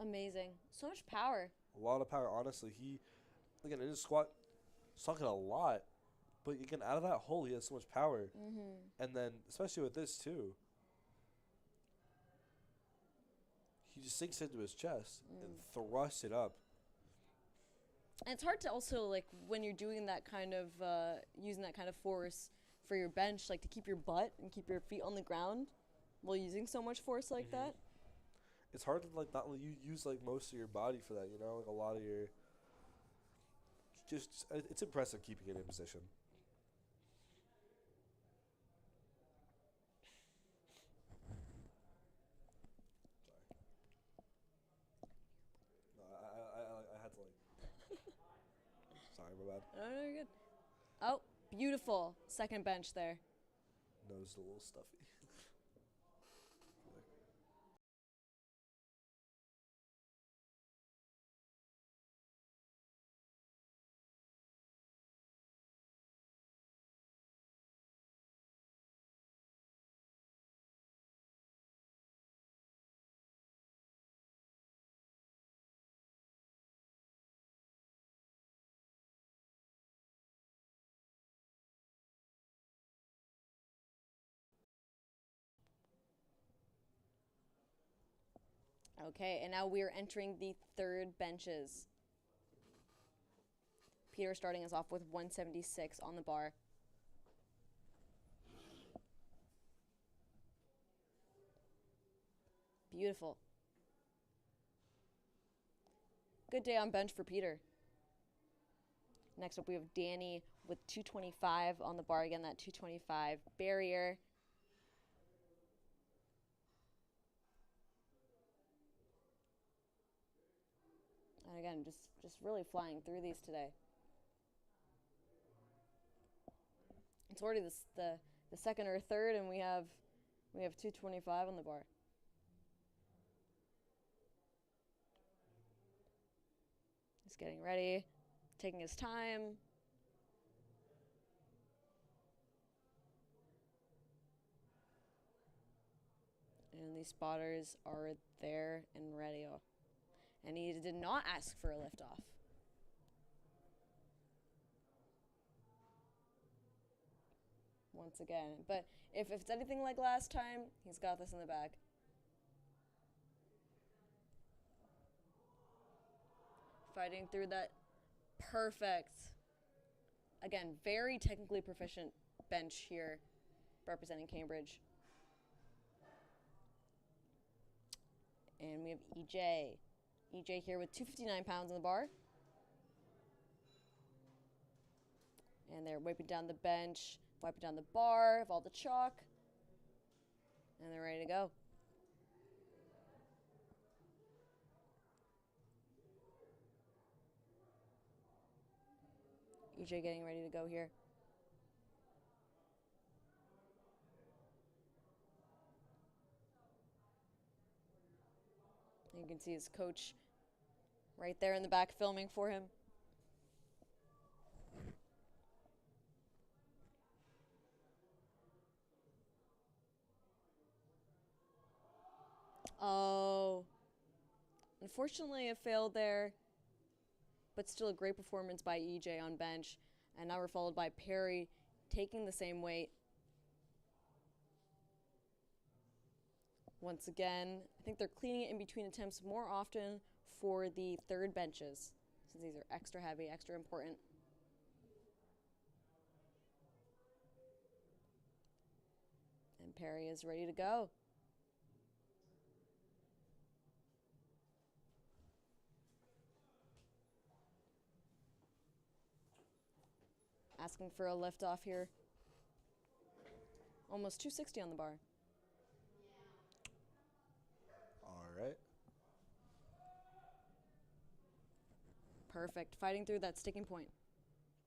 Amazing. So much power. A lot of power, honestly. He, again, in his squat, sunk it a lot. But again, out of that hole, he has so much power. Mm-hmm. And then, especially with this, too, he just sinks into his chest and thrusts it up. And it's hard to also, like, when you're doing that kind of, using that kind of force for your bench, like, to keep your butt and keep your feet on the ground while using so much force like that. It's hard to, like, not use, like, most of your body for that, you know? Like, a lot of your... It's impressive keeping it in position. Sorry. No, I had to, like... Sorry, my bad. Oh, no, you're good. Oh, beautiful. Second bench there. Nose a little stuffy. Okay, and now we're entering the third benches. Peter starting us off with 176 on the bar. Beautiful. Good day on bench for Peter. Next up, we have Danny with 225 on the bar. Again, that 225 barrier. And again, just really flying through these today. It's already the second or third, and we have 225 on the bar. He's getting ready, taking his time. And these spotters are there and ready. And he did not ask for a liftoff. Once again. But if it's anything like last time, he's got this in the bag. Fighting through that. Perfect. Again, very technically proficient bench here representing Cambridge. And we have EJ. EJ here with 259 pounds on the bar. And they're wiping down the bench, wiping down the bar of all the chalk. And they're ready to go. EJ getting ready to go here. You can see his coach right there in the back filming for him. Oh, unfortunately it failed there, but still a great performance by EJ on bench. And now we're followed by Perry taking the same weight. Once again, I think they're cleaning it in between attempts more often for the third benches, since these are extra heavy, extra important. And Perry is ready to go. Asking for a lift off here. Almost 260 on the bar. All right. Perfect. Fighting through that sticking point.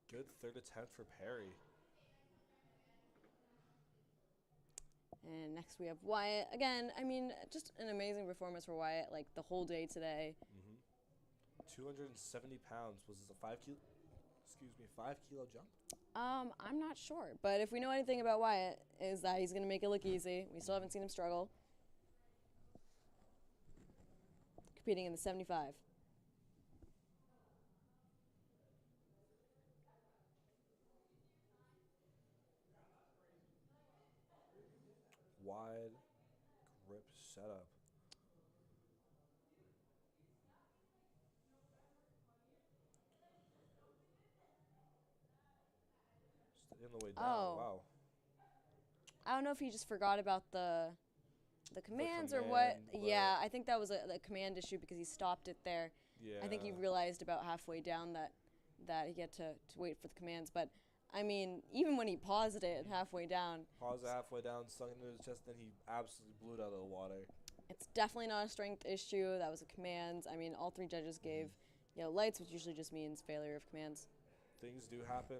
Good third attempt for Perry. And next we have Wyatt. Again, I mean, just an amazing performance for Wyatt, like the whole day today. 270 pounds. Was this a 5 kilo jump? I'm not sure, but if we know anything about Wyatt, is that he's going to make it look easy. We still haven't seen him struggle. Competing in the 75. Wide grip setup. In the way down. Oh. Wow. I don't know if he just forgot about the commands or what. Yeah, I think that was a command issue because he stopped it there. Yeah. I think he realized about halfway down that he had to wait for the commands. But, I mean, even when he paused it halfway down. Paused it halfway down, sunk into his chest, then he absolutely blew it out of the water. It's definitely not a strength issue. That was a commands. I mean, all three judges gave lights, which usually just means failure of commands. Things do happen,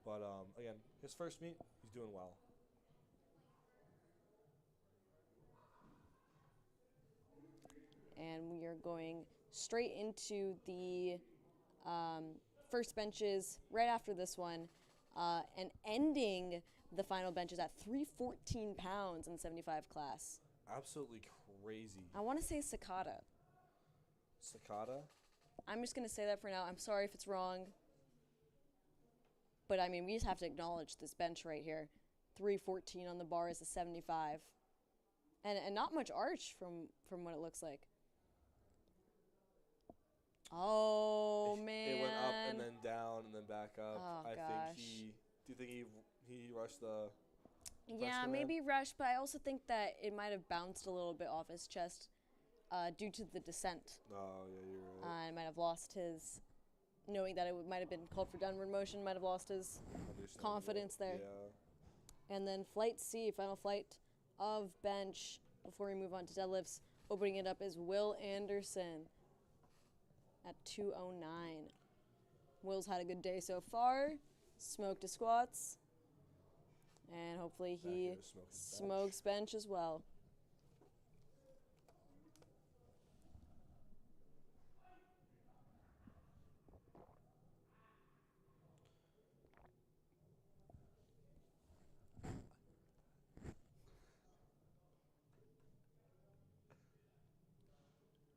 but again, his first meet, he's doing well. And we are going straight into the first benches right after this one and ending the final benches at 314 pounds in the 75 class. Absolutely crazy. I want to say Cicada. Cicada? I'm just going to say that for now. I'm sorry if it's wrong. But, I mean, we just have to acknowledge this bench right here. 314 on the bar is a 75. And not much arch from what it looks like. Oh, man. It went up and then down and then back up. Oh, I gosh. think do you think he rushed the Yeah, maybe rushed, but I also think that it might have bounced a little bit off his chest due to the descent. Oh, yeah, you're right. And might have lost his, knowing that it might have been called for downward motion, might have lost his confidence there. Yeah. And then flight C, final flight of bench, before we move on to deadlifts. Opening it up is Will Anderson at 209. Will's had a good day so far. Smoked his squats. And hopefully he smokes bench as well.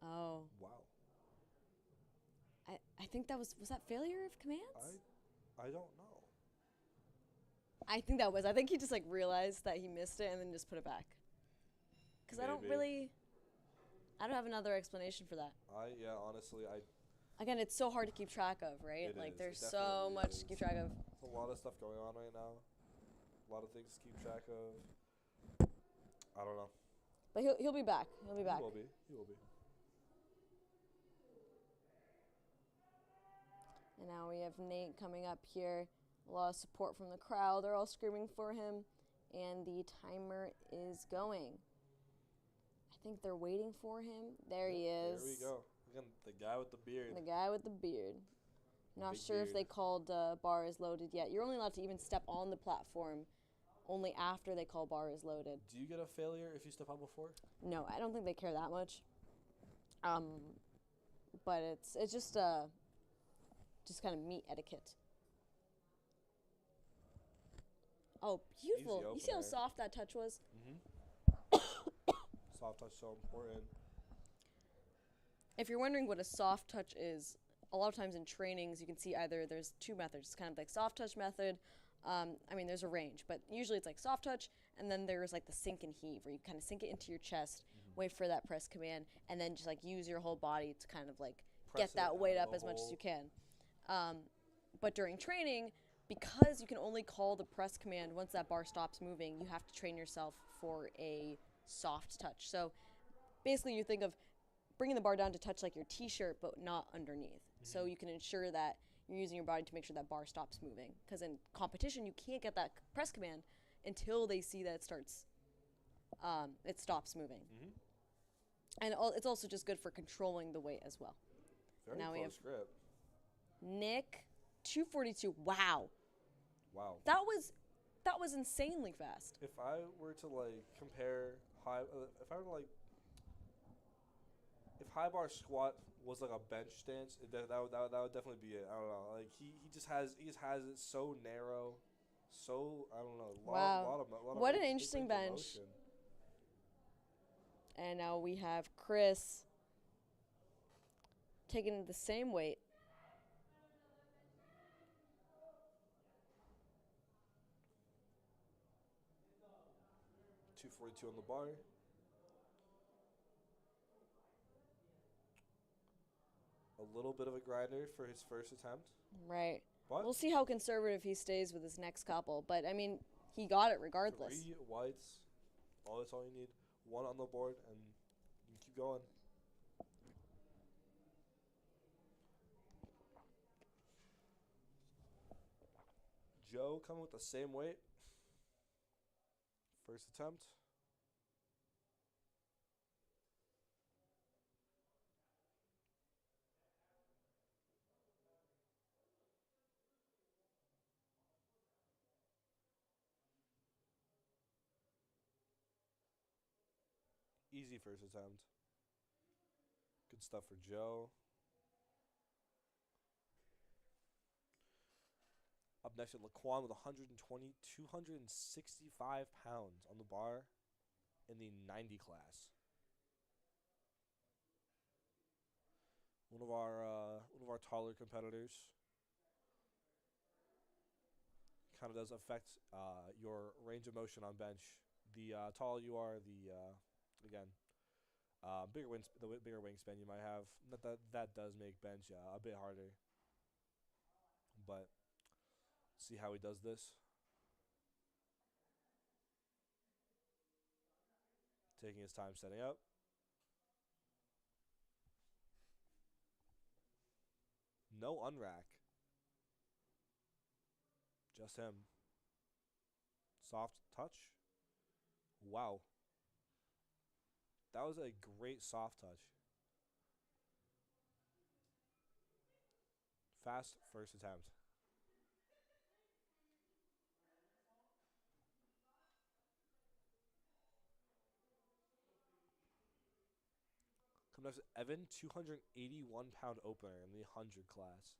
Oh. Wow. I think that was that failure of commands? I don't know. I think that was. I think he just like realized that he missed it and then just put it back. Because I don't have another explanation for that. Honestly, Again, it's so hard to keep track of, right? Like there's so much to keep track of. There's a lot of stuff going on right now. A lot of things to keep track of. I don't know. But he'll be back. He'll be back. He will be. And now we have Nate coming up here. A lot of support from the crowd. They're all screaming for him. And the timer is going. I think they're waiting for him. There he is. There we go. Again, the guy with the beard. The guy with the beard. Not Big sure if beard. they called bar is loaded yet. You're only allowed to even step on the platform only after they call bar is loaded. Do you get a failure if you step on before? No, I don't think they care that much. But it's just kind of meat etiquette. Oh, beautiful! You see how opener. soft that touch was? Soft touch so important. If you're wondering what a soft touch is, a lot of times in trainings you can see either there's two methods. It's kind of like soft touch method. There's a range, but usually it's like soft touch, and then there's like the sink and heave, where you kind of sink it into your chest, wait for that press command, and then just like use your whole body to kind of like Press get that it weight out of up the as much as hole. you can. But during training, because you can only call the press command once that bar stops moving, you have to train yourself for a soft touch. So basically, you think of bringing the bar down to touch like your t-shirt, but not underneath. So you can ensure that you're using your body to make sure that bar stops moving. Because in competition, you can't get that press command until they see that it stops moving. And it's also just good for controlling the weight as well. Very Now we close have grip. Nick, 242. Wow, Wow. that was insanely fast. If I were to like compare if high bar squat was like a bench stance, that would definitely be it. I don't know. Like he just has it so narrow, so I don't know. Wow. Lot What of an big interesting range of bench. motion. And now we have Chris taking the same weight. .242 on the bar. A little bit of a grinder for his first attempt, Right. but We'll see how conservative he stays with his next couple, but he got it regardless. 3 whites. That's all you need. 1 on the board, and you keep going. Joe coming with the same weight. First attempt. Easy first attempt. Good stuff for Joe. Up next at Laquan with 120, 265 pounds on the bar in the 90 class. One of our taller competitors. Kind of does affect your range of motion on bench. The taller you are, the bigger wingspan you might have. That does make bench a bit harder. But see how he does this. Taking his time setting up. No unrack. Just him. Soft touch. Wow. That was a great soft touch. Fast first attempt. Coming next, Evan, 281-pound opener in the 100 class.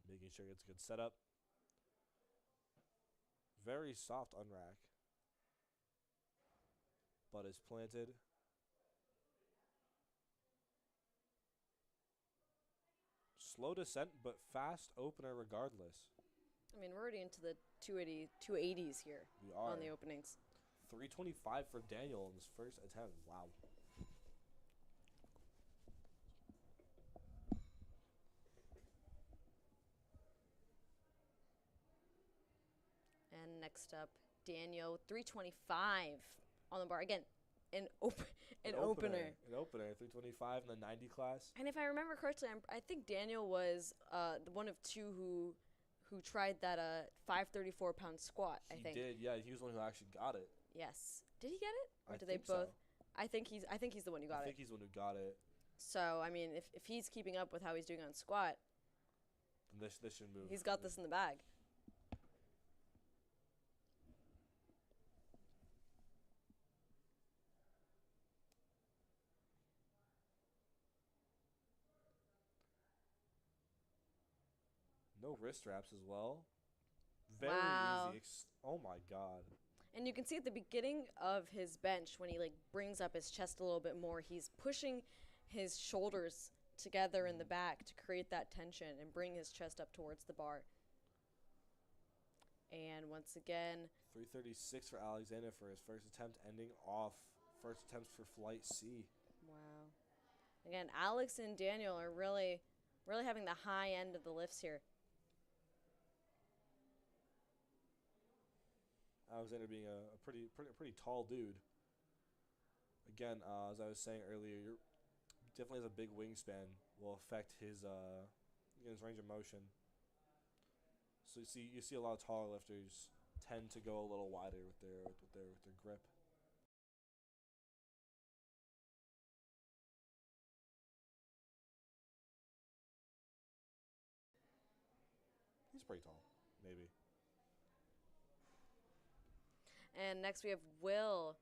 Making sure it's a good setup. Very soft unrack. Butt is planted. Slow descent, but fast opener regardless. We're already into the 280s here We are. on the openings. 325 for Daniel in his first attempt. Wow. And next up, Daniel, 325 on the bar. Again, an opener. An opener, 325 in the 90 class. And if I remember correctly, I think Daniel was the one of two who tried that 534-pound squat, I He think. did, yeah. He was the one who actually got it. Yes. Did he get it? Or I did they think both? so. I think he's the one who got I it. think he's the one who got it. So, I mean, if he's keeping up with how he's doing on squat, Then this should move. he's got this in the bag. No wrist straps as well. Very Wow. easy. Oh my god. And you can see at the beginning of his bench, when he like brings up his chest a little bit more, he's pushing his shoulders together in the back to create that tension and bring his chest up towards the bar. And once again, 336 for Alexander for his first attempt, ending off first attempts for flight C. wow. Again, Alex and Daniel are really having the high end of the lifts here. Alexander being a pretty tall dude. Again, as I was saying earlier, you're definitely has a big wingspan. Will affect his range of motion. So you see a lot of taller lifters tend to go a little wider with their grip. He's pretty tall, maybe. And next we have Will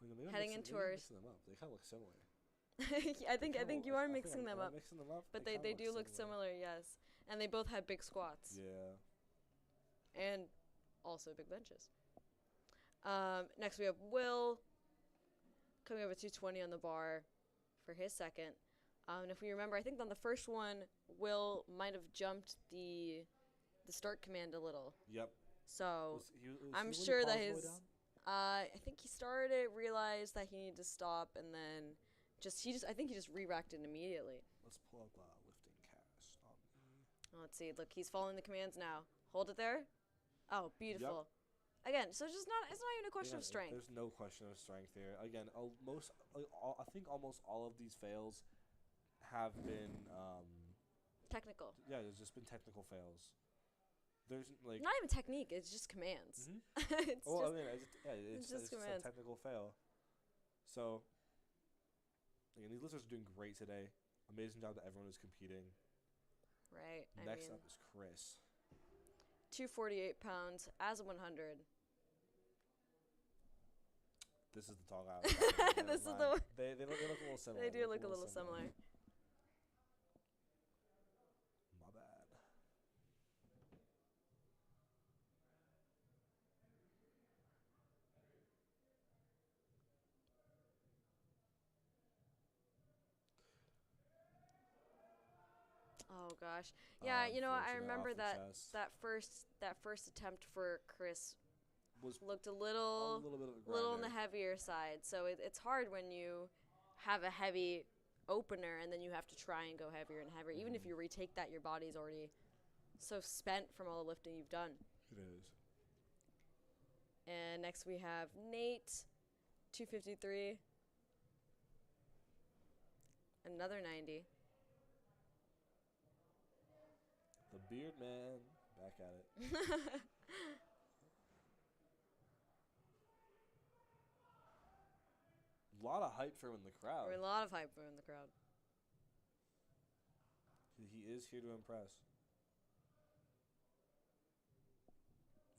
Maybe heading into our. mixing them up. They kind of look similar. I think you are mixing them up. Mixing them up, But they do look similar, yes. And they both have big squats. Yeah. And also big benches. Next we have Will coming over 220 on the bar for his second. And if we remember, I think on the first one, Will might have jumped the start command a little. Yep. So I'm he sure that paused all the way his. down? I think he started, realized that he needed to stop, and then I think he just re-racked it immediately. Let's pull up lifting cast on me. Let's see. Look, he's following the commands now. Hold it there. Oh, beautiful. Again, so it's not even a question of strength. There's no question of strength here. Again, I think almost all of these fails have been Technical. Yeah, there's just been technical fails. There's like Not even technique. It's just commands. Mm-hmm. it's it's just just a commands. technical fail. So again, these lifters are doing great today. Amazing job that everyone is competing. Right. Next up is Chris. 248 pounds as a 100. This is the tall guy. This is the one. They look a little similar. They do look a little similar. My bad. Oh gosh. Yeah, I Unfortunate remember off the that chest. that first attempt for Chris Was looked a a little little bit of a on the grinder. heavier side. So it's hard when you have a heavy opener and then you have to try and go heavier and heavier. Even if you retake that, your body's already so spent from all the lifting you've done. It is. And next we have Nate, 253. Another 90. The Beard Man, back at it. A lot of hype for him in the crowd. A lot of hype in the crowd. He is here to impress.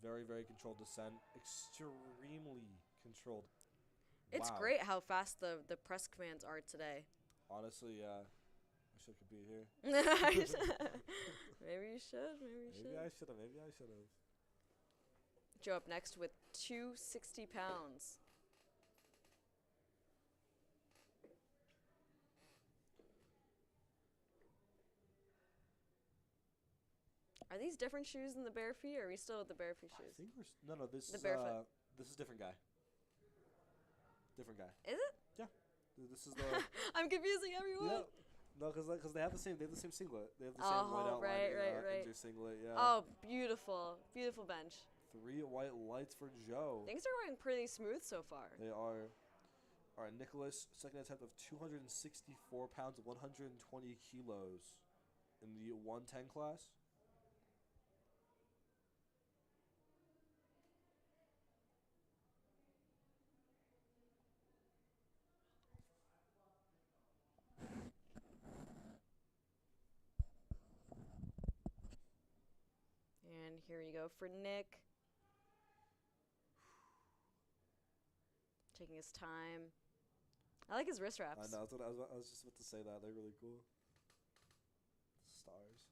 Very, very controlled descent. Extremely controlled. It's Wow. great how fast the press commands are today. Honestly, I should compete here. Maybe you should. Maybe I should have. Joe up next with 260 pounds. Are these different shoes than the bare feet, or are we still with the bare feet I shoes? think no. This The is barefoot. this is different guy. Different guy. Is it? Yeah. This is the. I'm confusing everyone. Yeah. No, because they have the same singlet. They have the same white outline. right. Inter singlet. Yeah. Oh, beautiful bench. 3 white lights for Joe. Things are going pretty smooth so far. They are. All right, Nicholas, second attempt of 264 pounds, 120 kilos in the 110 class. Here we go for Nick. Taking his time. I like his wrist wraps. I know. That's what I was just about to say that. They're really cool. Stars.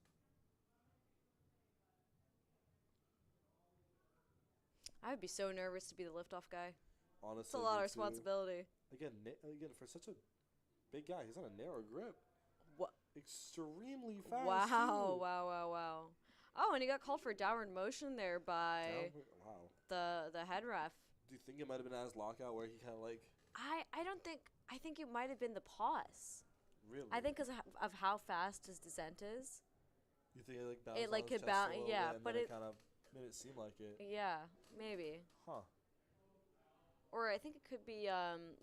I would be so nervous to be the liftoff guy. Honestly, It's a lot of me too. responsibility. Again, for such a big guy, he's on a narrow grip. What? Extremely fast. Wow, too. wow. Oh, and he got called for downward motion there by Wow. the head ref. Do you think it might have been as lockout where he kind of like? I don't think. I think it might have been the pause. Really? I think because of how fast his descent is. You think it like bounced It like on his could chest a bounce. little Yeah, bit, and but then it. kind of made it seem like it. Yeah, maybe. Huh. Or I think it could be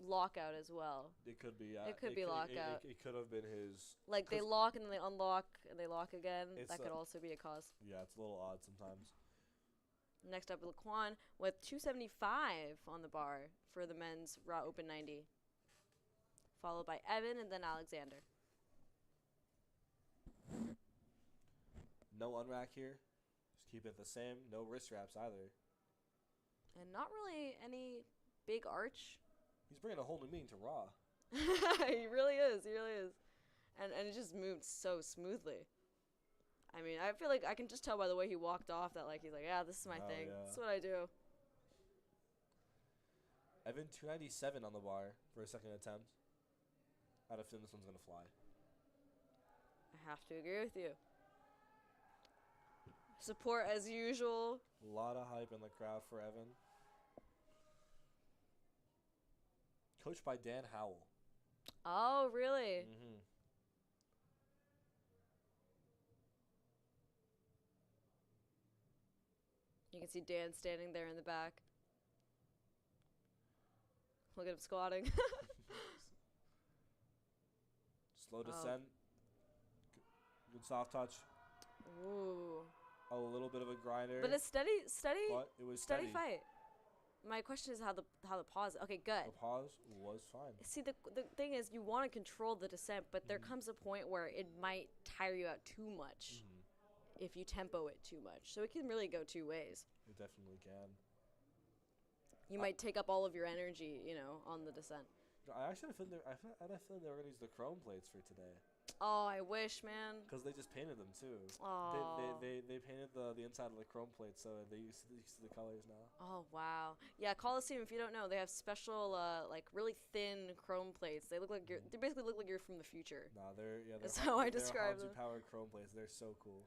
lockout as well. It could be. Yeah. It could be lockout. It could have been his. Like they lock and then they unlock and they lock again. It's That could also be a cause. Yeah, it's a little odd sometimes. Next up, Laquan with 275 on the bar for the men's Raw Open 90. Followed by Evan and then Alexander. No unrack here. Just keep it the same. No wrist wraps either. And not really any big arch. He's bringing a whole new meaning to Raw. He really is. And it just moved so smoothly. I mean, I feel like I can just tell by the way he walked off that like he's like, yeah, this is my thing. Yeah. This is what I do. Evan 297 on the bar for a second attempt. I have a feeling this one's gonna fly. I have to agree with you. Support as usual. A lot of hype in the crowd for Evan. Coached by Dan Howell. Oh, really? Mm-hmm. You can see Dan standing there in the back. Look at him squatting. Slow descent. Good soft touch. Ooh. A little bit of a grinder. But it's steady But it was steady. fight. My question is how the pause. Okay, good. The pause was fine. See, the thing is, you want to control the descent, but there comes a point where it might tire you out too much if you tempo it too much. So it can really go two ways. It definitely can. You might take up all of your energy, on the descent. I actually had a feeling they were going to use the chrome plates for today. Oh, I wish, man. Because they just painted them, too. Oh. They painted the inside of the chrome plates, so they use the colors now. Oh, wow. Yeah, Colosseum, if you don't know, they have special, like, really thin chrome plates. They basically look like you're from the future. Nah, they're That's how I describe them. powered chrome plates. They're so cool.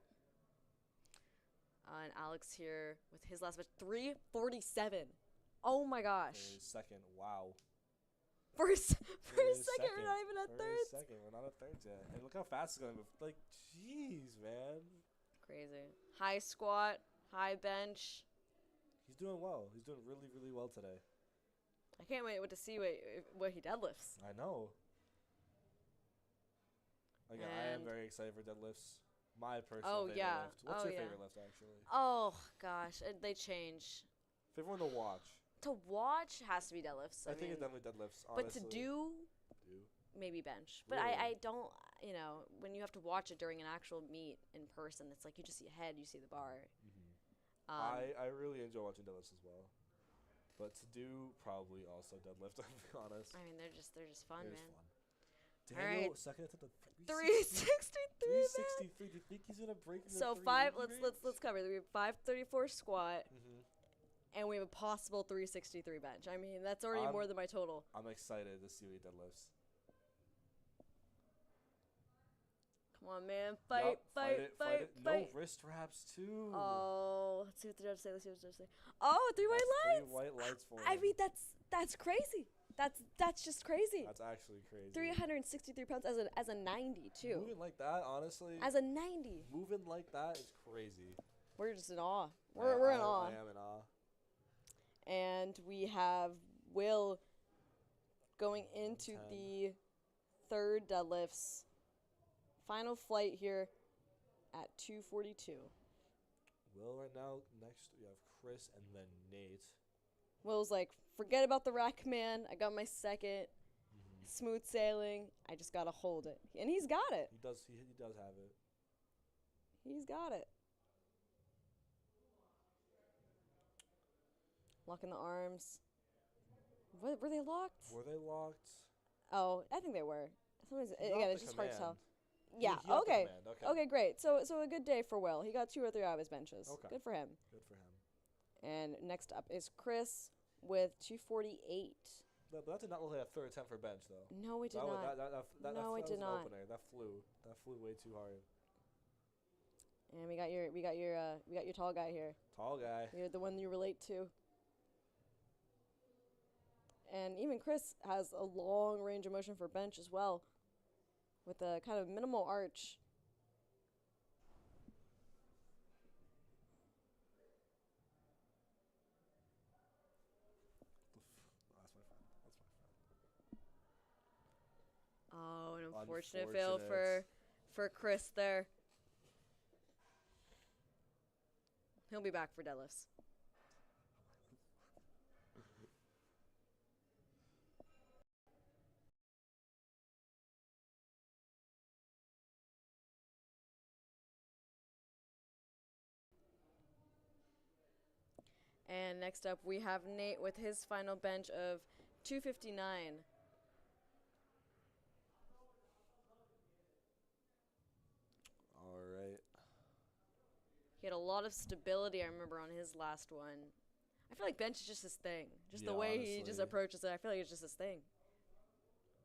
And Alex here with his last match, 347. Oh, my gosh. For a second, wow. For a second, we're not even at thirds. For a second, we're not at thirds yet. And look how fast it's going. Like, jeez, man. Crazy. High squat, high bench. He's doing well. He's doing really, really well today. I can't wait to see what he deadlifts. I know. Again, I am very excited for deadlifts. My personal favorite lift. What's your favorite lift, actually? Oh, gosh. They change. Favorite one to watch? To watch has to be deadlifts. I think it's definitely deadlifts, honestly. But to do, maybe bench. But Really? I don't, when you have to watch it during an actual meet in person, it's like you just see a head, you see the bar. I really enjoy watching deadlifts as well. But to do, probably also deadlift, I'll be honest. I mean, they're just fun, They're man. just fun. Daniel, All right. second attempt at 363, man. 363. Do you think he's gonna break the So 380 let's cover it. We have 534 squat, Mm-hmm. and we have a possible 363 bench. I mean, that's already more than my total. I'm excited to see what he deadlifts. Come on, man. Fight. No wrist wraps, too. Oh, let's see what the judge say. Oh, three white lights. 3 white lights for him. I mean, that's crazy. That's just crazy. That's actually crazy. 363 pounds as a 90 too. Moving like that, honestly. As a 90. Moving like that is crazy. We're just in awe. We're in awe. I am in awe. And we have Will going into the third deadlifts. Final flight here at 242. Will right now. Next we have Chris and then Nate. Will's like, forget about the rack, man. I got my second. Smooth sailing. I just got to hold it. And he's got it. He does have it. He's got it. Locking the arms. Were they locked? Were they locked? Oh, I think they were. Sometimes, He again, got it's the just hard to command. tell. Yeah. He got the Okay. command, okay. Okay. Great. So a good day for Will. He got 2 or 3 out of his benches. Okay. Good for him. Good for him. And next up is Chris with 248. But that did not look like a third attempt for bench, though. No, it did not. That it was did an not. opener. That flew way too hard. And we got your tall guy here. Tall guy. You're the one you relate to. And even Chris has a long range of motion for bench as well, with a kind of minimal arch. That's my friend. Oh, an unfortunate fail for Chris there. He'll be back for deadlifts. And next up, we have Nate with his final bench of 259. All right. He had a lot of stability, I remember, on his last one. I feel like bench is just his thing. Just the way he just approaches it, I feel like it's just his thing.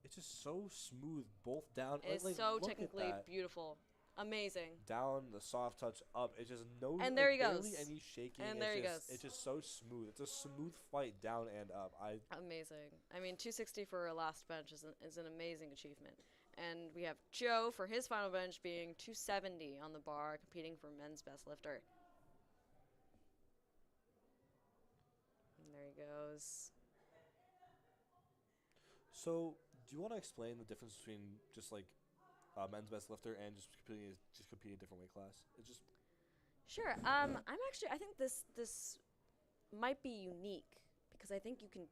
It's just so smooth, both down. It's so technically beautiful. Amazing. Down, the soft touch, up. It's just no. And there he barely goes. Any shaking. And there he goes. It's just so smooth. It's a smooth flight down and up. Amazing. I mean, 260 for a last bench is an amazing achievement. And we have Joe for his final bench being 270 on the bar, competing for men's best lifter. And there he goes. So, do you want to explain the difference between just like men's best lifter and just competing a different weight class? It's just sure. I think this might be unique because I think you can.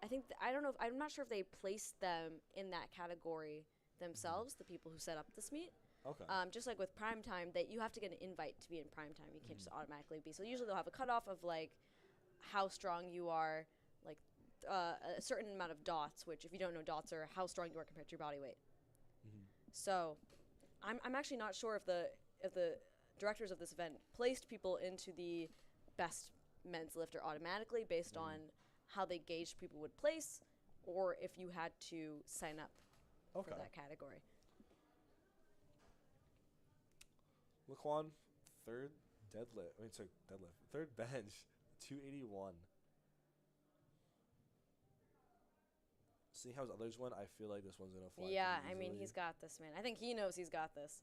I don't know. I'm not sure if they placed them in that category themselves. The people who set up this meet. Okay. Just like with prime time, that you have to get an invite to be in prime time. You can't just automatically be. So usually they'll have a cutoff of like how strong you are, like a certain amount of dots. Which, if you don't know, dots are how strong you are compared to your body weight. So, I'm actually not sure if the directors of this event placed people into the best men's lifter automatically based on how they gauged people would place, or if you had to sign up for that category. Laquan, third bench, 281. Seeing how his others went, I feel like this one's gonna fly. Yeah, I mean, he's got this, man. I think he knows he's got this.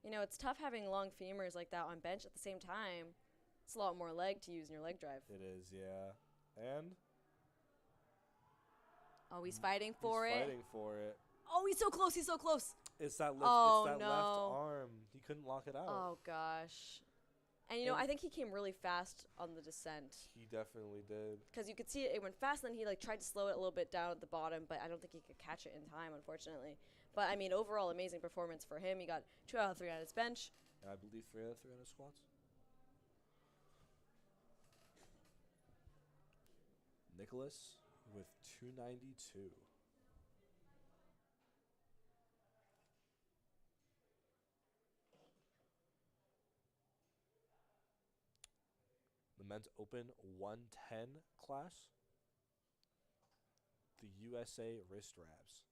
You know, it's tough having long femurs like that on bench at the same time. It's a lot more leg to use in your leg drive. It is, yeah. And oh, he's fighting for it. Fighting for it. Oh, he's so close. He's so close. It's that lift. Oh, it's that no. left arm. He couldn't lock it out. Oh gosh. And, you know, I think he came really fast on the descent. He definitely did. Because you could see it went fast, and then he, like, tried to slow it a little bit down at the bottom, but I don't think he could catch it in time, unfortunately. But, I mean, overall, amazing performance for him. He got 2 out of 3 on his bench. And I believe 3 out of 3 on his squats. Nicholas with 292. The men's open 110 class. The USA wrist wraps.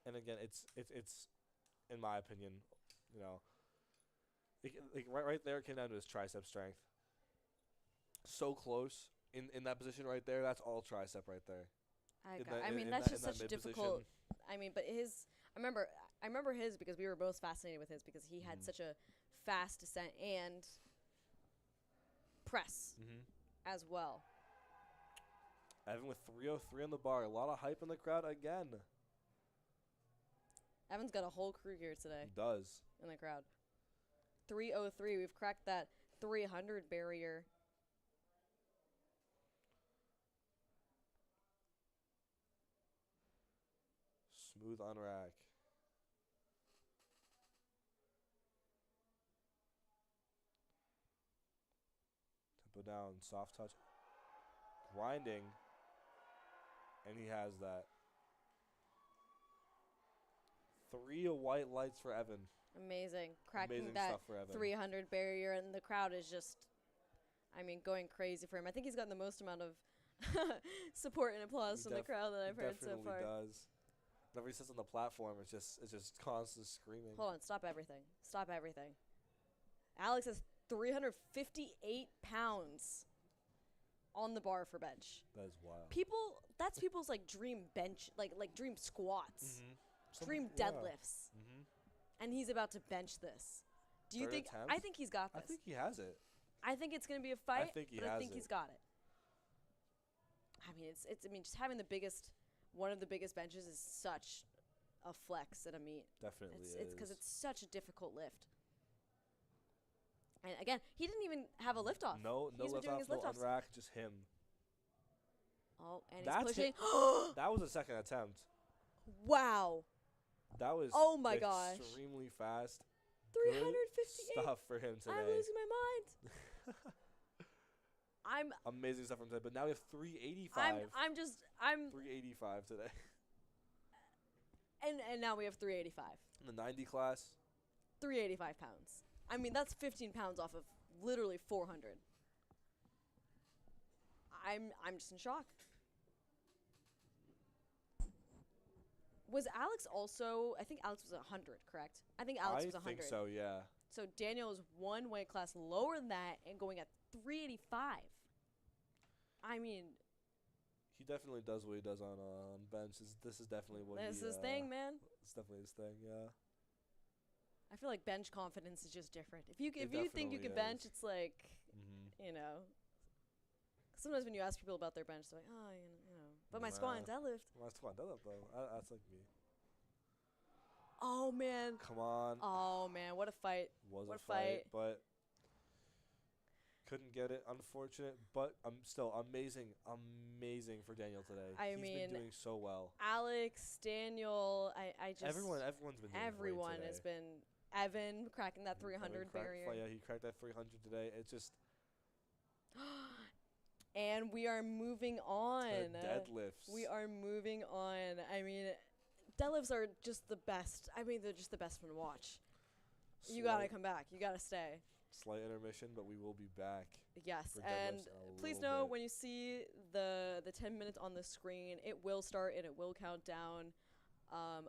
And again, it's in my opinion, you know, right there it came down to his tricep strength. So close in that position right there. That's all tricep right there. That's just such a difficult. I mean, but I remember his because we were both fascinated with his because he had such a fast descent and press as well. Evan with 303 on the bar. A lot of hype in the crowd again. Evan's got a whole crew here today. He does. In the crowd. 303. We've cracked that 300 barrier. Smooth on rack. Tempo down. Soft touch. Grinding. And he has that. 3 white lights for Evan. Amazing. Cracking Amazing that stuff for Evan. 300 barrier, and the crowd is just, I mean, going crazy for him. I think he's gotten the most amount of support and applause from the crowd that I've heard so far. Definitely does. Whenever he sits on the platform, it's just constant screaming. Hold on, stop everything. Stop everything. Alex has 358 pounds on the bar for bench. That is wild. That's people's like dream bench, like dream squats, dream deadlifts, and he's about to bench this. Do you think? Attempt? I think he's got this. I think he has it. I think it's gonna be a fight. I think he but has I think it. he's got it. I mean, it's. I mean, just having one of the biggest benches is such a flex at a meet. Definitely It's is. because it's such a difficult lift. And again, he didn't even have a lift off. No He's been lift doing off, his no lift offs. unrack, just him. Oh, and That's he's pushing. That was a second attempt. Wow. That was Oh my gosh. Extremely fast. 358. Good stuff for him today. I'm losing my mind. Amazing stuff from today. But now we have 385. I'm 385 today. And now we have 385. In the 90 class. 385 pounds. I mean, that's 15 pounds off of literally 400. I'm just in shock. Was Alex also? I think Alex was 100, correct? I think Alex was 100. I think so, yeah. So Daniel is one weight class lower than that and going at 385. I mean, he definitely does what he does on bench. This is definitely what this is his thing, man. It's definitely his thing, yeah. I feel like bench confidence is just different. If you think you can is. bench, it's like, you know. Sometimes when you ask people about their bench, they're like, oh, you know. But my squat and deadlift. My squat and deadlift, though. That's like me. Oh, man. Come on. Oh, man. What a fight. Was what a fight, but couldn't get it. Unfortunate, but still amazing for Daniel today. He's been doing so well. Alex, Daniel, I just everyone's been doing everyone great has been. Evan cracking that 300 barrier. Yeah, he cracked that 300 today. It's just. And we are moving on. Deadlifts. We are moving on. I mean, deadlifts are just the best. I mean, they're just the best one to watch. You got to come back. You got to stay. Slight intermission, but we will be back. Yes, and please know when you see the 10 minutes on the screen, it will start and it will count down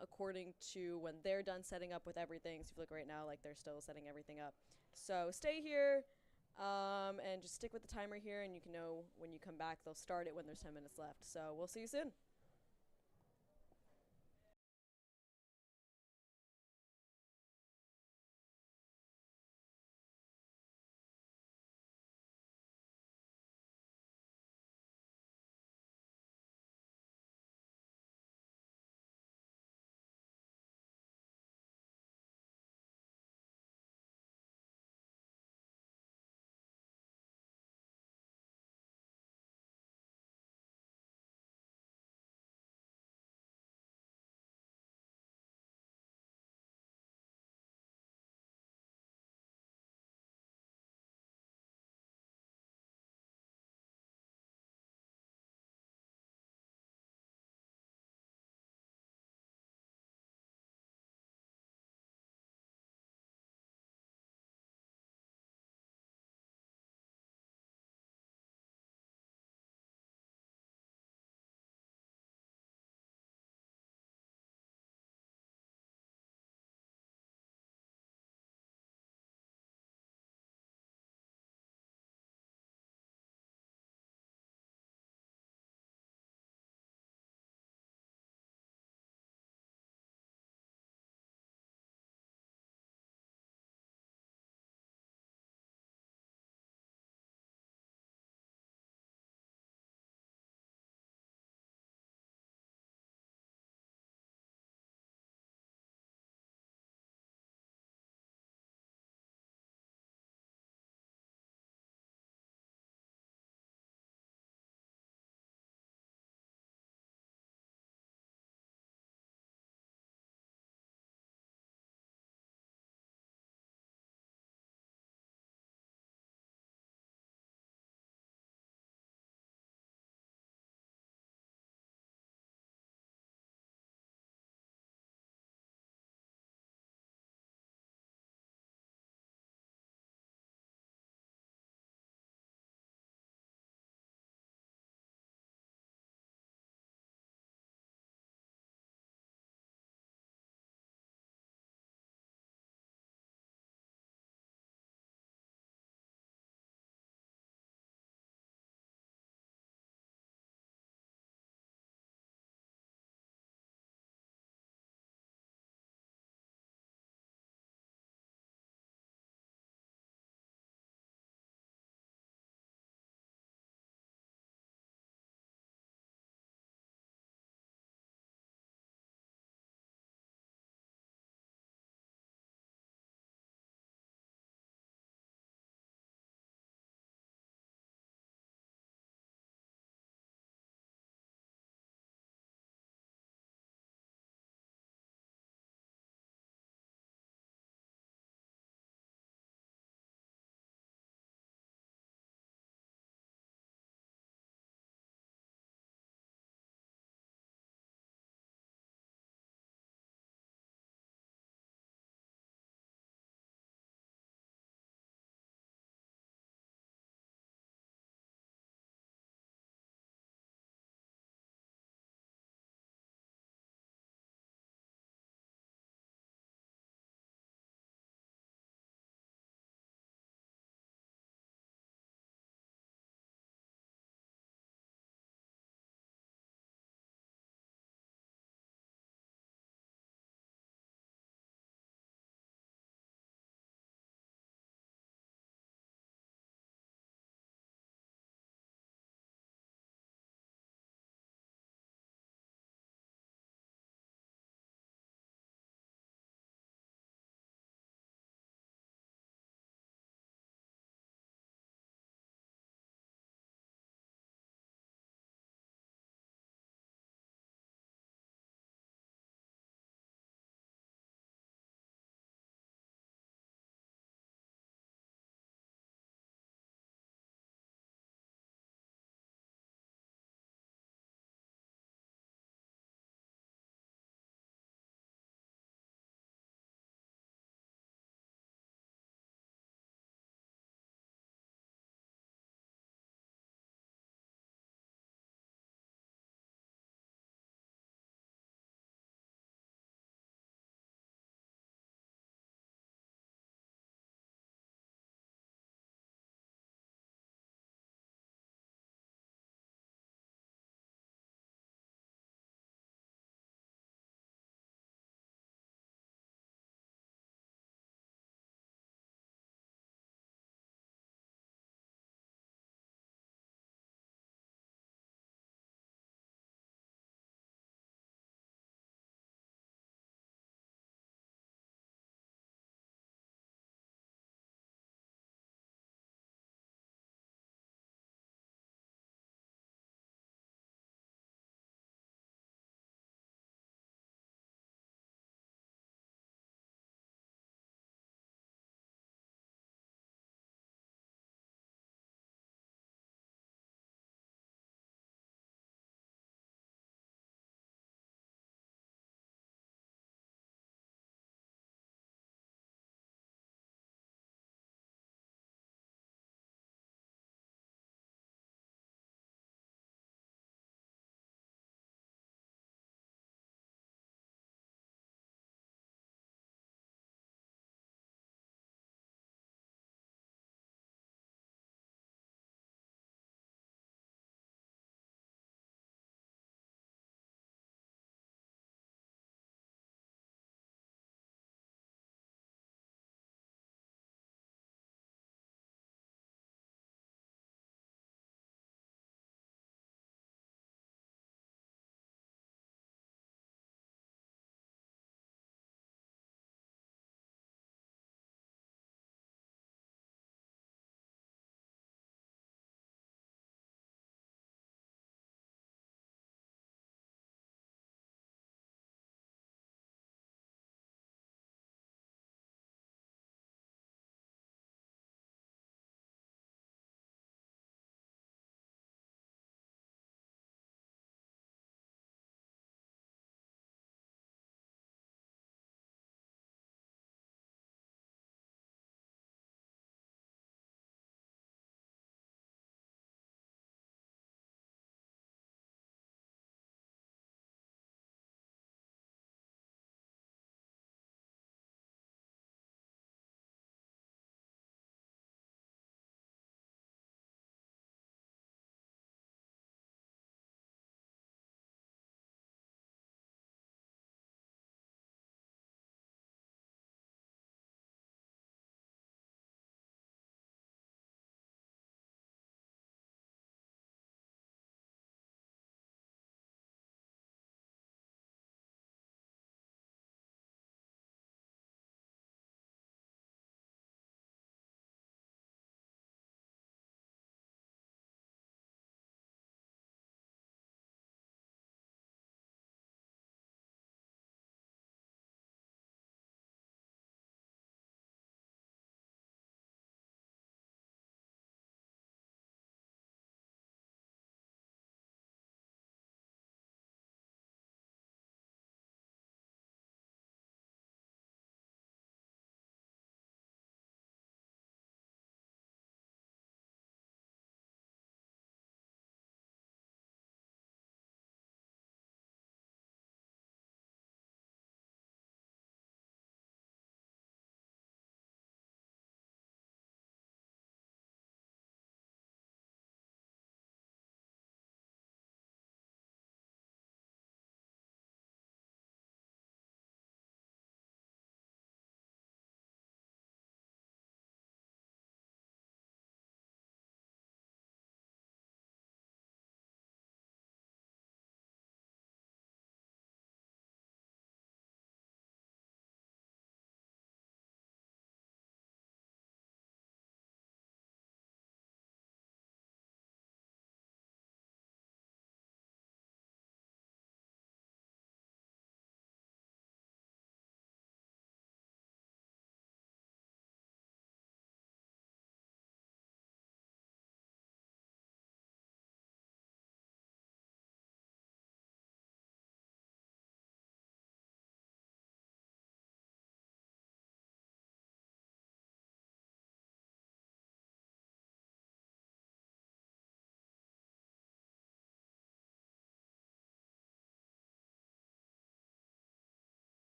according to when they're done setting up with everything. So if you look right now, like they're still setting everything up. So stay here. And just stick with the timer here, and you can know when you come back. They'll start it when there's 10 minutes left. So we'll see you soon.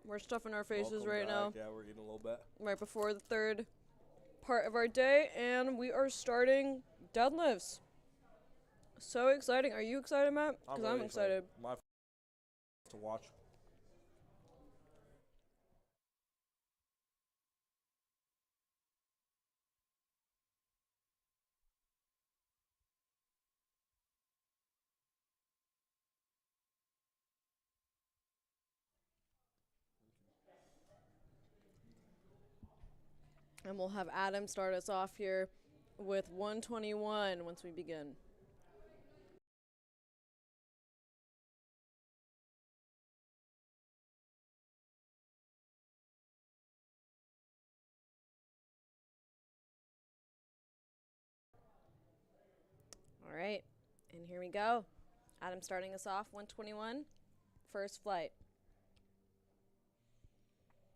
We're stuffing our faces Welcome right now. back. Yeah, we're eating a little bit. Right before the third part of our day, and we are starting deadlifts. So exciting. Are you excited, Matt? Because I'm really excited. My to watch. And we'll have Adam start us off here with 121 once we begin. All right, and here we go. Adam starting us off, 121, first flight.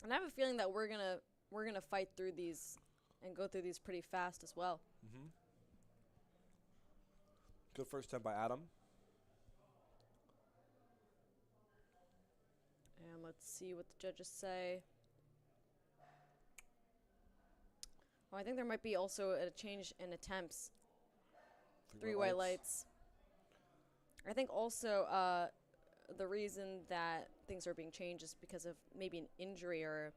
And I have a feeling that we're gonna fight through these and go through these pretty fast as well. Mm-hmm. Good first attempt by Adam. And let's see what the judges say. Oh, I think there might be also a change in attempts. Three white lights. I think also the reason that things are being changed is because of maybe an injury or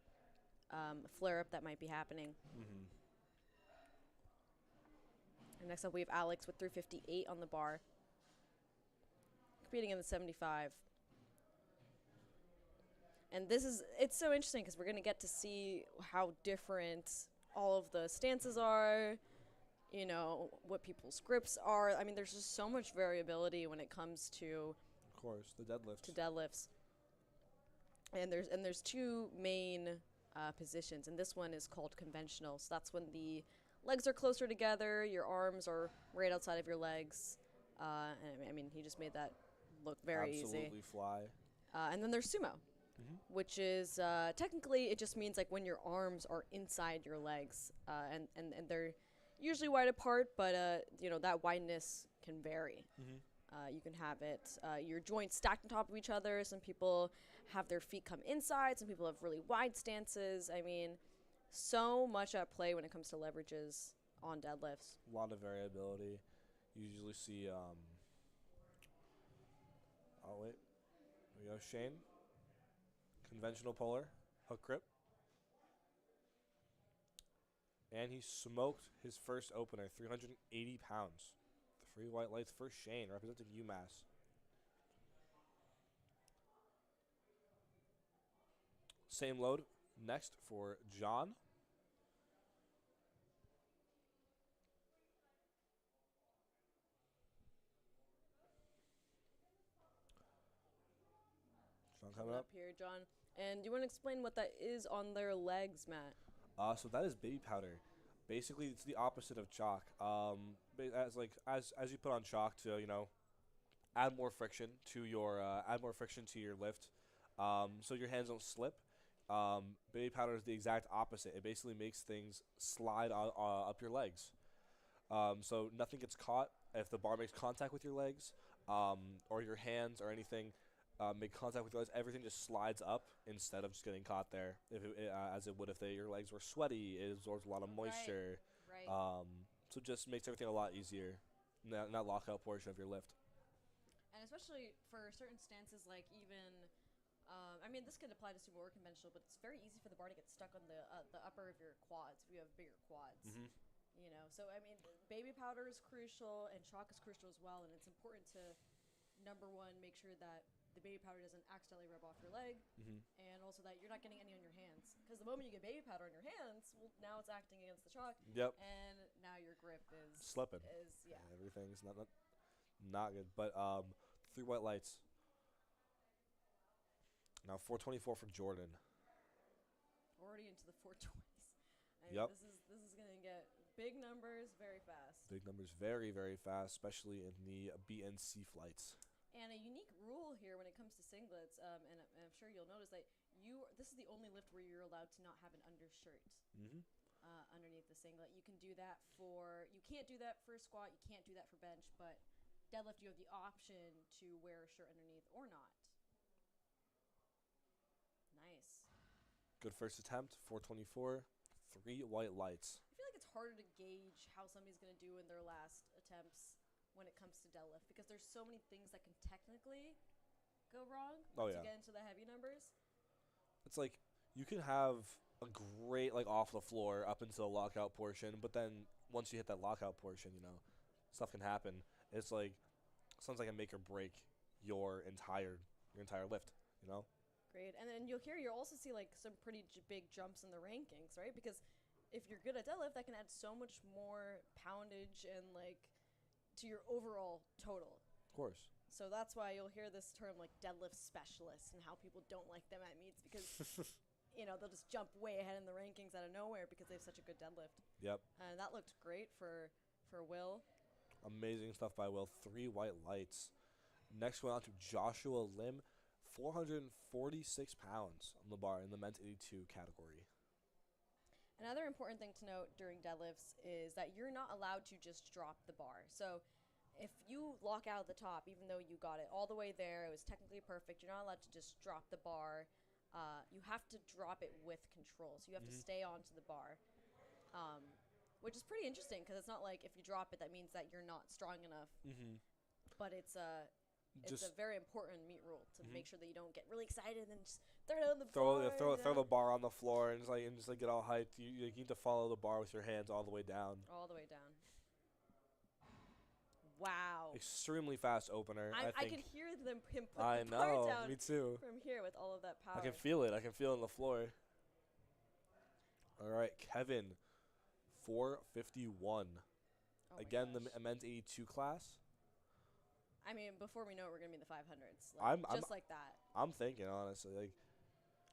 a flare-up that might be happening. Mm-hmm. And next up we have Alex with 358 on the bar, competing in the 75. And it's so interesting because we're going to get to see how different all of the stances are, you know, what people's grips are. I mean, there's just so much variability when it comes to, Of course, the deadlifts. deadlifts. And there's two main positions, and this one is called conventional. So that's when the legs are closer together, your arms are right outside of your legs. And I mean, he just made that look very easy. Absolutely fly. And then there's sumo, which is technically it just means like when your arms are inside your legs, and they're usually wide apart, but you know that wideness can vary. You can have it your joints stacked on top of each other. Some people have their feet come inside. Some people have really wide stances. I mean, so much at play when it comes to leverages on deadlifts. A lot of variability. You usually see. Oh wait, there we go. Shane. Conventional puller, hook grip. And he smoked his first opener, 380 pounds. The three white lights for Shane, representing UMass. Same load next for John. John coming up. Here, John. And do you want to explain what that is on their legs, Matt? So that is baby powder. Basically, it's the opposite of chalk. As you put on chalk to add more friction to your lift, so your hands don't slip. Baby powder is the exact opposite. It basically makes things slide up your legs. So nothing gets caught if the bar makes contact with your legs, or your hands or anything. Make contact with your legs, everything just slides up instead of just getting caught there. As it would if your legs were sweaty, it absorbs a lot of moisture. Right. So just makes everything a lot easier. Not lockout portion of your lift. And especially for certain stances, like even, I mean, this could apply to sumo or conventional, but it's very easy for the bar to get stuck on the upper of your quads. If you have bigger quads. You know, so I mean, baby powder is crucial and chalk is crucial as well, and it's important to, number one, make sure that the baby powder doesn't accidentally rub off your leg, and also that you're not getting any on your hands. Because the moment you get baby powder on your hands, well, now it's acting against the chalk. Yep. And now your grip is slipping. Yeah. Everything's not good. But three white lights. Now 424 for Jordan. Already into the 420s. Yep. This is gonna get big numbers very fast. Big numbers very, very fast, especially in the B and C flights. And a unique rule here when it comes to singlets, and I'm sure you'll notice that this is the only lift where you're allowed to not have an undershirt underneath the singlet. You can't do that for squat, you can't do that for bench, but deadlift you have the option to wear a shirt underneath or not. Nice. Good first attempt, 424, 3 white lights. I feel like it's harder to gauge how somebody's going to do in their last attempts when it comes to deadlift because there's so many things that can technically go wrong once you get into the heavy numbers. It's like you can have a great like off the floor up until the lockout portion, but then once you hit that lockout portion, stuff can happen. It's like sometimes I can make or break your entire lift, Great. And then you'll also see like some pretty big jumps in the rankings, right? Because if you're good at deadlift, that can add so much more poundage and like to your overall total. Of course. So that's why you'll hear this term like deadlift specialist and how people don't like them at meets because they'll just jump way ahead in the rankings out of nowhere because they have such a good deadlift. Yep. And that looked great for Will. Amazing stuff by Will. 3 white lights. Next one on to Joshua Lim, 446 pounds on the bar in the men's 82 category. Another important thing to note during deadlifts is that you're not allowed to just drop the bar. So if you lock out at the top, even though you got it all the way there, it was technically perfect, you're not allowed to just drop the bar. You have to drop it with control. So you have to stay onto the bar, which is pretty interesting because it's not like if you drop it, that means that you're not strong enough. But it's a very important meet rule to make sure that you don't get really excited and just throw it on the bar. Throw the bar on the floor and just get all hyped. You need to follow the bar with your hands all the way down. All the way down. Wow. Extremely fast opener. I could hear him put the bar down me too. From here with all of that power. I can feel it. I can feel it on the floor. All right, Kevin, 451. Again, gosh. the men's 82 class. I mean, before we know it, we're going to be in the 500s. Just like that. I'm thinking, honestly.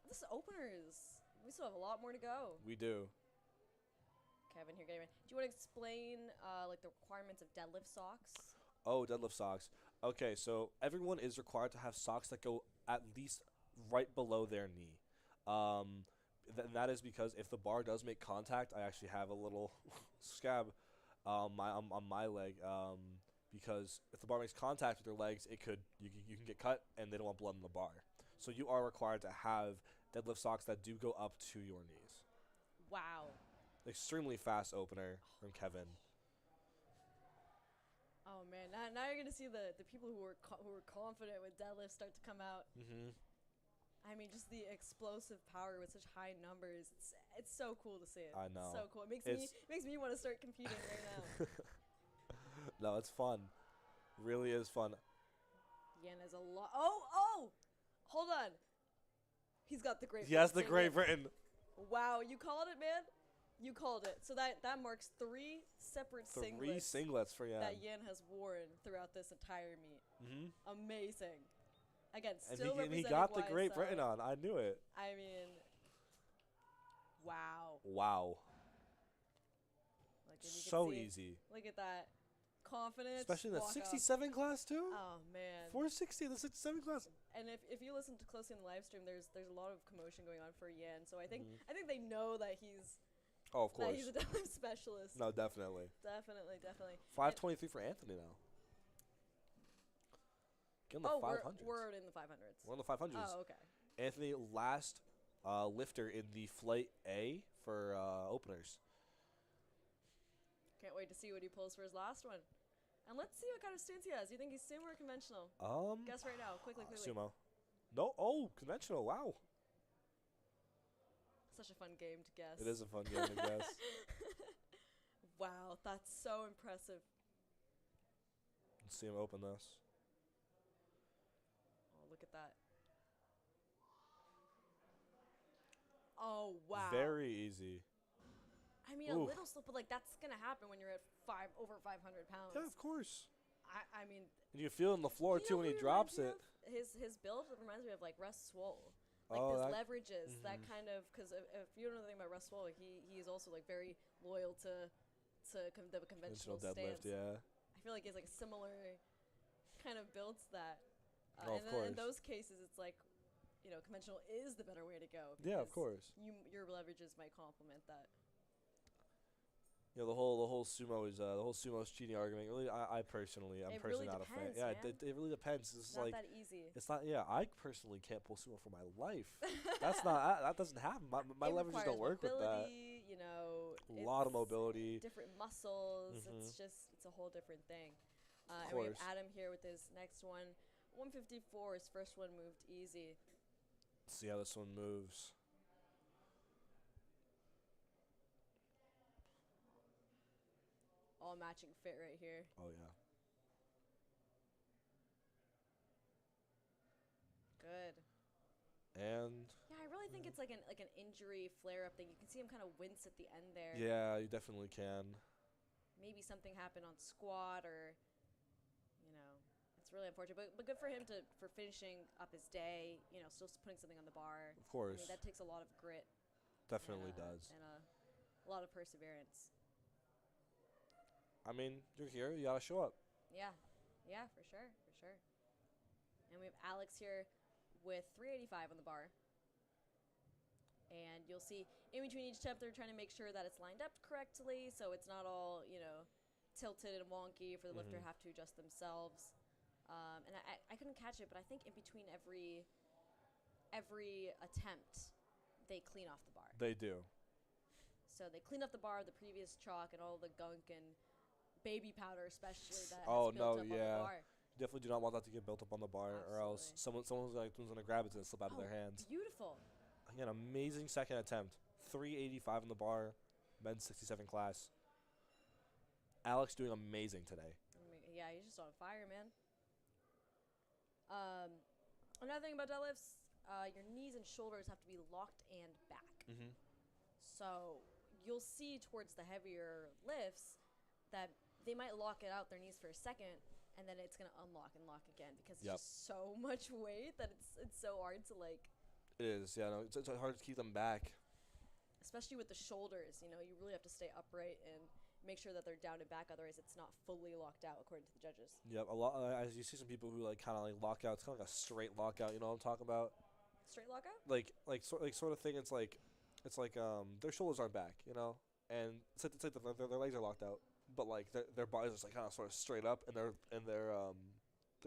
This opener is... We still have a lot more to go. We do. Kevin, here, get him in. Do you want to explain, the requirements of deadlift socks? Oh, deadlift socks. Okay, so everyone is required to have socks that go at least right below their knee. That is because if the bar does make contact, I actually have a little scab on my leg. Because if the bar makes contact with your legs, you can get cut, and they don't want blood in the bar. So you are required to have deadlift socks that do go up to your knees. Wow. Extremely fast opener from Kevin. Oh man, now you're gonna see the people who were confident with deadlifts start to come out. I mean, just the explosive power with such high numbers. It's so cool to see it. I know. It's so cool. It makes me want to start competing right now. No, it's fun. Really is fun. Yan has a lot. Oh! Hold on. He's got the Great Britain. He has the Great Britain. Wow, you called it, man. You called it. So that marks 3 separate singlets. 3 singlets for Yan. That Yan has worn throughout this entire meet. Amazing. Again, still and representing he got the YSL. Great Britain on. I knew it. I mean, wow. Like, So easy. Look at that. Confidence. Especially in the 67 class, too? Oh, man. 460 in the 67 class. And if you listen to Colosseum live stream, there's a lot of commotion going on for Yan. So I think they know that he's... Oh, of course. That he's a deadlift specialist. No, definitely. Definitely. 523 for Anthony now. Get in the 500s. We're in the 500s. We're in the 500s. Oh, okay. Anthony, last lifter in the Flight A for openers. Can't wait to see what he pulls for his last one. And let's see what kind of stance he has. Do you think he's sumo or conventional? Guess right now. Quickly. Sumo. No. Oh, conventional. Wow. Such a fun game to guess. It is a fun game to guess. Wow, that's so impressive. Let's see him open this. Oh, look at that. Oh, wow. Very easy. I mean, a little slow, but like that's gonna happen when you're at over 500 pounds. Yeah, of course. I mean. And you feel it on the floor too when he drops it. His build reminds me of like Russ Swole. Like this leverages that kind of, because if you don't know anything about Russ Swole, he is also like very loyal to the conventional deadlift. stance. Yeah. I feel like he's like a similar kind of build to that. Of course. In those cases, it's like, conventional is the better way to go. Yeah, of course. Your leverages might complement that. You know, the whole sumo's cheating argument. Really, I'm personally It personally really not a fan. depends, Yeah, man. it really depends. It's Not like that easy. it's not. Yeah, I personally can't pull sumo for my life. That's not. That doesn't happen. My It leverages don't requires work with that. mobility, you know. A lot of It's mobility. different muscles. Mhm. It's a whole different thing. Of And we have course. Adam here with his next one. 154, his first one moved easy. Let's see how this one moves. All matching fit right here. Oh yeah. Good. And Yeah, I really think it's like an injury flare up thing. You can see him kind of wince at the end there. yeah, you definitely can. Maybe something happened on squat or, you know, it's really unfortunate. But good for him for finishing up his day. You know, still putting something on the bar. Of course. I mean, that takes a lot of grit. Definitely and, does. And a lot of perseverance. I mean, you're here. You gotta show up. Yeah, for sure. And we have Alex here with 385 on the bar. And you'll see in between each attempt, they're trying to make sure that it's lined up correctly, so it's not all, you know, tilted and wonky for the lifter to have to adjust themselves. And I couldn't catch it, but I think in between every attempt, they clean off the bar. They do. So they clean up the bar, the previous chalk, and all the gunk and baby powder, especially that Oh has built no, up on the yeah. bar. Definitely do not want that to get built up on the bar, or else someone's gonna grab it and slip out of their hands. Beautiful. Again, amazing second attempt. 385 on the bar, men's 67 class. Alex doing amazing today. Yeah, he's just on fire, man. Another thing about deadlifts, your knees and shoulders have to be locked and back. Mm-hmm. So you'll see towards the heavier lifts that they might lock it out their knees for a second, and then it's gonna unlock and lock again because it's just so much weight that it's so hard to like. It is, yeah. No, it's hard to keep them back. Especially with the shoulders, you know, you really have to stay upright and make sure that they're down and back. Otherwise, it's not fully locked out according to the judges. Yep, a lot. As you see some people who like kind of like lock out. It's kind of like a straight lockout. You know what I'm talking about? Straight lockout? Like sort of thing. It's like their shoulders aren't back. You know, and it's like their legs are locked out, but like their bodies are just like kind of sort of straight up, and their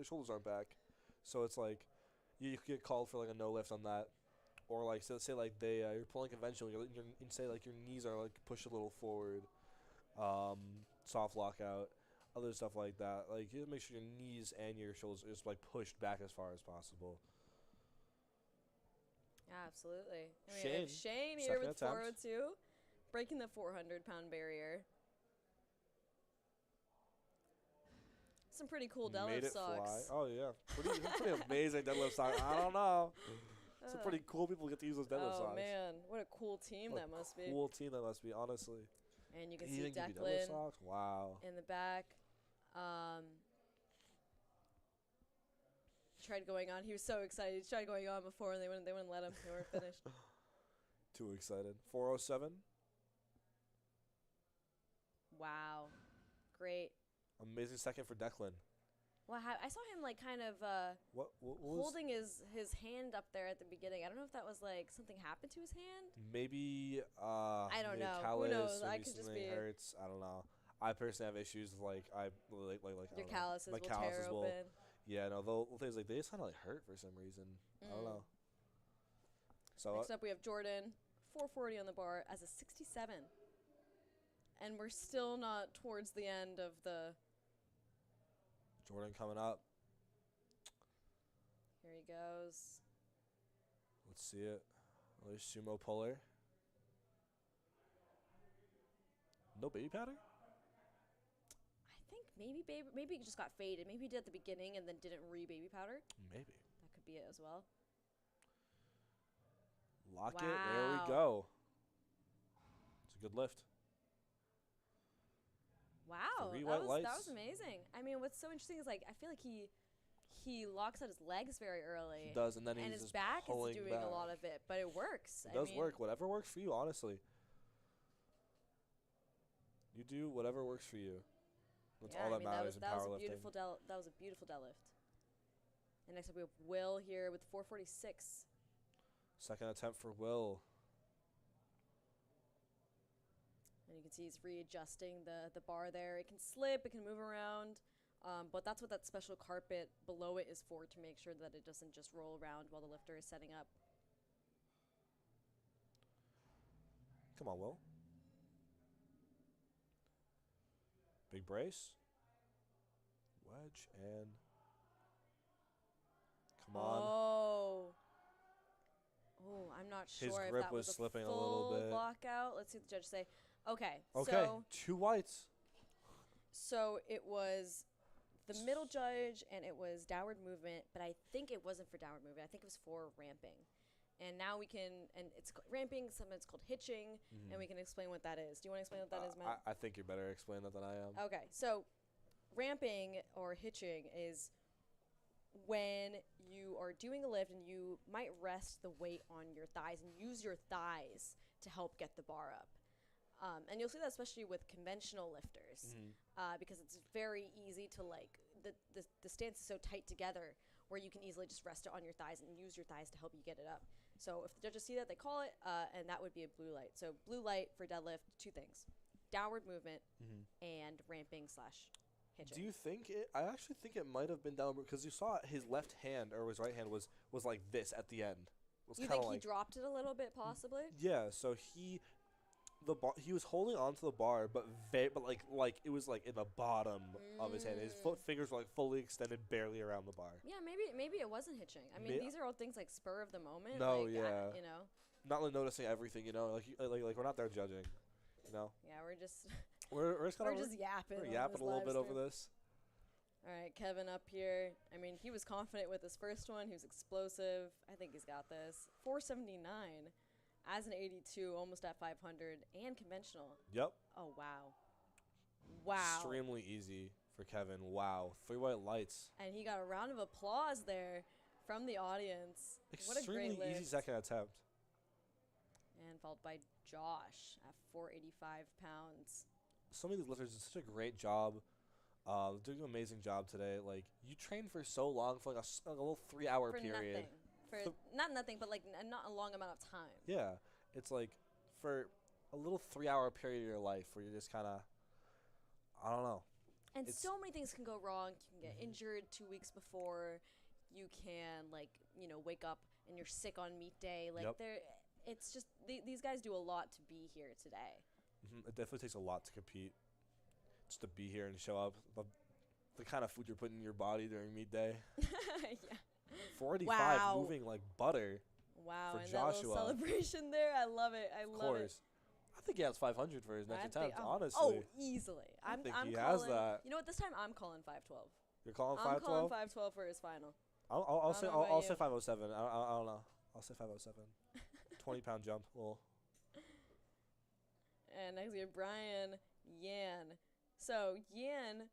shoulders aren't back. So it's like you could get called for like a no lift on that. Or like say like you're pulling conventional, you say like your knees are like pushed a little forward, soft lockout, other stuff like that. Like you make sure your knees and your shoulders are just like pushed back as far as possible. Yeah, absolutely. I mean, Shane, Shane here with attempt. 402, breaking the 400-pound barrier. Some pretty cool deadlift Made it socks. fly. Oh yeah, pretty amazing deadlift socks. I don't know. Some pretty cool people get to use those deadlift socks. Oh man, what a cool team that must be. Cool team that must be, honestly. And you can He see didn't give you deadlift Declan socks? Wow. in the back. Tried going on. He was so excited. He tried going on before, and they wouldn't let him. They weren't finished. Too excited. 407. Wow, great. Amazing second for Declan. Well, I saw him like kind of What was holding his hand up there at the beginning. I don't know if that was like something happened to his hand. maybe I don't maybe know. Who callus, knows? or I maybe could just something be. hurts. I don't know. I personally have issues with like I don't know. Your calluses My will calluses tear will- open. Yeah, no, the things like they just kind of like hurt for some reason. I don't know. So Next up, we have Jordan, 440 on the bar as a 67, and we're still not towards the end of the. Jordan coming up. Here he goes. Let's see it. Another sumo puller. No baby powder? I think maybe it just got faded. Maybe he did at the beginning and then didn't baby powder. Maybe. That could be it as well. Lock it. There we go. It's a good lift. Wow, Three that white was lights. amazing. I mean, what's so interesting is like I feel like he locks out his legs very early. He does, and then he's his just back is pulling doing back. a lot of it, but it works. It does work. Whatever works for you, honestly. You do whatever works for you. That's all that matters in that was a powerlifting. beautiful that was a beautiful deadlift. And next up we have Will here with 446. Second attempt for Will. And You can see he's readjusting the bar there. It can slip, it can move around, but that's what that special carpet below it is for, to make sure that it doesn't just roll around while the lifter is setting up. Come on, Will. Big brace. Wedge and... Come on. Oh. Oh, I'm not His sure if grip that was was slipping a a little full bit. lockout. Let's see what the judge say. Okay. Okay, 2 whites. So it was the middle judge, and it was downward movement, but I think it wasn't for downward movement. I think it was for ramping. And now we can, and it's ramping, sometimes it's called hitching, and we can explain what that is. Do you want to explain what that is, Matt? I think you're better at explaining that than I am. Okay, so ramping or hitching is when you are doing a lift and you might rest the weight on your thighs and use your thighs to help get the bar up. And you'll see that especially with conventional lifters, because it's very easy to, like, the stance is so tight together where you can easily just rest it on your thighs and use your thighs to help you get it up. So if the judges see that, they call it, and that would be a blue light. So blue light for deadlift, 2 things: downward movement and ramping / hitching. Do you think it? I actually think it might have been downward, because you saw his left hand or his right hand was like this at the end. You think he dropped it a little bit, possibly? Yeah. So he was holding onto the bar, but like it was like in the bottom of his hand. His fingers were like fully extended, barely around the bar. Yeah, maybe it wasn't hitching. I mean, these are all things like spur of the moment. No, like, yeah. You know. Not like noticing everything, you know. Like we're not there judging, you know. Yeah, we're just we're just kind of just yapping. We're yapping a little bit over this. All right, Kevin up here. I mean, he was confident with his first one. He was explosive. I think he's got this. 479 as an 82, almost at 500, and conventional. Yep. Oh, wow. Wow. Extremely easy for Kevin. Wow. 3 white lights. And he got a round of applause there from the audience. What a great Extremely easy lift. second attempt. And followed by Josh at 485 pounds. Some of these lifters did such a great job. Doing an amazing job today. Like, you trained for so long for like a little 3-hour period. Nothing. For not nothing, but like not a long amount of time. Yeah. It's like for a little 3-hour period of your life where you're just kind of, I don't know. And so many things can go wrong. You can get injured 2 weeks before. You can, like, you know, wake up and you're sick on meet day. Like, it's just, these guys do a lot to be here today. It definitely takes a lot to compete. Just to be here and show up. The kind of food you're putting in your body during meet day. Yeah. 485 moving like butter. Wow, for and Joshua. that little celebration there. I love it. I love it. Of course. I think he has 500 for his next attempt, honestly. Oh, easily. I think I'm he calling, has that. You know what? This time I'm calling 512. You're calling 512? I'm calling 512 for his final. I'll say 507. I don't know. I'll say 507. 20-pound jump. Well. And next we have Brian Yan. So Yan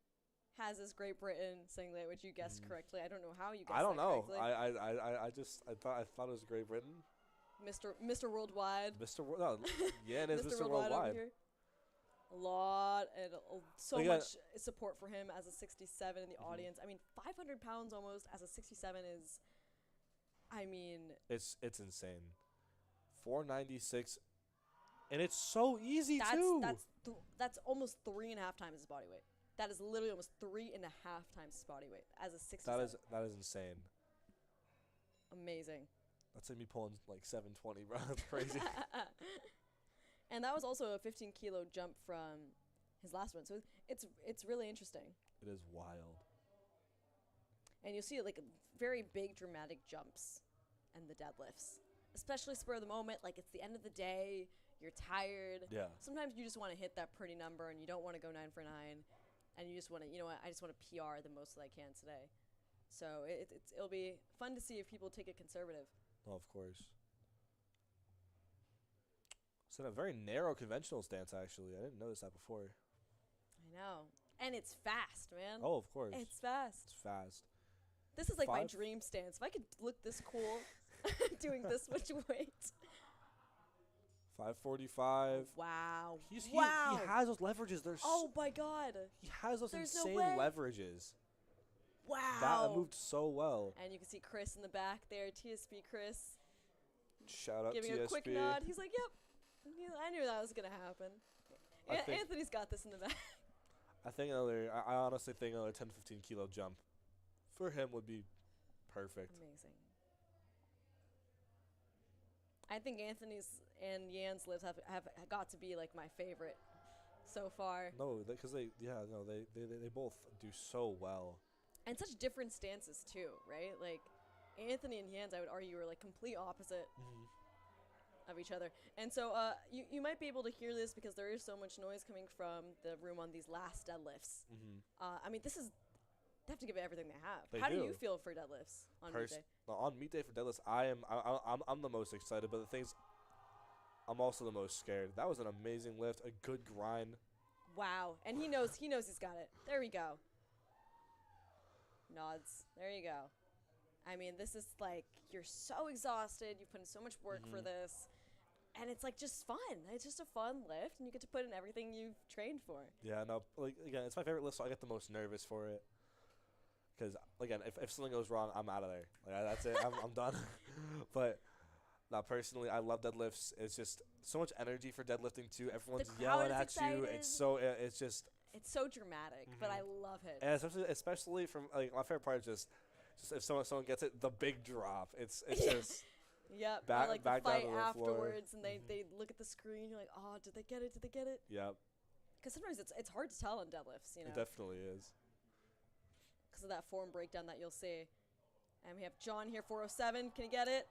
has this Great Britain singlet, which you guessed correctly. I don't know how you guessed. I don't know. Correctly. I thought it was Great Britain. Mr. Worldwide. Yan is Mr. Worldwide. Over Worldwide. here. A lot and so much support for him as a 67 in the audience. I mean, 500 pounds almost as a 67 is, I mean, it's insane. 496, and it's so easy too. That's almost 3.5 times his body weight. That is literally almost 3.5 times his body weight as a 67. That is insane. Amazing. That's like me pulling like 720, bro. That's crazy. And that was also a 15-kilo jump from his last one. So it's really interesting. It is wild. And you'll see like very big dramatic jumps and the deadlifts. Especially spur of the moment, like it's the end of the day, you're tired. Yeah. Sometimes you just want to hit that pretty number and you don't want to go 9 for 9. And you just want to, you know what, I just want to PR the most that I can today. So it'll be fun to see if people take it conservative. Oh, of course. It's in a very narrow conventional stance, actually. I didn't notice that before. I know. And it's fast, man. Oh, of course. It's fast. It's fast. This is like my dream stance. If I could look this cool doing this much weight. 545. Wow. He has those leverages. Oh, my God. He has those insane no way. leverages. Wow. That moved so well. And you can see Chris in the back there. TSP Chris. Shout out giving TSP. A quick nod. He's like, yep. I knew that was going to happen. I think Anthony's got this in the back. I honestly think another 10 to 15 kilo jump for him would be perfect. Amazing. I think Anthony's and Yan's lifts have got to be like my favorite so far. No, because they both do so well. And such different stances too, right? Like Anthony and Yan's, I would argue, are like complete opposite of each other. And so you might be able to hear this because there is so much noise coming from the room on these last deadlifts. I mean, they have to give it everything they have. How do you feel for deadlifts on meet day? On meet day for deadlifts, I'm the most excited, but the things I'm also the most scared. That was an amazing lift, a good grind. Wow, and he knows he's got it. There we go. Nods. There you go. I mean, this is like you're so exhausted. You put in so much work for this, and it's like just fun. It's just a fun lift, and you get to put in everything you've trained for. Yeah, no, like again, it's my favorite lift, so I get the most nervous for it. Because again, if something goes wrong, I'm out of there. Like that's it. I'm done. But now, personally, I love deadlifts. It's just so much energy for deadlifting too. Everyone's yelling at you. It's so dramatic, but I love it. And especially from like my favorite part is just if someone gets it, the big drop. It's just yep. back, like back the fight down to the afterwards, floor. and they look at the screen. You're like, oh, did they get it? Did they get it? Yep. Because sometimes it's hard to tell on deadlifts. You know. It definitely is. Because of that form breakdown that you'll see. And we have John here, 407. Can he get it?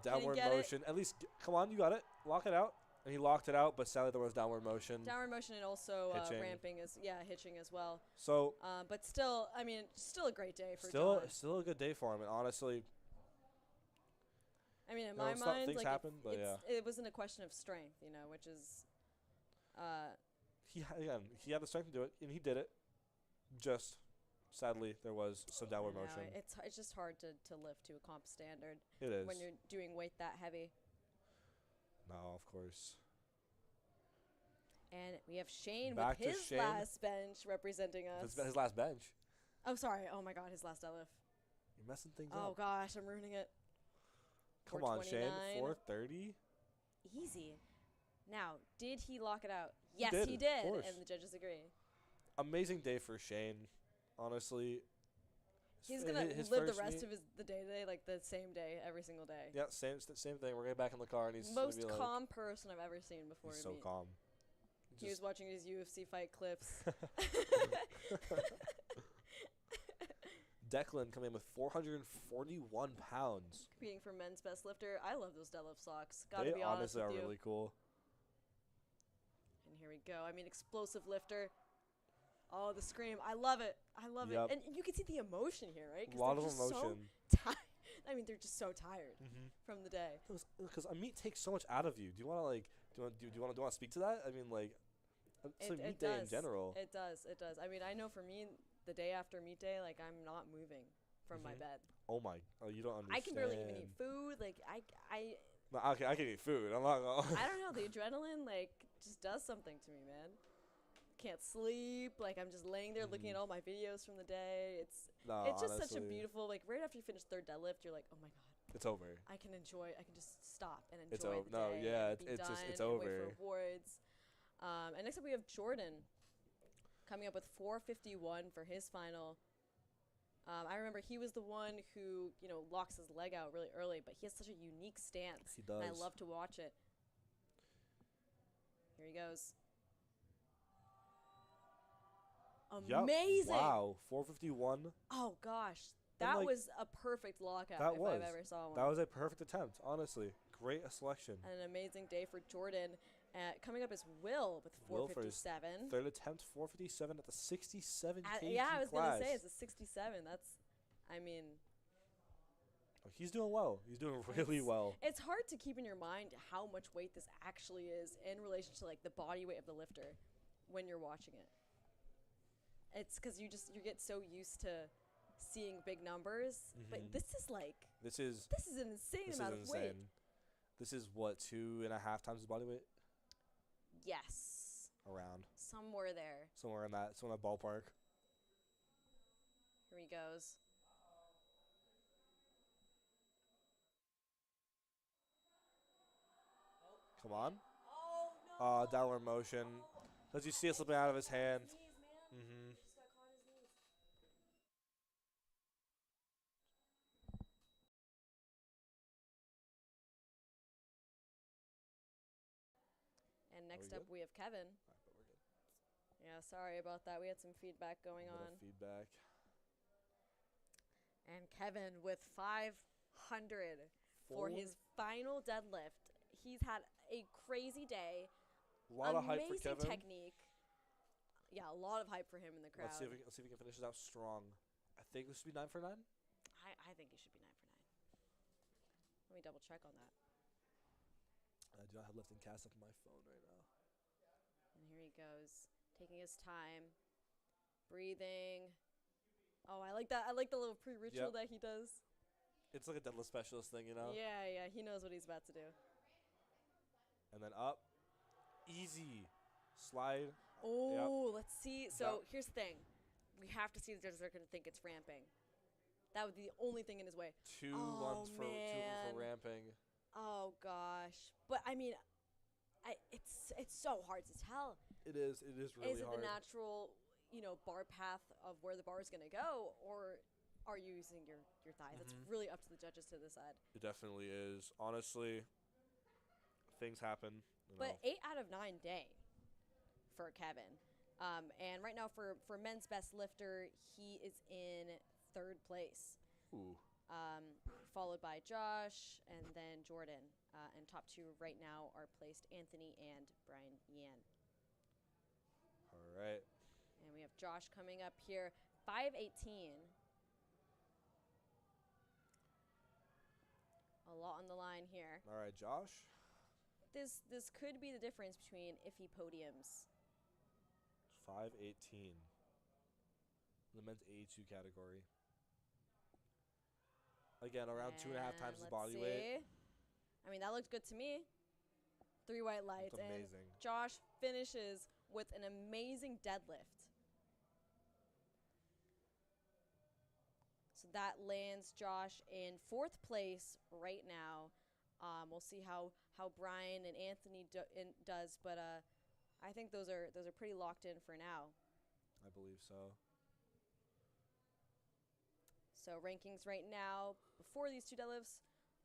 Downward motion. At least, come on, you got it. Lock it out. And he locked it out, but sadly there was downward motion. Downward motion and also ramping hitching as well. So, but still, I mean, still a great day for John. Still a good day for him, and honestly. I mean, in my mind, things like happen, but it wasn't a question of strength, you know, which is. He had the strength to do it, and he did it. Just. Sadly, there was some downward motion. It's just hard to lift to a comp standard. It is. When you're doing weight that heavy. No, of course. And we have Shane with his last bench representing us. His last bench. Oh, sorry. Oh, my God. His last deadlift. You're messing things up. Oh, gosh. I'm ruining it. Come on, Shane. 430? Easy. Now, did he lock it out? Yes, he did. And the judges agree. Amazing day for Shane. Honestly, he's gonna live the rest of the day today like the same day every single day. Yeah, same thing. We're getting back in the car, and he's most calm person I've ever seen before. He's so calm. He was watching his UFC fight clips. Declan coming in with 441 pounds. Competing for men's best lifter. I love those deadlift socks. Gotta be honestly honest with you. They are really cool. And here we go. I mean, explosive lifter. Oh, the scream. I love it. I love it. And you can see the emotion here, right? A lot of emotion. So I mean, they're just so tired from the day. Because a meet takes so much out of you. Do you want to like? Do you want to speak to that? I mean, like, it's like meet day in general. It does. It does. I mean, I know for me, the day after meet day, like I'm not moving from my bed. Oh my! Oh, you don't understand. I can barely even eat food. Like I. No, I can eat food. I'm not gonna. I don't know. The adrenaline like just does something to me, man. Can't sleep. Like I'm just laying there looking at all my videos from the day. It's just such a beautiful, like right after you finish third deadlift, you're like, oh my God. It's over. I can just stop and enjoy it's over. the day. No, yeah, it's over. Wait for awards. And next up we have Jordan coming up with 451 for his final. I remember he was the one who, locks his leg out really early, but he has such a unique stance. He does. And I love to watch it. Here he goes. Amazing. Yep. Wow, 451. Oh, gosh. That was a perfect lockout if I've ever saw one. That was a perfect attempt, honestly. Great selection. And an amazing day for Jordan. Coming up is Will with 457. Will for third attempt, 457 at the 67 kg Yeah, I was class. going to say, it's a 67. I mean... He's doing well. He's doing really well. It's hard to keep in your mind how much weight this actually is in relation to, like, the body weight of the lifter when you're watching it. It's because you get so used to seeing big numbers, but this is an insane amount of weight. This is what, 2.5 times his body weight? Yes. Around. Somewhere there. Somewhere in that ballpark. Here he goes. Come on. Oh no. Downward motion. As you see it slipping out of his hand. Knees, man. Mm-hmm. He just got caught on his knees. And Are we next good? up, we have Kevin. All right, but we're good. Yeah, sorry about that. We had some feedback going A bit on. of feedback. And Kevin with 500 for his final deadlift. He's had a crazy day. A lot of hype for Amazing Kevin. technique. Yeah, a lot of hype for him in the crowd. Let's see if we can finish this out strong. I think this should be 9 for 9. I think he should be 9 for 9. Let me double check on that. I do not have lifting cast up on my phone right now. And here he goes, taking his time, breathing. Oh, I like that. I like the little pre-ritual that he does. It's like a deadlift specialist thing, you know? Yeah, he knows what he's about to do. And then up. Easy. Slide. Oh, let's see. So here's the thing. We have to see the judges are going to think it's ramping. That would be the only thing in his way. Two lunges for ramping. Oh, gosh. But, I mean, it's so hard to tell. It is really hard. Is it the natural, bar path of where the bar is going to go, or are you using your thigh? That's really up to the judges to decide. It definitely is. Honestly, things happen. But 8 out of 9 day for Kevin. And right now for men's best lifter, he is in 3rd place. Ooh. Followed by Josh and then Jordan. And top 2 right now are placed Anthony and Brian Yan. All right. And we have Josh coming up here, 518. A lot on the line here. All right, Josh. This could be the difference between if he podiums. 518. The men's 82 category. Again, around 2.5 times his body weight. I mean, that looked good to me. 3 white lights. That's amazing. And Josh finishes with an amazing deadlift. So that lands Josh in 4th place right now. We'll see how Brian and Anthony does, but I think those are pretty locked in for now. I believe so. So rankings right now, before these 2 deadlifts,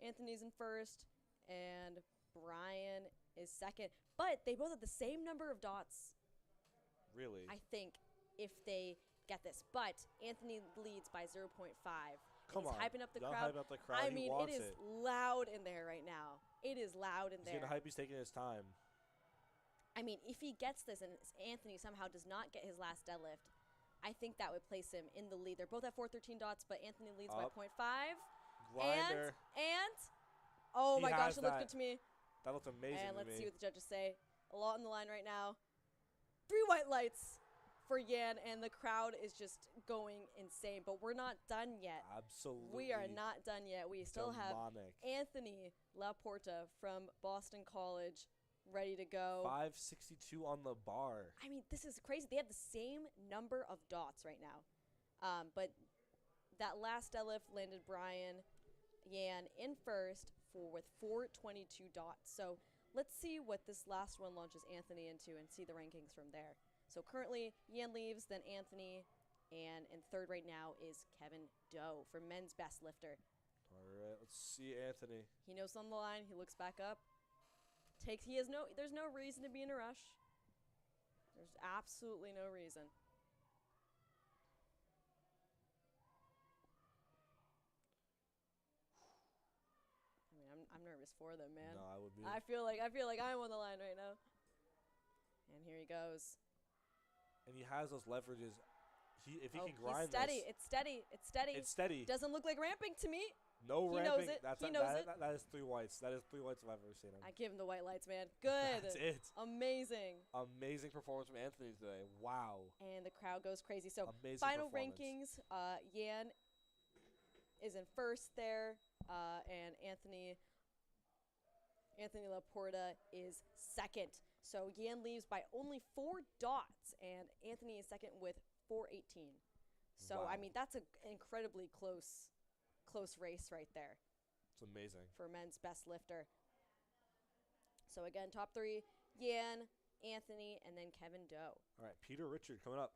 Anthony's in 1st and Brian is 2nd. But they both have the same number of dots. Really? I think if they get this. But Anthony leads by 0.5. Come on. He's hyping up the Y'all crowd. hype up the crowd. I He mean, wants it is loud in there right now. It is loud in He's there. getting hype. He's taking his time. I mean, if he gets this and Anthony somehow does not get his last deadlift, I think that would place him in the lead. They're both at 413 dots, but Anthony leads by 0.5. Grinder. And oh He my gosh, has it looks that. good to me. That looks amazing And to let's me. see what the judges say. A lot on the line right now. 3 white lights for Yan, and the crowd is just going insane. But we're not done yet. Absolutely. We are not done yet. We still demonic. have Anthony Laporta from Boston College ready to go. 562 on the bar. I mean, this is crazy. They have the same number of dots right now. But that last deadlift landed Brian Yan in 1st with 422 dots. So let's see what this last one launches Anthony into and see the rankings from there. So currently, Yan leaves, then Anthony, and in 3rd right now is Kevin Doe for men's best lifter. All right, let's see Anthony. He knows on the line. He looks back up. There's no reason to be in a rush. There's absolutely no reason. I mean, I'm nervous for them, man. No, I would be. I feel like I'm on the line right now. And here he goes. And he has those leverages. If he can grind he's steady. this. It's steady. It's steady. It's steady. Doesn't look like ramping to me. No he ramping. Knows it. That's he knows it. That is 3 whites. That is 3 whites if I've ever seen him. I give him the white lights, man. Good. That's it. Amazing. Amazing performance from Anthony today. Wow. And the crowd goes crazy. So Amazing final rankings, Yan is in 1st there, and Anthony Laporta is 2nd. So Yan leaves by only 4 dots, and Anthony is 2nd with 418. So, wow. I mean, that's an incredibly close race right there. It's amazing. For men's best lifter. So, again, top 3, Yan, Anthony, and then Kevin Doe. All right, Peter Richard coming up.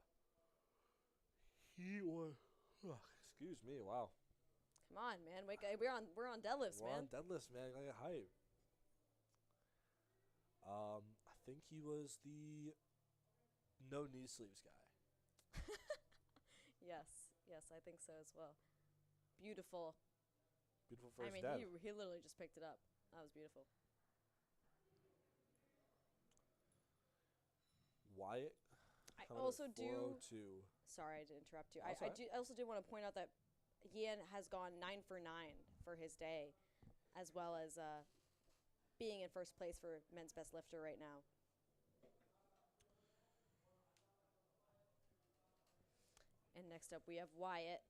He was. Excuse me. Wow. Come on, man. Wake up. We're on deadlifts, We're man. on deadlifts, man. Gotta get hype. I think he was the no knee sleeves guy. Yes, I think so as well. Beautiful. Beautiful first I mean, dead. he literally just picked it up. That was beautiful. Wyatt. I coming also at do. 402. Sorry to interrupt you. That's I all right. do. I also do want to point out that Ian has gone 9 for 9 for his day, as well as being in first place for men's best lifter right now. And next up, we have Wyatt.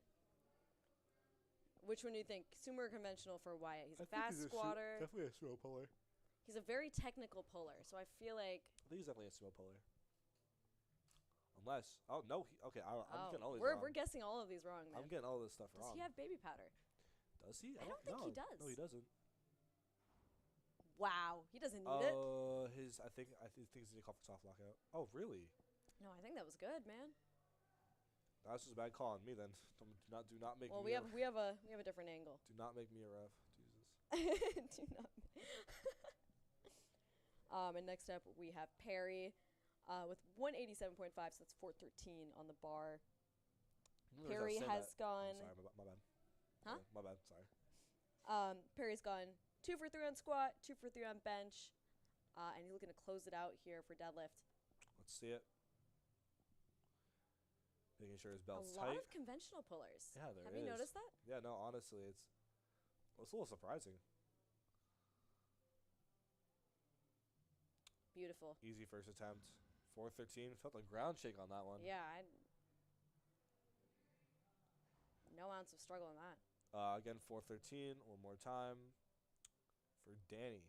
Which one do you think? Sumo or conventional for Wyatt? He's a fast squatter. Definitely a sumo puller. He's a very technical puller, so I feel like. I think he's definitely a sumo puller. Unless, no, I'm getting all these we're wrong. we're guessing all of these wrong, man. I'm getting all this stuff Does wrong. he have baby powder? Does he? I don't think he does. No, he doesn't. Wow, he doesn't need it. I think he's called for soft lockout. Oh, really? No, I think that was good, man. That's just a bad call on me then. Do not make Well, me. we have a different angle. Do not make me a ref. Jesus. Do not. And next up we have Perry, with 187.5, so that's 413 on the bar. Perry has gone. Sorry, my bad. Huh? My bad. Sorry. Perry's gone 2 for 3 on squat, 2 for 3 on bench, and he's looking to close it out here for deadlift. Let's see it. Making sure his belt's A lot tight. of conventional pullers. Yeah, there is. Have you noticed that? Yeah, no, honestly, it's a little surprising. Beautiful. Easy first attempt. 413. Felt a ground shake on that one. Yeah, no ounce of struggle in that. Again, 413. One more time for Danny.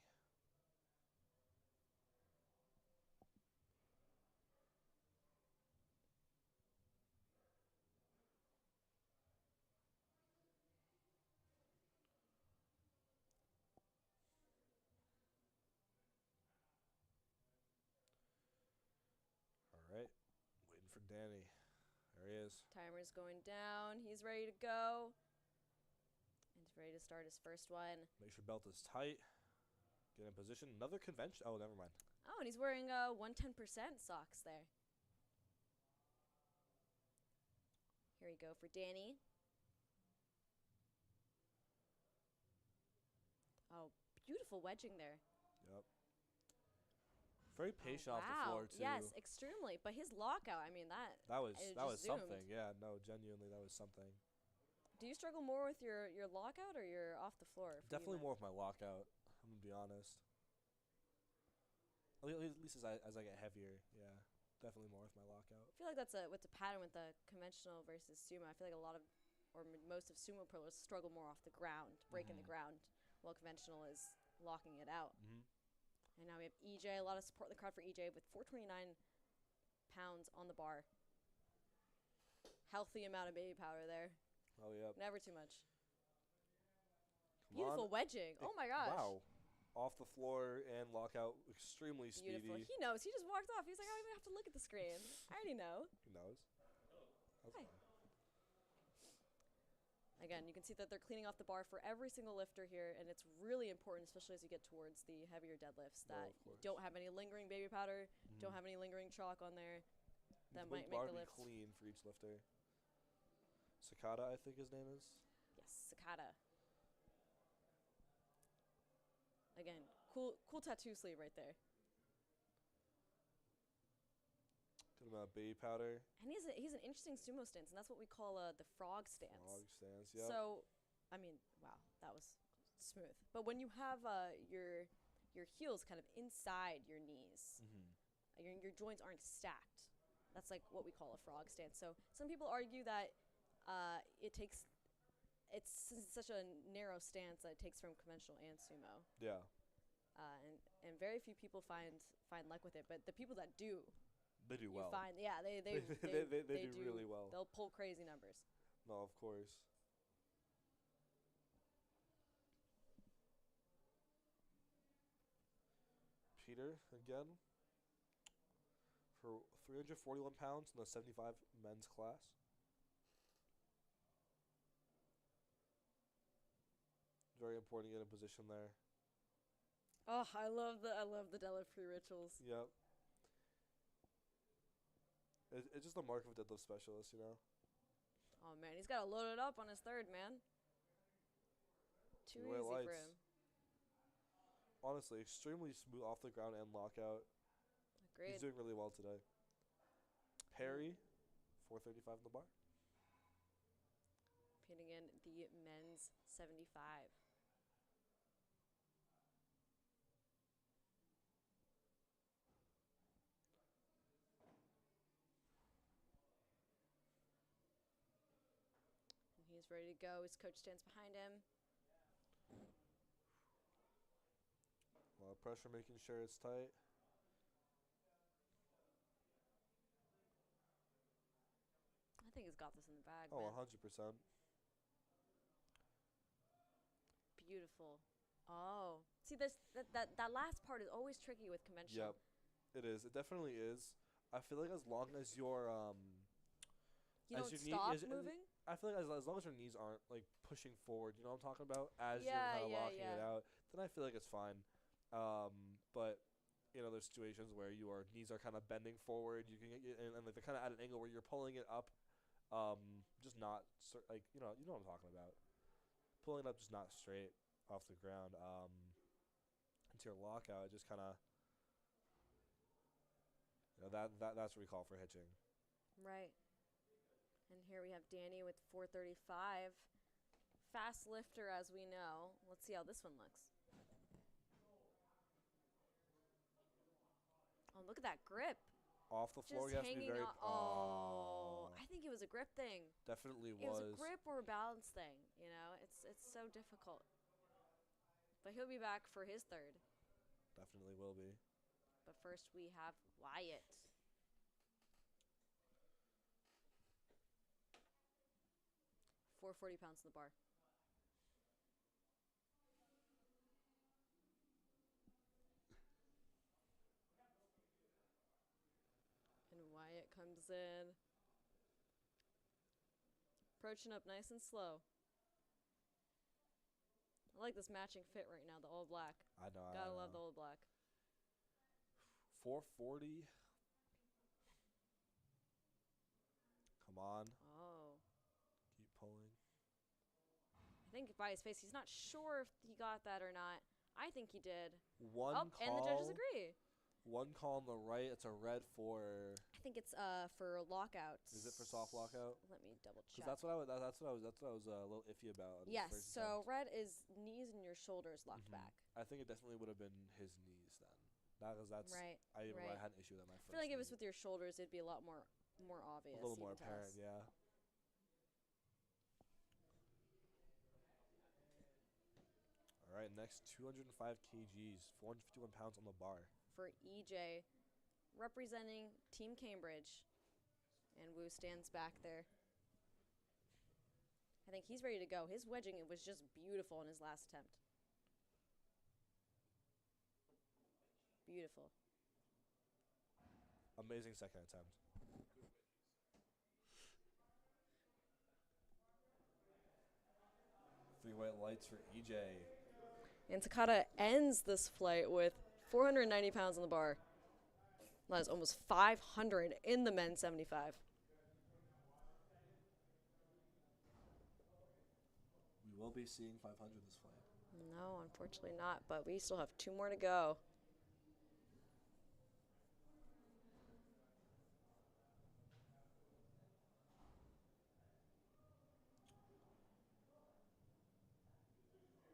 All right, waiting for Danny. There he is. Timer's going down. He's ready to go. And he's ready to start his first one. Make sure belt is tight. Get in position. Another convention. Oh, never mind. Oh, and he's wearing 110% socks there. Here we go for Danny. Oh, beautiful wedging there. Yep. Very patient off the floor too. Yes, extremely. But his lockout, I mean that was zoomed. something. Yeah, no, genuinely that was something. Do you struggle more with your lockout or your off the floor? Definitely more with my lockout. I'm gonna be honest. At least as I get heavier, yeah, definitely more with my lockout. I feel like that's what's a pattern with the conventional versus sumo. I feel like a lot of, or most of sumo pullers struggle more off the ground, breaking the ground, while conventional is locking it out. And now we have EJ, a lot of support in the crowd for EJ with 429 pounds on the bar. Healthy amount of baby powder there. Oh, yeah. Never too much. Come Beautiful on. wedging. Oh, my gosh. Wow. Off the floor and lockout, extremely Beautiful. speedy. He knows. He just walked off. He's like, I don't even have to look at the screen. I already know. He knows. That's Hi. fine. Again, you can see that they're cleaning off the bar for every single lifter here, and it's really important, especially as you get towards the heavier deadlifts, that you don't have any lingering baby powder, don't have any lingering chalk on there. That might make the lift clean for each lifter. Cicada, I think his name is. Yes, Cicada. Again, cool tattoo sleeve right there. Talking about baby powder. And he's an interesting sumo stance, and that's what we call the frog stance. Frog stance, yeah. So, I mean, wow, that was smooth. But when you have your heels kind of inside your knees, your joints aren't stacked. That's like what we call a frog stance. So some people argue that it's such a narrow stance that it takes from conventional and sumo. Yeah. And very few people find luck with it, but the people that do, They do well. they They do really well. They'll pull crazy numbers. No, of course. Peter again. 341 pounds in the 75 men's class. Very important to get in position there. Oh, I love the deadlift free rituals. Yep. It's just the mark of a deadlift specialist, you know? Oh man, he's got to load it up on his third, man. Too Three-way easy for lights. him. Honestly, extremely smooth off the ground and lockout. Agreed. He's doing really well today. Perry, 435 in the bar. Pitting in the men's 75. And he's ready to go. His coach stands behind him. A lot of pressure, making sure it's tight. I think he's got this in the bag, Oh, man. 100%. Beautiful. Oh. See, that last part is always tricky with conventional. Yep, it is. It definitely is. I feel like as long as your You as don't your stop knee, moving? I feel like as long as your knees aren't like pushing forward, you know what I'm talking about, as Yeah, you're kind of yeah, locking it yeah. out, then I feel like it's fine. But you know, there's situations where your knees are kind of bending forward. You can get and like they're kind of at an angle where you're pulling it up, just not like you know what I'm talking about. Pulling it up just not straight off the ground. Into your lockout, it just kind of that's what we call for hitching. Right. And here we have Danny with 435. Fast lifter, as we know. Let's see how this one looks. Oh, look at that grip. Off the floor, Just you have to be hanging very. on. Oh, I think it was a grip thing. Definitely It was a grip or a balance thing. You know, it's so difficult. But he'll be back for his third. Definitely will be. But first we have Wyatt. £440 in the bar. And Wyatt comes in. Approaching up nice and slow. I like this matching fit right now, the all black. I know. Gotta love the all black. 440. Come on. Oh. Keep pulling. I think by his face, he's not sure if he got that or not. I think he did. One call. And the judges agree. One call on the right. It's a red for. I think it's for lockouts. Is it for soft lockout? Let me double check. Because that's what I was a little iffy about. Yes. So red is knees and your shoulders locked back. I think it definitely would have been his knees then. That's right. I had an issue with that my first. I feel like if it was knee. with your shoulders, it'd be a lot more obvious. A little more even to apparent, us. yeah. All right, next 205 kgs, 451 pounds on the bar. For EJ, representing Team Cambridge, and Wu stands back there. I think he's ready to go. His wedging, it was just beautiful in his last attempt. Beautiful. Amazing second attempt. Three-way lights for EJ. And Takata ends this flight with 490 pounds on the bar. That is almost 500 in the men's 75. We will be seeing 500 this flight. No, unfortunately not, but we still have 2 more to go.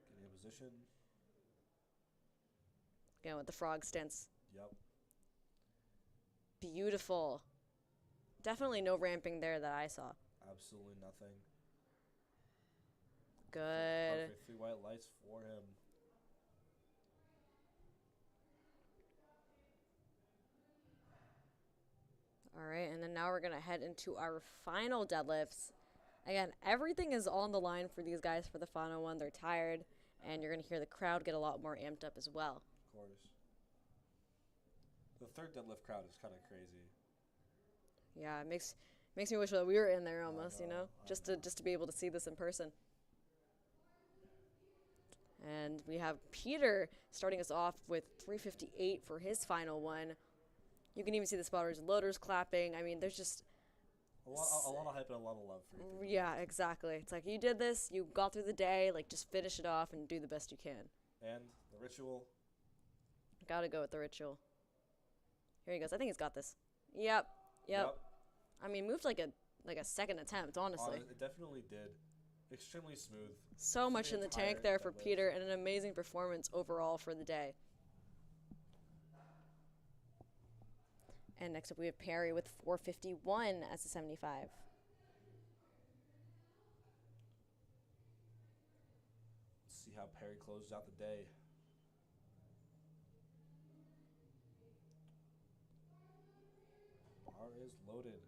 Getting in position. Again with the frog stance. Yep. Beautiful. Definitely no ramping there that I saw. Absolutely nothing. Good. Perfect 3 white lights for him. All right, and then now we're going to head into our final deadlifts. Again, everything is on the line for these guys for the final one. They're tired, and you're going to hear the crowd get a lot more amped up as well. Of course. The third deadlift crowd is kind of crazy. Yeah, it makes me wish that we were in there almost, I just to be able to see this in person. And we have Peter starting us off with 358 for his final one. You can even see the spotters and loaders clapping. I mean, there's just a lot of hype and a lot of love for you. yeah, exactly. It's like you did this, you got through the day, like just finish it off and do the best you can. And the ritual. Gotta go with the ritual. Here he goes. I think he's got this. Yep. I mean, moved like a second attempt, honestly. It definitely did. Extremely smooth. So much in the tank there for Peter, and an amazing performance overall for the day. And next up we have Perry with 451 as a 75. Let's see how Perry closed out the day. Bar is loaded.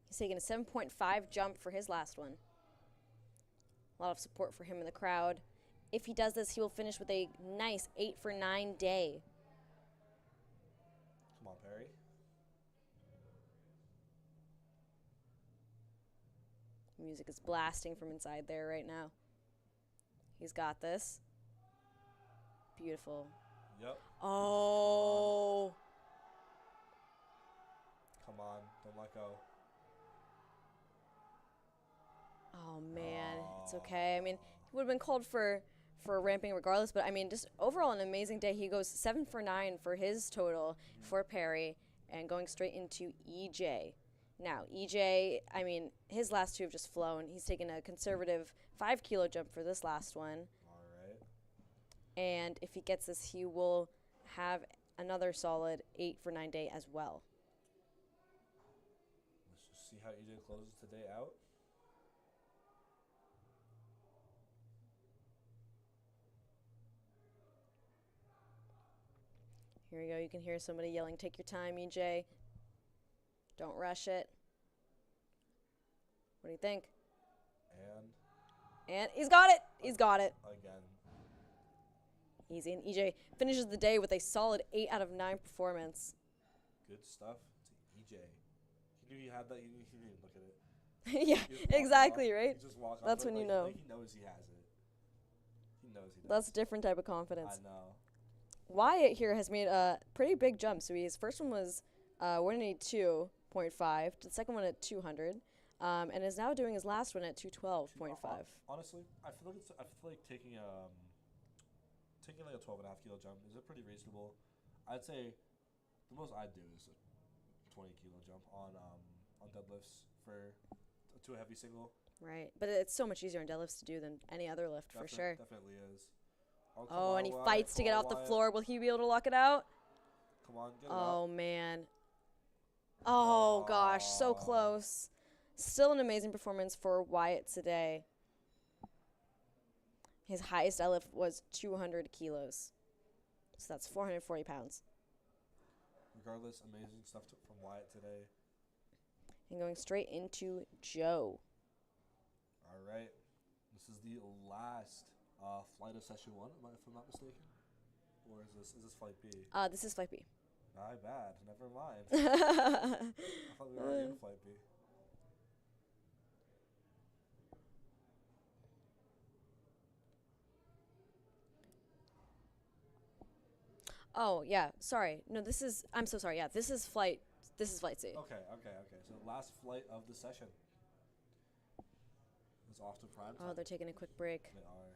He's taking a 7.5 jump for his last one. A lot of support for him in the crowd. If he does this, he will finish with a nice 8 for 9 day. Come on, Perry. Music is blasting from inside there right now. He's got this. Beautiful. Yep. Oh. Come on. Don't let go. Oh, man. It's okay. I mean, he would have been called for ramping regardless, but I mean, just overall an amazing day. He goes 7 for 9 for his total for Perry and going straight into EJ. Now, EJ, I mean, his last two have just flown. He's taken a conservative 5 kilo jump for this last one. All right. And if he gets this, he will have another solid 8 for 9 day as well. Let's just see how EJ closes today out. Here we go. You can hear somebody yelling, "Take your time, EJ. Don't rush it." What do you think? And he's got it. He's got it. Again. Easy. And EJ finishes the day with a solid 8 out of 9 performance. Good stuff to EJ. He knew he had that. He didn't even look at it. Yeah, exactly, off. right? He just walked That's off when you know. Like he knows he has it. He knows he does. That's a different type of confidence. I know. Wyatt here has made a pretty big jump. So his first one was 182.5, the second one at 200, and is now doing his last one at 212.5. Honestly, I feel like taking like a 12.5 kilo jump is a pretty reasonable. I'd say the most I'd do is a 20 kilo jump on deadlifts to a heavy single. Right, but it's so much easier on deadlifts to do than any other lift for sure. Definitely is. Oh, and he fights to get off the floor. Will he be able to lock it out? Come on, get it Oh, out. man. Oh, gosh, so close. Still an amazing performance for Wyatt today. His highest deadlift was 200 kilos. So that's 440 pounds. Regardless, amazing stuff from Wyatt today. And going straight into Joe. All right. This is the last flight of session 1, if I'm not mistaken. Or is this flight B? This is flight B. My bad. Never mind. I thought we were already in flight B. Oh, yeah. Sorry. No, I'm so sorry. Yeah, this is flight C. Okay. So last flight of the session is off to prime time. Oh, they're taking a quick break. They are.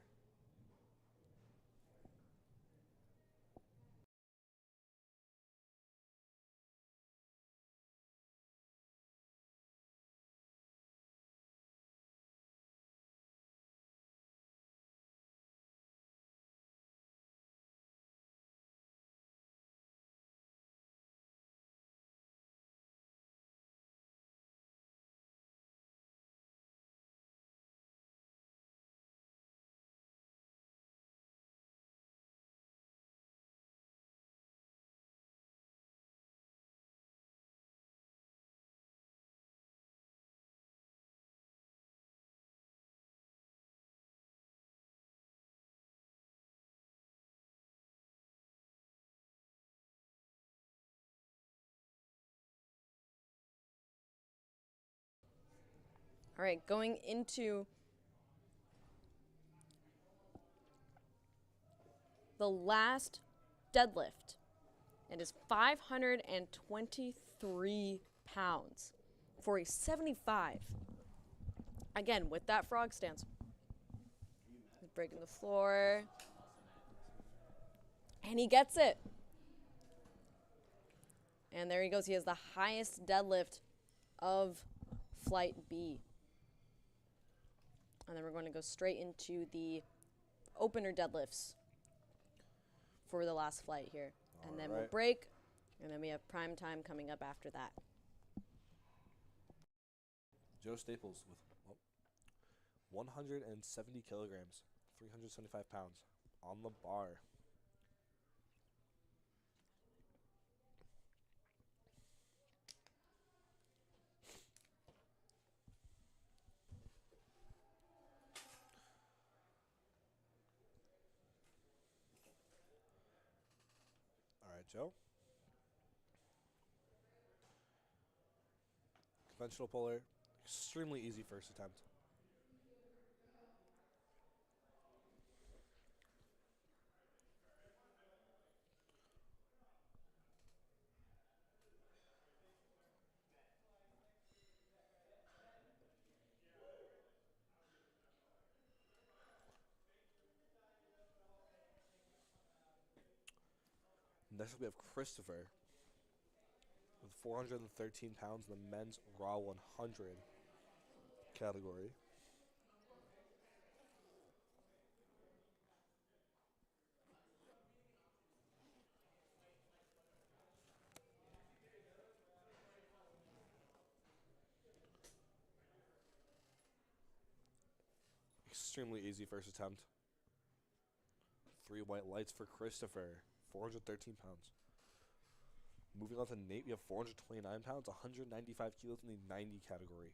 All right, going into the last deadlift. It is 523 pounds for a 75. Again, with that frog stance. Breaking the floor. And he gets it. And there he goes. He has the highest deadlift of Flight B. And then we're going to go straight into the opener deadlifts for the last flight here. And then we'll break. And then we have prime time coming up after that. Joe Staples with 170 kilograms, 375 pounds on the bar. All right, Joe. Conventional puller, extremely easy first attempt. Next we have Christopher with 413 pounds in the men's raw 100 category. Extremely easy first attempt. 3 white lights for Christopher, 413 pounds. Moving on to Nate, we have 429 pounds, 195 kilos in the 90 category.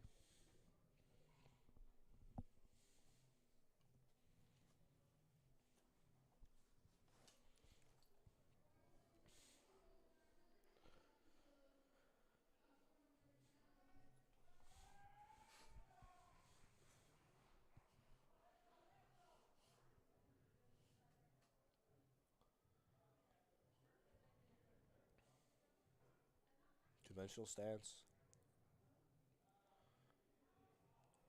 Conventional stance.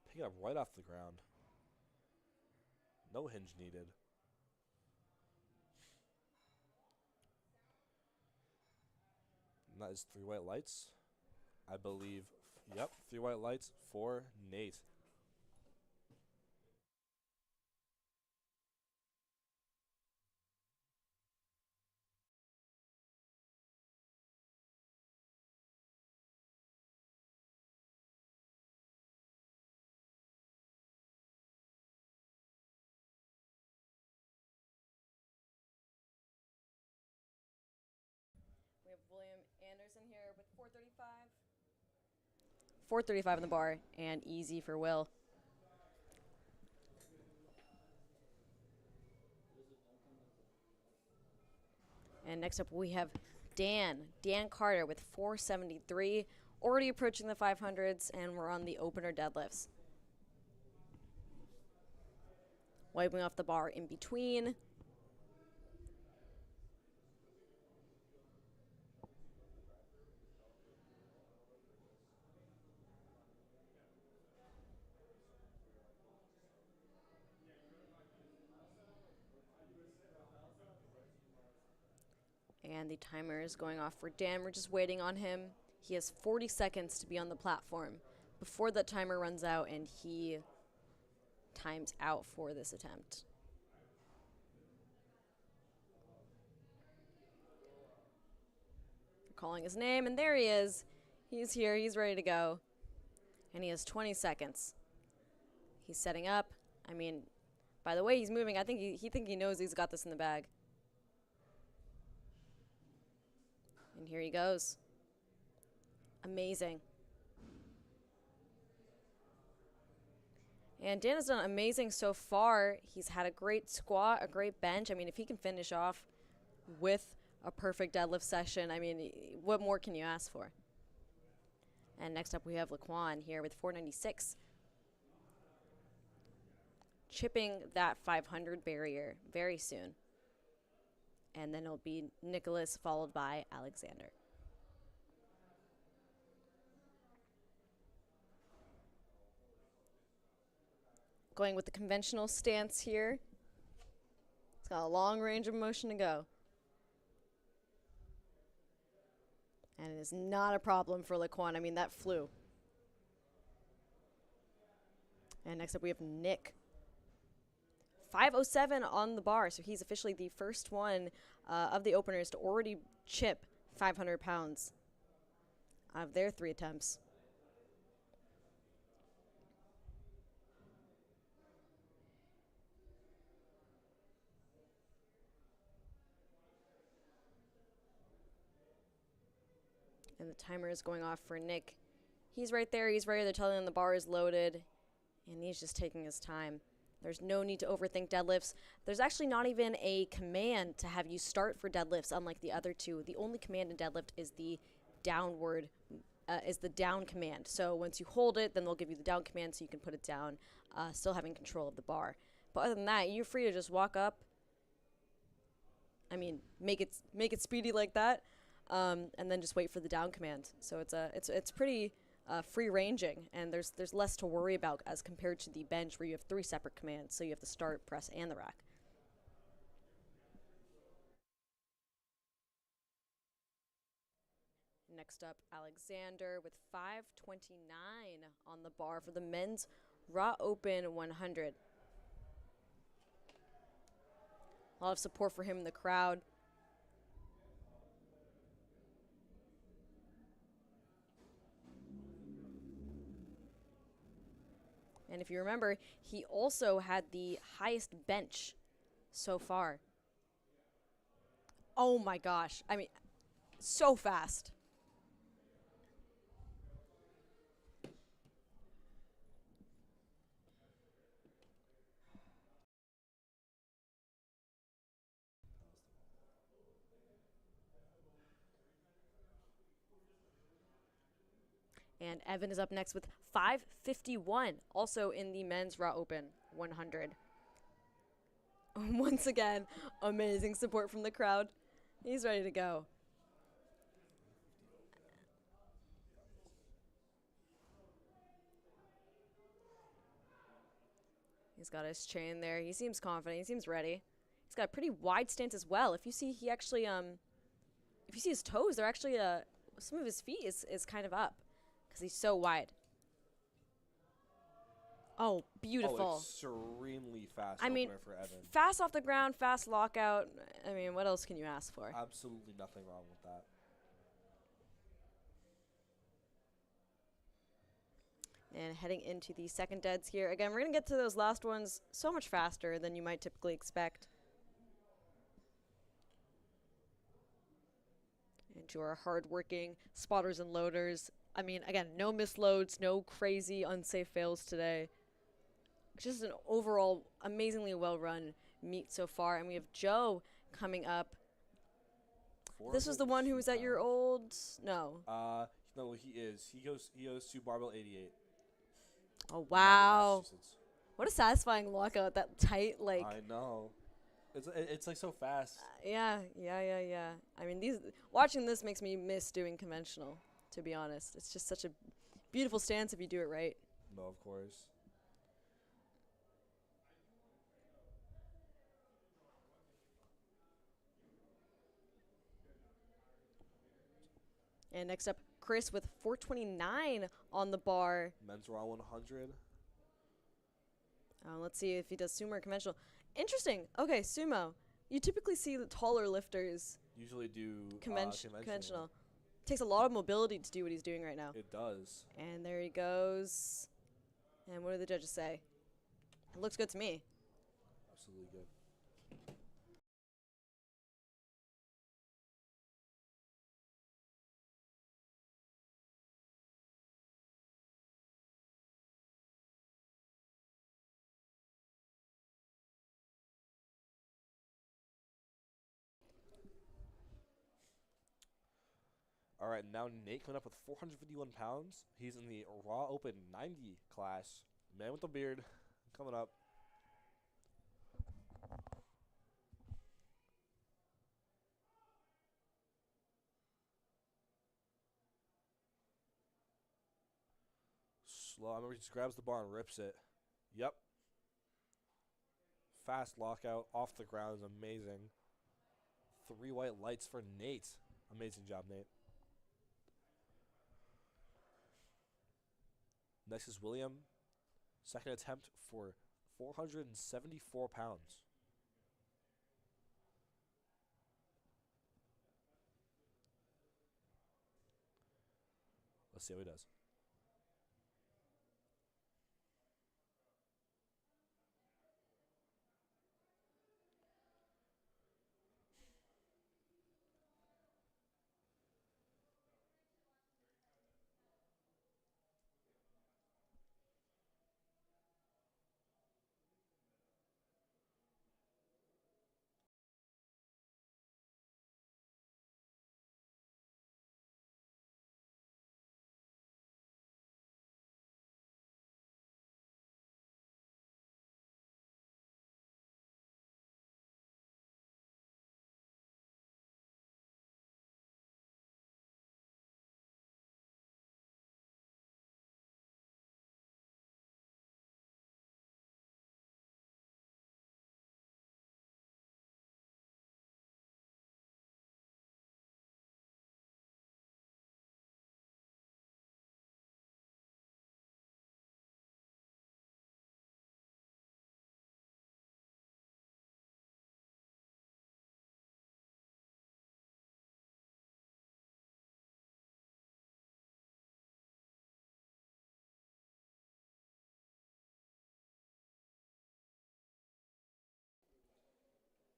Pick it up right off the ground. No hinge needed. And that is 3 white lights. I believe, yep, 3 white lights for Nate. We have William Anderson here with 435. 435 on the bar, and easy for Will. And next up we have Dan Carter with 473, already approaching the 500s, and we're on the opener deadlifts. Wiping off the bar in between. And the timer is going off for Dan. We're just waiting on him. He has 40 seconds to be on the platform before that timer runs out and he times out for this attempt. We're calling his name, and there he is. He's here. He's ready to go. And he has 20 seconds. He's setting up. I mean, by the way he's moving, I think he knows he's got this in the bag. And here he goes. Amazing. And Dan has done amazing so far. He's had a great squat, a great bench. I mean, if he can finish off with a perfect deadlift session, I mean, what more can you ask for? And next up we have Laquan here with 496. chipping that 500 barrier very soon. And then it'll be Nicholas followed by Alexander. Going with the conventional stance here. It's got a long range of motion to go. And it is not a problem for Laquan. I mean, that flew. And next up we have Nick. 507 on the bar, so he's officially the first one of the openers to already chip 500 pounds out of their 3 attempts. And the timer is going off for Nick. He's right there. He's ready. They're telling him the bar is loaded. And he's just taking his time. There's no need to overthink deadlifts. There's actually not even a command to have you start for deadlifts, unlike the other two. The only command in deadlift is the downward, is the down command. So once you hold it, then they'll give you the down command so you can put it down, still having control of the bar. But other than that, you're free to just walk up. I mean, make it speedy like that, and then just wait for the down command. So it's pretty free ranging, and there's less to worry about as compared to the bench where you have 3 separate commands. So you have the start, press, and the rack. Next up, Alexander with 529 on the bar for the men's raw open 100. A lot of support for him in the crowd. And if you remember, he also had the highest bench so far. Oh my gosh. I mean, so fast. And Evan is up next with 551, also in the men's raw open 100. Once again, amazing support from the crowd. He's ready to go. He's got his chain there. He seems confident. He seems ready. He's got a pretty wide stance as well. If you see, he actually, if you see his toes, they're actually, some of his feet is kind of up because he's so wide. Oh, beautiful. Oh, extremely fast I mean, opener for Evan. Fast off the ground, fast lockout. I mean, what else can you ask for? Absolutely nothing wrong with that. And heading into the second deads here. Again, we're going to get to those last ones so much faster than you might typically expect. And to our hard-working spotters and loaders. I mean, again, no misloads, no crazy unsafe fails today. Just an overall amazingly well-run meet so far. And we have Joe coming up. This was the one who was at your old... No. No, he is. He goes to barbell 88. Oh, wow. What a satisfying lockout. That tight, like... I know. It's like so fast. Yeah. I mean, watching this makes me miss doing conventional, to be honest. It's just such a beautiful stance if you do it right. No, of course. And next up, Chris with 429 on the bar. Men's raw 100. Let's see if he does sumo or conventional. Interesting. Okay, sumo. You typically see the taller lifters Usually do conventional. Takes a lot of mobility to do what he's doing right now. It does. And there he goes. And what do the judges say? It looks good to me. Absolutely good. All right, now Nate coming up with 451 pounds. He's in the raw open 90 class. Man with a beard coming up. slow. I remember he just grabs the bar and rips it. Yep. Fast lockout off the ground is amazing. 3 white lights for Nate. Amazing job, Nate. Next is William. Second attempt for 474 pounds. Let's see how he does.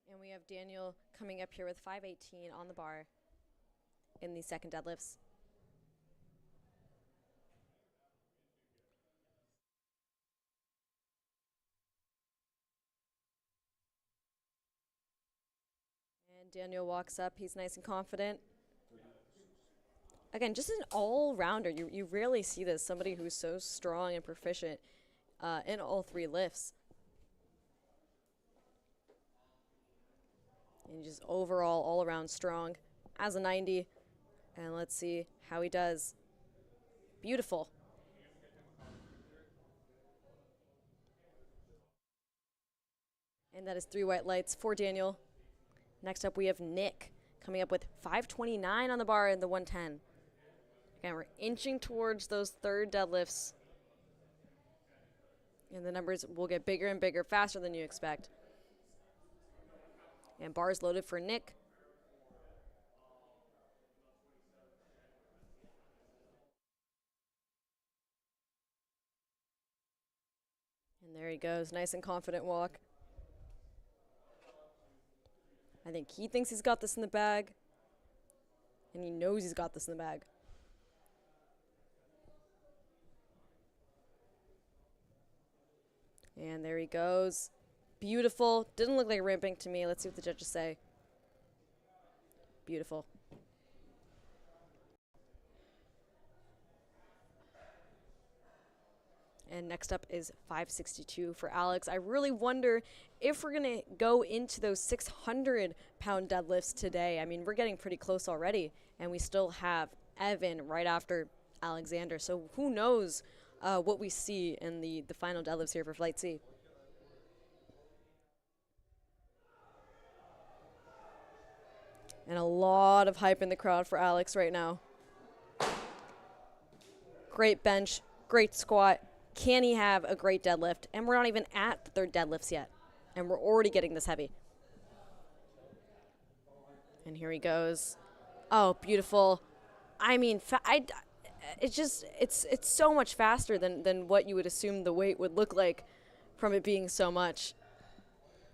And we have Daniel coming up here with 518 on the bar in the second deadlifts. And Daniel walks up. He's nice and confident. Again, just an all-rounder. You rarely see this. Somebody who's so strong and proficient in all 3 lifts. And just overall, all-around strong as a 90. And let's see how he does. Beautiful. And that is 3 white lights for Daniel. Next up, we have Nick coming up with 529 on the bar in the 110. Again, we're inching towards those third deadlifts. And the numbers will get bigger and bigger faster than you expect. And bars loaded for Nick. And there he goes, nice and confident walk. I think he thinks he's got this in the bag. And he knows he's got this in the bag. And there he goes. Beautiful. Didn't look like ramping to me. Let's see what the judges say. Beautiful. And next up is 562 for Alex. I really wonder if we're going to go into those 600-pound deadlifts today. I mean, we're getting pretty close already, and we still have Evan right after Alexander. So who knows what we see in the final deadlifts here for Flight C. And a lot of hype in the crowd for Alex right now. Great bench, great squat. Can he have a great deadlift? And we're not even at the third deadlifts yet. And we're already getting this heavy. And here he goes. Oh, beautiful. I mean, it's so much faster than what you would assume the weight would look like from it being so much.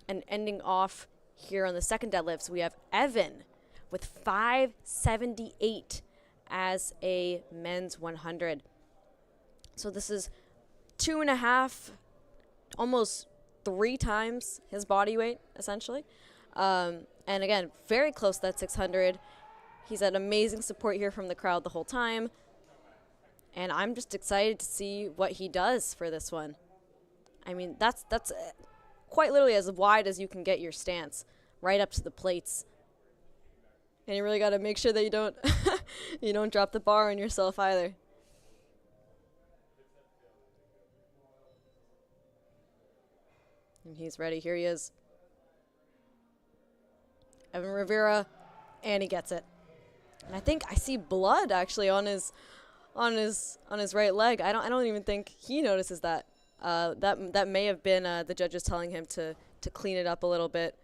And ending off here on the second deadlifts, we have Evan with 578 as a men's 100. So this is 2.5, almost 3 times his body weight, essentially. And again, very close to that 600. He's had amazing support here from the crowd the whole time. And I'm just excited to see what he does for this one. I mean, that's quite literally as wide as you can get your stance, right up to the plates. And you really got to make sure that you don't you don't drop the bar on yourself either. And he's ready. Here he is. Evan Rivera, and he gets it. And I think I see blood actually on his right leg. I don't even think he notices that. That may have been the judges telling him to clean it up a little bit,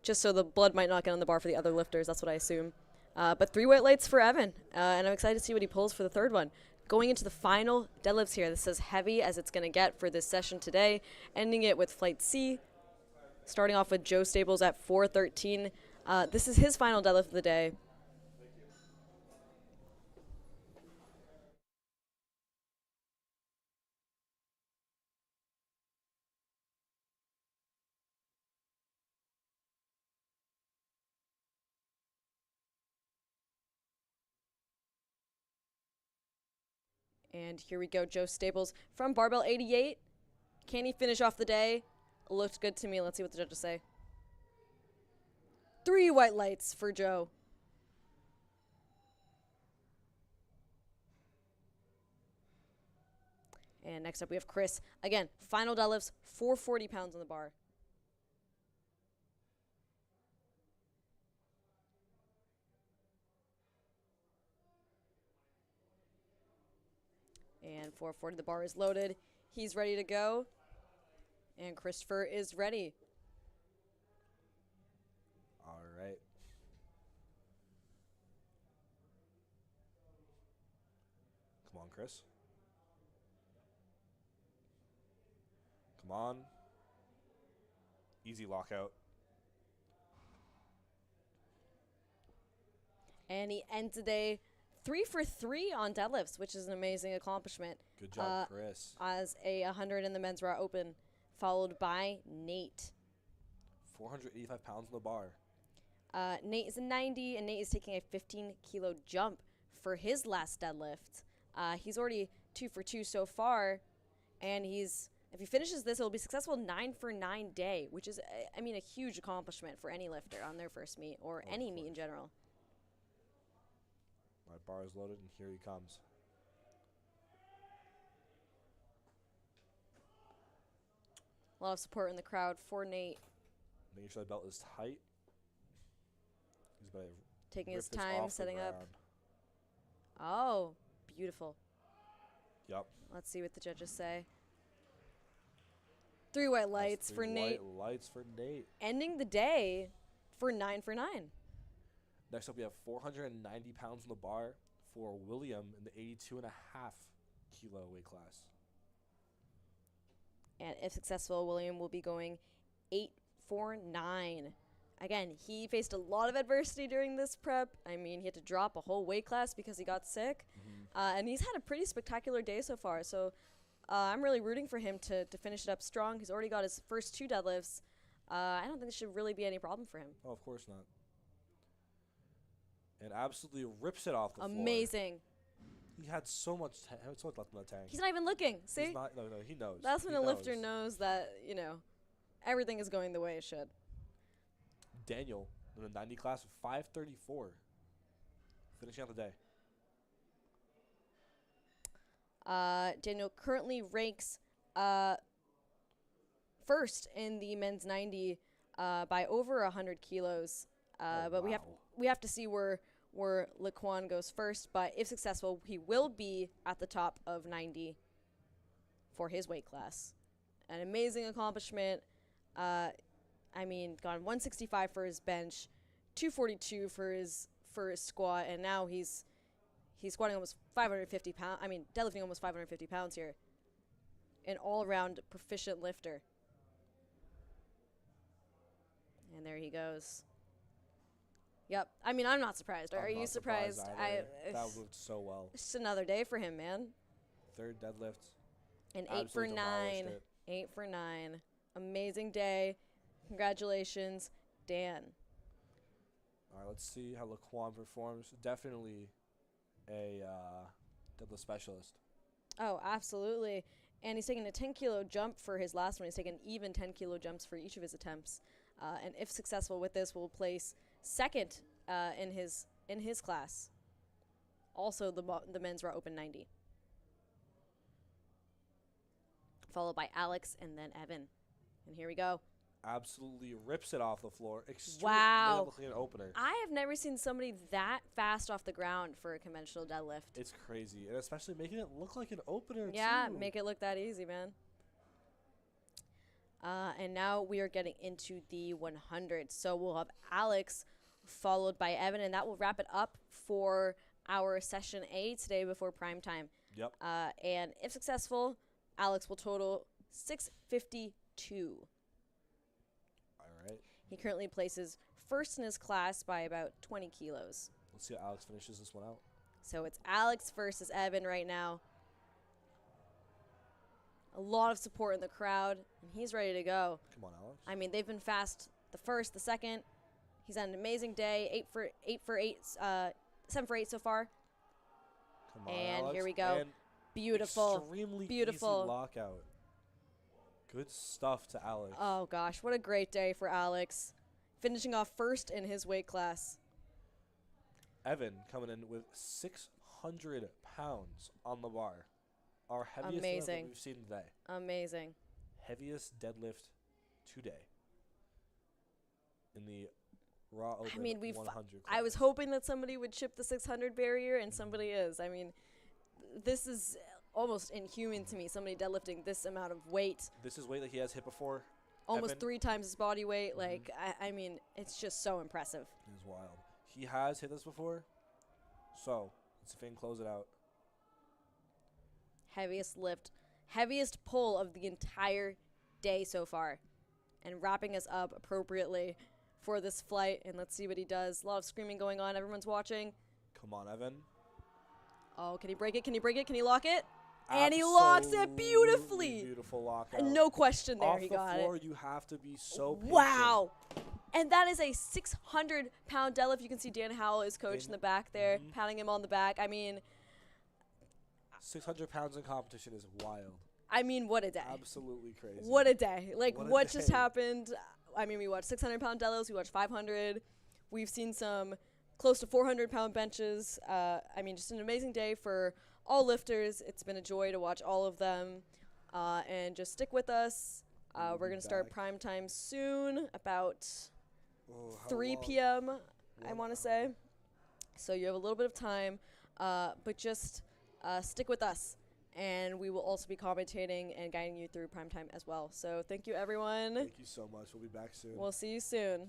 just so the blood might not get on the bar for the other lifters. That's what I assume. But 3 white lights for Evan, and I'm excited to see what he pulls for the third one. Going into the final deadlifts here, this is as heavy as it's going to get for this session today, ending it with Flight C, starting off with Joe Stables at 413. This is his final deadlift of the day. And here we go, Joe Stables from Barbell 88. Can he finish off the day? Looked good to me. Let's see what the judges say. 3 white lights for Joe. And next up we have Chris. Again, final deadlifts, 440 pounds on the bar. And 440, the bar is loaded. He's ready to go. And Christopher is ready. All right. Come on, Chris. Come on. Easy lockout. And he ends the day 3 for 3 on deadlifts, which is an amazing accomplishment. Good job, Chris. As a 100 in the men's raw open, followed by Nate. 485 pounds on the bar. Nate is a 90, and Nate is taking a 15-kilo jump for his last deadlift. He's already 2 for 2 so far, and if he finishes this, it will be successful 9 for 9 day, which is, a huge accomplishment for any lifter on their first meet or any meet in general. My bar is loaded, and here he comes. A lot of support in the crowd for Nate. Making sure the belt is tight. He's about to taking rip his this time off the setting up. ground. Oh, beautiful. Yep. Let's see what the judges say. 3 white lights for Nate. 3 white lights for Nate. Ending the day for 9 for 9. Next up, we have 490 pounds on the bar for William in the 82.5 kilo weight class. And if successful, William will be going 8 for 9. Again, he faced a lot of adversity during this prep. He had to drop a whole weight class because he got sick. And he's had a pretty spectacular day so far. So I'm really rooting for him to finish it up strong. He's already got his first 2 deadlifts. I don't think there should really be any problem for him. Oh, of course not. And absolutely rips it off the floor. Amazing. He had so much left in the tank. He's not even looking. See? No, he knows. That's when a lifter knows that, everything is going the way it should. Daniel in the 90 class with 534. Finishing out the day. Daniel currently ranks first in the men's 90 by over 100 kilos. But wow. we have to see where Laquan goes first. But if successful, he will be at the top of 90 for his weight class. An amazing accomplishment. Gone 165 for his bench, 242 for his squat, and now he's squatting almost 550 pounds. Deadlifting almost 550 pounds here. An all-around proficient lifter. And there he goes. Yep. I'm not surprised. Are you surprised? That moved so well. It's just another day for him, man. 3rd deadlift. And 8 for 9. 8 for 9. Amazing day. Congratulations, Dan. All right, let's see how Laquan performs. Definitely a deadlift specialist. Oh, absolutely. And he's taking a 10-kilo jump for his last one. He's taken even 10-kilo jumps for each of his attempts. And if successful with this, will place second in his class. Also the men's raw open 90. Followed by Alex and then Evan. And here we go. Absolutely rips it off the floor. Extreme, Wow. made it look like an opener. I have never seen somebody that fast off the ground for a conventional deadlift. It's crazy, and especially making it look like an opener, Yeah, too. make it look that easy, man. And now we are getting into the 100. So we'll have Alex followed by Evan, and that will wrap it up for our session A today before prime time. Yep. And if successful, Alex will total 652. All right. He currently places first in his class by about 20 kilos. Let's see how Alex finishes this one out. So it's Alex versus Evan right now. A lot of support in the crowd, and he's ready to go. Come on, Alex. I mean, they've been fast the first, the second. He's had an amazing day. 7 for 8 so far. Come on, And Alex. here we go. And Beautiful. extremely Beautiful. easy lockout. Good stuff to Alex. Oh, gosh. What a great day for Alex. Finishing off first in his weight class. Evan coming in with 600 pounds on the bar. Our heaviest deadlift Amazing. that we've seen today. Amazing. Heaviest deadlift today. In the raw open I mean, 100 I was class. hoping that somebody would chip the 600 barrier, and somebody is. I mean, this is almost inhuman to me, somebody deadlifting this amount of weight. This is weight that he has hit before. Almost Evan. 3 times his body weight. Like, I mean, it's just so impressive. It is wild. He has hit this before. So, let's see if he can close it out. Heaviest lift, heaviest pull of the entire day so far. And wrapping us up appropriately for this flight. And let's see what he does. A lot of screaming going on. Everyone's watching. Come on, Evan. Oh, can he break it? Can he break it? Can he lock it? And he locks it beautifully. Beautiful lockout. No question there. Off He the got floor, it. you have to be so patient. Wow. And that is a 600-pound deadlift. You can see Dan Howell, his coach, in the back there, patting him on the back. I mean, 600 pounds in competition is wild. What a day. Absolutely crazy. What a day. Like, What a what just day. happened? I mean, we watched 600-pound deadlifts. We watched 500. We've seen some close to 400-pound benches. Just an amazing day for all lifters. It's been a joy to watch all of them. And just stick with us. We'll We're be going to start back. prime time soon, about Oh, how 3 long? p.m., I 1 want to hour. say. So you have a little bit of time, but just stick with us. And we will also be commentating and guiding you through prime time as well. So thank you, everyone. Thank you so much. We'll be back soon. We'll see you soon.